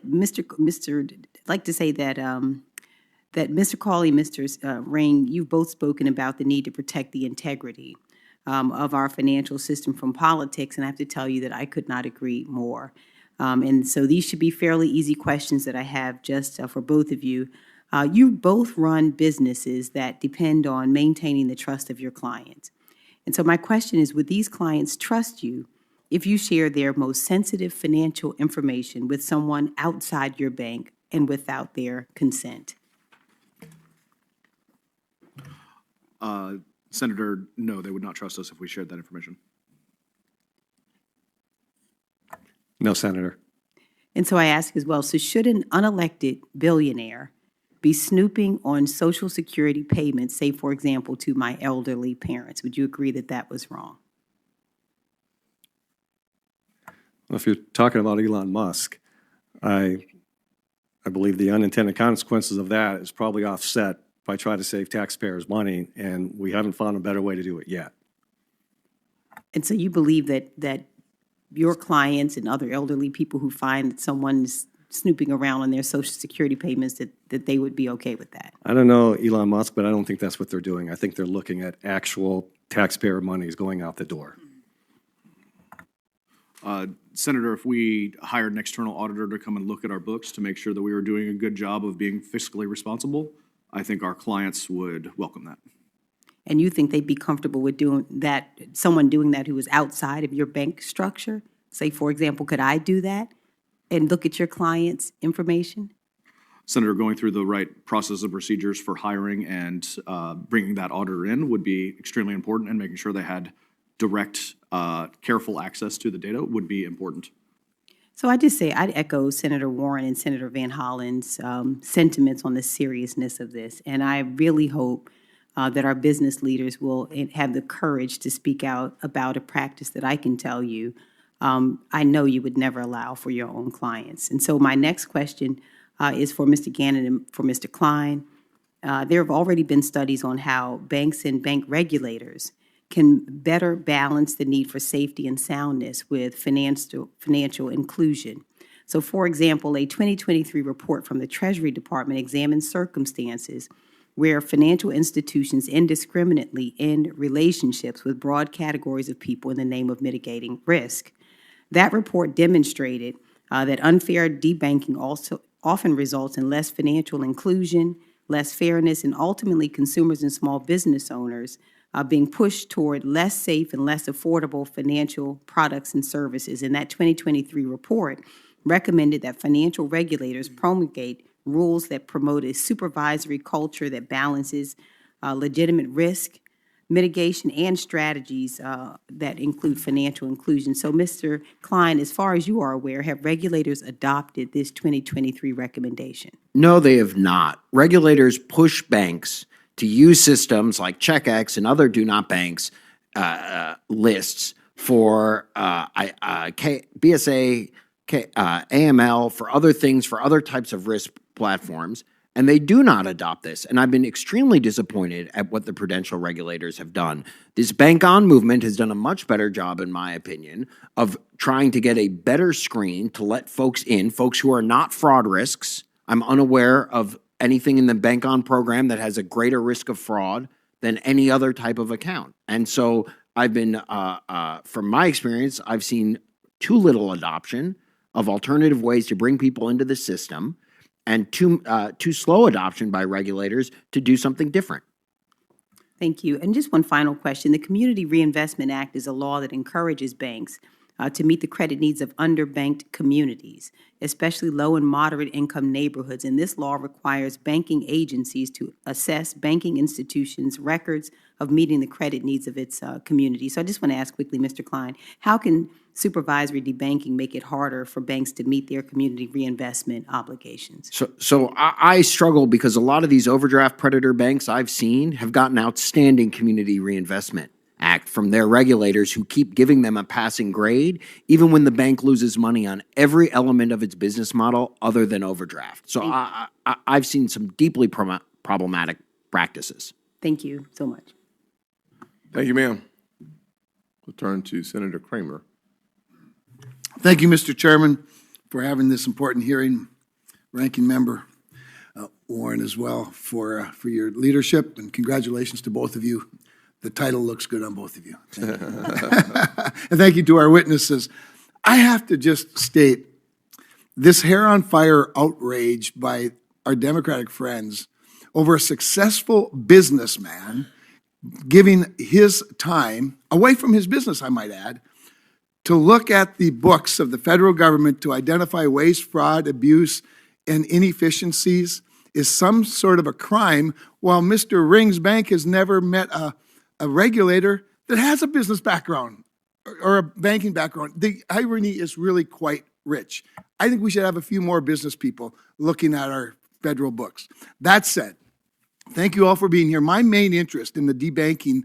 like to say that that Mr. Cawley, Mr. Ring, you've both spoken about the need to protect the integrity of our financial system from politics, and I have to tell you that I could not agree more. And so these should be fairly easy questions that I have just for both of you. You both run businesses that depend on maintaining the trust of your clients. And so my question is, would these clients trust you if you share their most sensitive financial information with someone outside your bank and without their consent? Senator, no, they would not trust us if we shared that information. No, Senator. And so I ask as well, so should an unelected billionaire be snooping on Social Security payments, say, for example, to my elderly parents? Would you agree that that was wrong? Well, if you're talking about Elon Musk, I believe the unintended consequences of that is probably offset by trying to save taxpayers money, and we haven't found a better way to do it yet. And so you believe that your clients and other elderly people who find that someone's snooping around on their Social Security payments, that they would be okay with that? I don't know Elon Musk, but I don't think that's what they're doing. I think they're looking at actual taxpayer monies going out the door. Senator, if we hired an external auditor to come and look at our books to make sure that we were doing a good job of being fiscally responsible, I think our clients would welcome that. And you think they'd be comfortable with doing that, someone doing that who is outside of your bank structure? Say, for example, could I do that and look at your client's information? Senator, going through the right process and procedures for hiring and bringing that auditor in would be extremely important, and making sure they had direct, careful access to the data would be important. So I just say I'd echo Senator Warren and Senator Van Hollen's sentiments on the seriousness of this, and I really hope that our business leaders will have the courage to speak out about a practice that I can tell you I know you would never allow for your own clients. And so my next question is for Mr. Gannon and for Mr. Klein. There have already been studies on how banks and bank regulators can better balance the need for safety and soundness with financial inclusion. So, for example, a 2023 report from the Treasury Department examined circumstances where financial institutions indiscriminately end relationships with broad categories of people in the name of mitigating risk. That report demonstrated that unfair debanking also often results in less financial inclusion, less fairness, and ultimately consumers and small business owners being pushed toward less safe and less affordable financial products and services. And that 2023 report recommended that financial regulators promulgate rules that promote a supervisory culture that balances legitimate risk mitigation and strategies that include financial inclusion. So, Mr. Klein, as far as you are aware, have regulators adopted this 2023 recommendation? No, they have not. Regulators push banks to use systems like CheckX and other do not banks lists for BSA, AML, for other things, for other types of risk platforms, and they do not adopt this. And I've been extremely disappointed at what the prudential regulators have done. This Bank On movement has done a much better job, in my opinion, of trying to get a better screen to let folks in, folks who are not fraud risks. I'm unaware of anything in the Bank On program that has a greater risk of fraud than any other type of account. And so I've been, from my experience, I've seen too little adoption of alternative ways to bring people into the system, and too slow adoption by regulators to do something different. Thank you. And just one final question. The Community Reinvestment Act is a law that encourages banks to meet the credit needs of underbanked communities, especially low and moderate income neighborhoods. And this law requires banking agencies to assess banking institutions' records of meeting the credit needs of its community. So I just want to ask quickly, Mr. Klein, how can supervisory debanking make it harder for banks to meet their community reinvestment obligations? So I struggle because a lot of these overdraft predator banks I've seen have gotten outstanding Community Reinvestment Act from their regulators, who keep giving them a passing grade, even when the bank loses money on every element of its business model other than overdraft. So I've seen some deeply problematic practices. Thank you so much. Thank you, ma'am. We'll turn to Senator Kramer. Thank you, Mr. Chairman, for having this important hearing. Ranking Member Warren as well for your leadership, and congratulations to both of you. The title looks good on both of you. Thank you. And thank you to our witnesses. I have to just state this hair on fire outrage by our Democratic friends over a successful businessman giving his time away from his business, I might add, to look at the books of the federal government to identify waste, fraud, abuse, and inefficiencies is some sort of a crime, while Mr. Ring's bank has never met a regulator that has a business background or a banking background. The irony is really quite rich. I think we should have a few more business people looking at our federal books. That said, thank you all for being here. My main interest in the debanking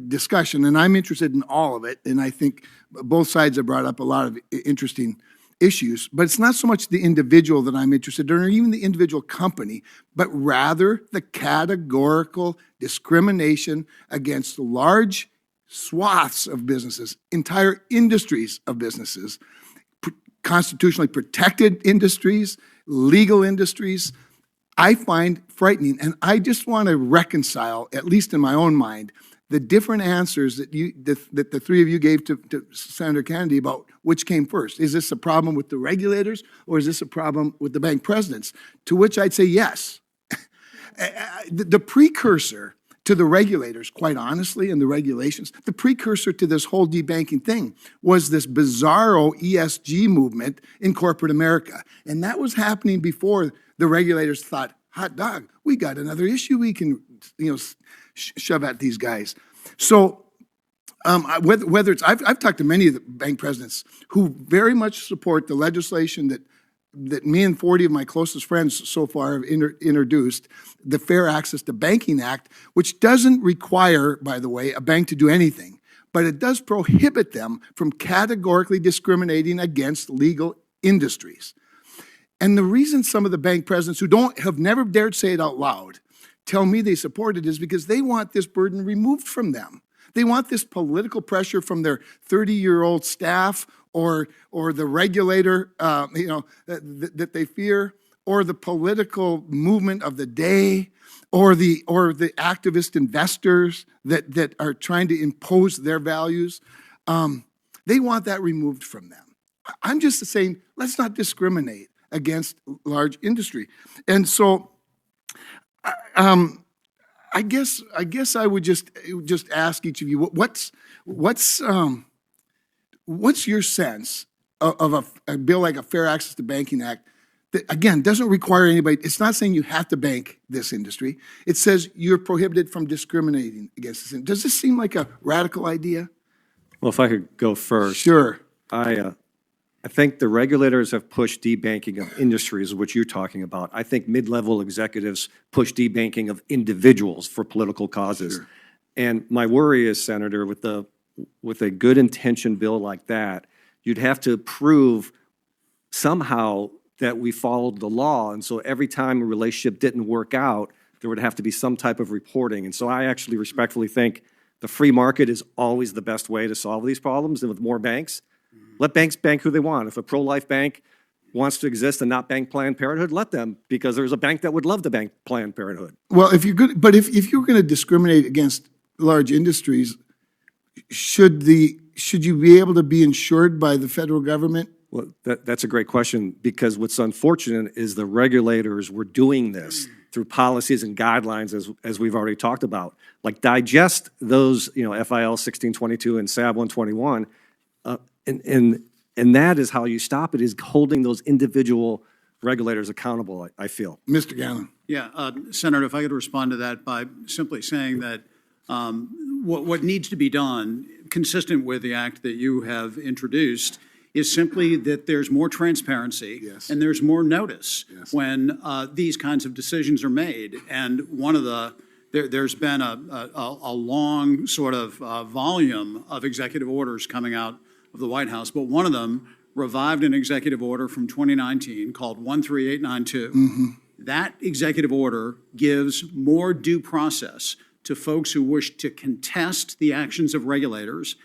discussion, and I'm interested in all of it, and I think both sides have brought up a lot of interesting issues, but it's not so much the individual that I'm interested in, or even the individual company, but rather the categorical discrimination against large swaths of businesses, entire industries of businesses, constitutionally protected industries, legal industries, I find frightening. And I just want to reconcile, at least in my own mind, the different answers that the three of you gave to Senator Kennedy about which came first. Is this a problem with the regulators, or is this a problem with the bank presidents? To which I'd say yes. The precursor to the regulators, quite honestly, and the regulations, the precursor to this whole debanking thing was this bizarro ESG movement in corporate America. And that was happening before the regulators thought, hot dog, we got another issue we can, shove at these guys. So whether it's, I've talked to many of the bank presidents who very much support the legislation that me and 40 of my closest friends so far have introduced, the Fair Access to Banking Act, which doesn't require, by the way, a bank to do anything, but it does prohibit them from categorically discriminating against legal industries. And the reason some of the bank presidents who have never dared say it out loud tell me they support it is because they want this burden removed from them. They want this political pressure from their 30-year-old staff or the regulator, that they fear, or the political movement of the day, or the activist investors that are trying to impose their values. They want that removed from them. I'm just saying, let's not discriminate against large industry. And so, I guess I would just ask each of you, what's your sense of a bill like a Fair Access to Banking Act that, again, doesn't require anybody, it's not saying you have to bank this industry. It says you're prohibited from discriminating against this industry. Does this seem like a radical idea? Well, if I could go first. Sure. I think the regulators have pushed debanking of industries, which you're talking about. I think mid-level executives push debanking of individuals for political causes. Sure. And my worry is, Senator, with a good intention bill like that, you'd have to prove somehow that we followed the law. And so every time a relationship didn't work out, there would have to be some type of reporting. And so I actually respectfully think the free market is always the best way to solve these problems. And with more banks, let banks bank who they want. If a pro-life bank wants to exist and not bank Planned Parenthood, let them, because there's a bank that would love to bank Planned Parenthood. Well, if you're going to discriminate against large industries, should you be able to be insured by the federal government? Well, that's a great question, because what's unfortunate is the regulators were doing this through policies and guidelines, as we've already talked about. Like, digest those, FIL 1622 and SAB 121, and that is how you stop it, is holding those individual regulators accountable, I feel. Mr. Gannon. Yeah, Senator, if I could respond to that by simply saying that what needs to be done, consistent with the act that you have introduced, is simply that there's more transparency. Yes. And there's more notice. Yes. When these kinds of decisions are made. And there's been a long sort of volume of executive orders coming out of the White House, but one of them revived an executive order from 2019 called 13892. Mm-hmm. That executive order gives more due process to folks who wish to contest the actions of regulators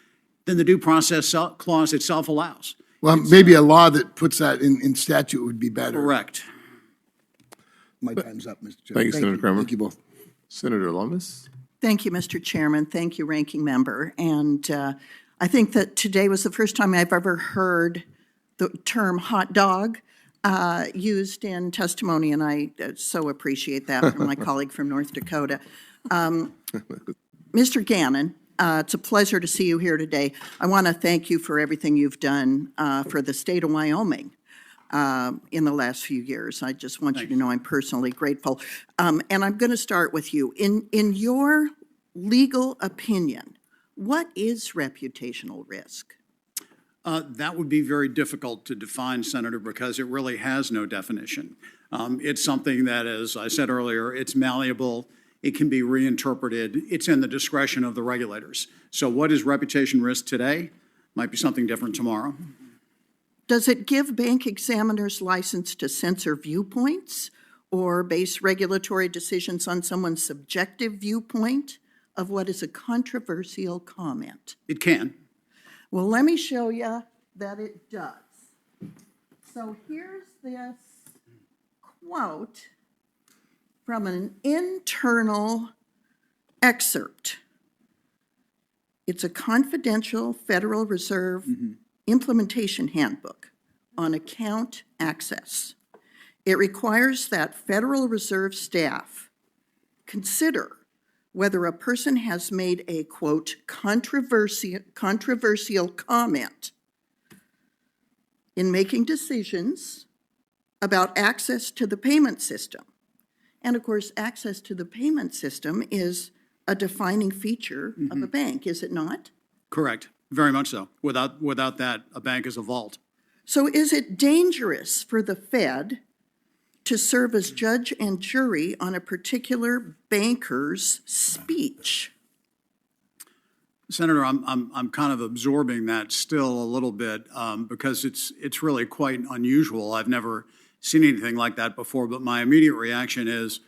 than the due process clause itself allows. Well, maybe a law that puts that in statute would be better. Correct. My time's up, Mr. Chairman. Thank you, Senator Kramer. Thank you both. Senator Lummis. Thank you, Mr. Chairman. Thank you, Ranking Member. And I think that today was the first time I've ever heard the term hot dog used in testimony, and I so appreciate that from my colleague from North Dakota. Mr. Gannon, it's a pleasure to see you here today. I want to thank you for everything you've done for the state of Wyoming in the last few years. I just want you to know I'm personally grateful. And I'm going to start with you. In your legal opinion, what is reputational risk? That would be very difficult to define, Senator, because it really has no definition. It's something that, as I said earlier, it's malleable. It can be reinterpreted. It's in the discretion of the regulators. So what is reputation risk today might be something different tomorrow. Does it give bank examiners license to censor viewpoints or base regulatory decisions on someone's subjective viewpoint, of what is a controversial comment? It can. Well, let me show you that it does. So here's this quote from an internal excerpt. It's a confidential Federal Reserve implementation handbook on account access. It requires that Federal Reserve staff consider whether a person has made a, quote, controversial comment in making decisions about access to the payment system. And of course, access to the payment system is a defining feature of a bank, is it not? Correct. Very much so. Without that, a bank is a vault. So is it dangerous for the Fed to serve as judge and jury on a particular banker's speech? Senator, I'm kind of absorbing that still a little bit because it's really quite unusual. I've never seen anything like that before, but my immediate reaction is,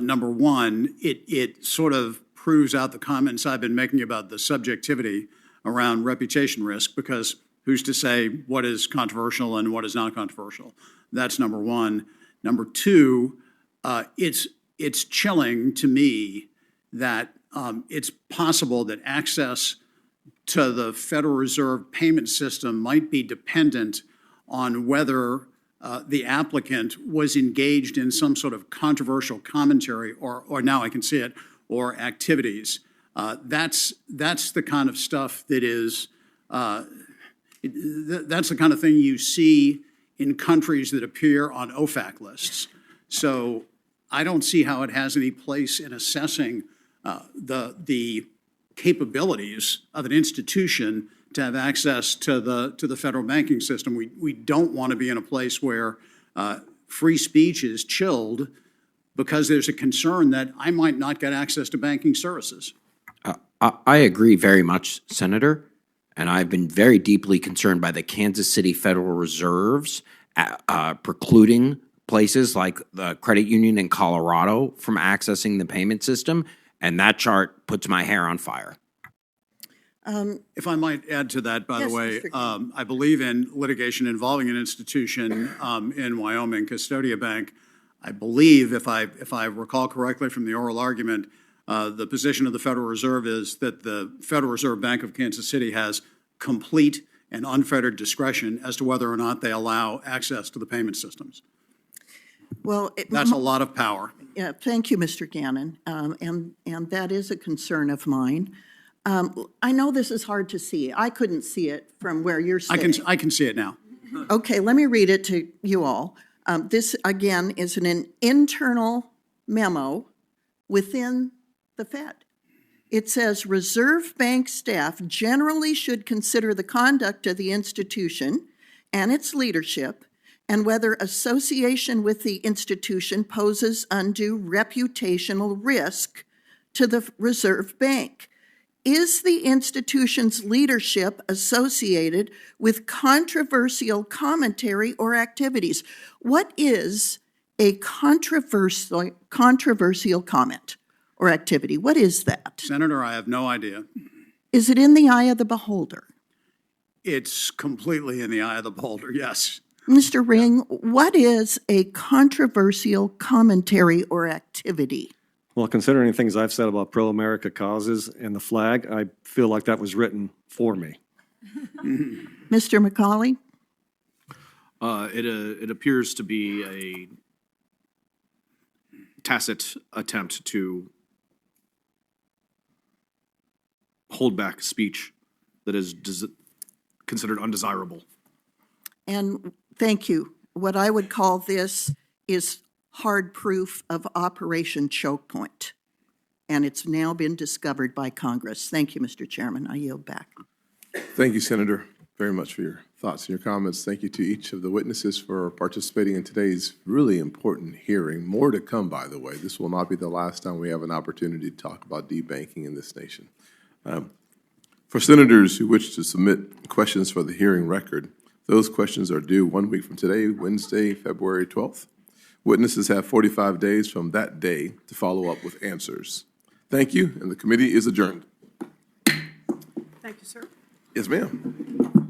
number one, it sort of proves out the comments I've been making about the subjectivity around reputation risk, because who's to say what is controversial and what is not controversial? That's number one. Number two, it's chilling to me that it's possible that access to the Federal Reserve payment system might be dependent on whether the applicant was engaged in some sort of controversial commentary or now I can see it, or activities. That's the kind of stuff that is, that's the kind of thing you see in countries that appear on OFAC lists. So I don't see how it has any place in assessing the capabilities of an institution to have access to the federal banking system. We don't want to be in a place where free speech is chilled because there's a concern that I might not get access to banking services. I agree very much, Senator, and I've been very deeply concerned by the Kansas City Federal Reserve's precluding places like the credit union in Colorado from accessing the payment system, and that chart puts my hair on fire. If I might add to that, by the way, I believe in litigation involving an institution in Wyoming, Custodia Bank. I believe, if I recall correctly from the oral argument, the position of the Federal Reserve is that the Federal Reserve Bank of Kansas City has complete and unfettered discretion as to whether or not they allow access to the payment systems. Well, that's a lot of power. Yeah, thank you, Mr. Gannon, and that is a concern of mine. I know this is hard to see. I couldn't see it from where you're sitting. I can see it now. Okay, let me read it to you all. This, again, is an internal memo within the Fed. It says, Reserve Bank staff generally should consider the conduct of the institution and its leadership and whether association with the institution poses undue reputational risk to the Reserve Bank. Is the institution's leadership associated with controversial commentary or activities? What is a controversial comment or activity? What is that? Senator, I have no idea. Is it in the eye of the beholder? It's completely in the eye of the beholder, yes. Mr. Ring, what is a controversial commentary or activity? Well, considering things I've said about pro-America causes and the flag, I feel like that was written for me. Mr. McCauley? It appears to be a tacit attempt to hold back speech that is considered undesirable. And thank you. What I would call this is hard proof of Operation Choke Point, and it's now been discovered by Congress. Thank you, Mr. Chairman. I yield back. Thank you, Senator, very much for your thoughts and your comments. Thank you to each of the witnesses for participating in today's really important hearing. More to come, by the way. This will not be the last time we have an opportunity to talk about debanking in this nation. For senators who wish to submit questions for the hearing record, those questions are due 1 week from today, Wednesday, February 12th. Witnesses have 45 days from that day to follow up with answers. Thank you, and the committee is adjourned. Thank you, sir. Yes, ma'am.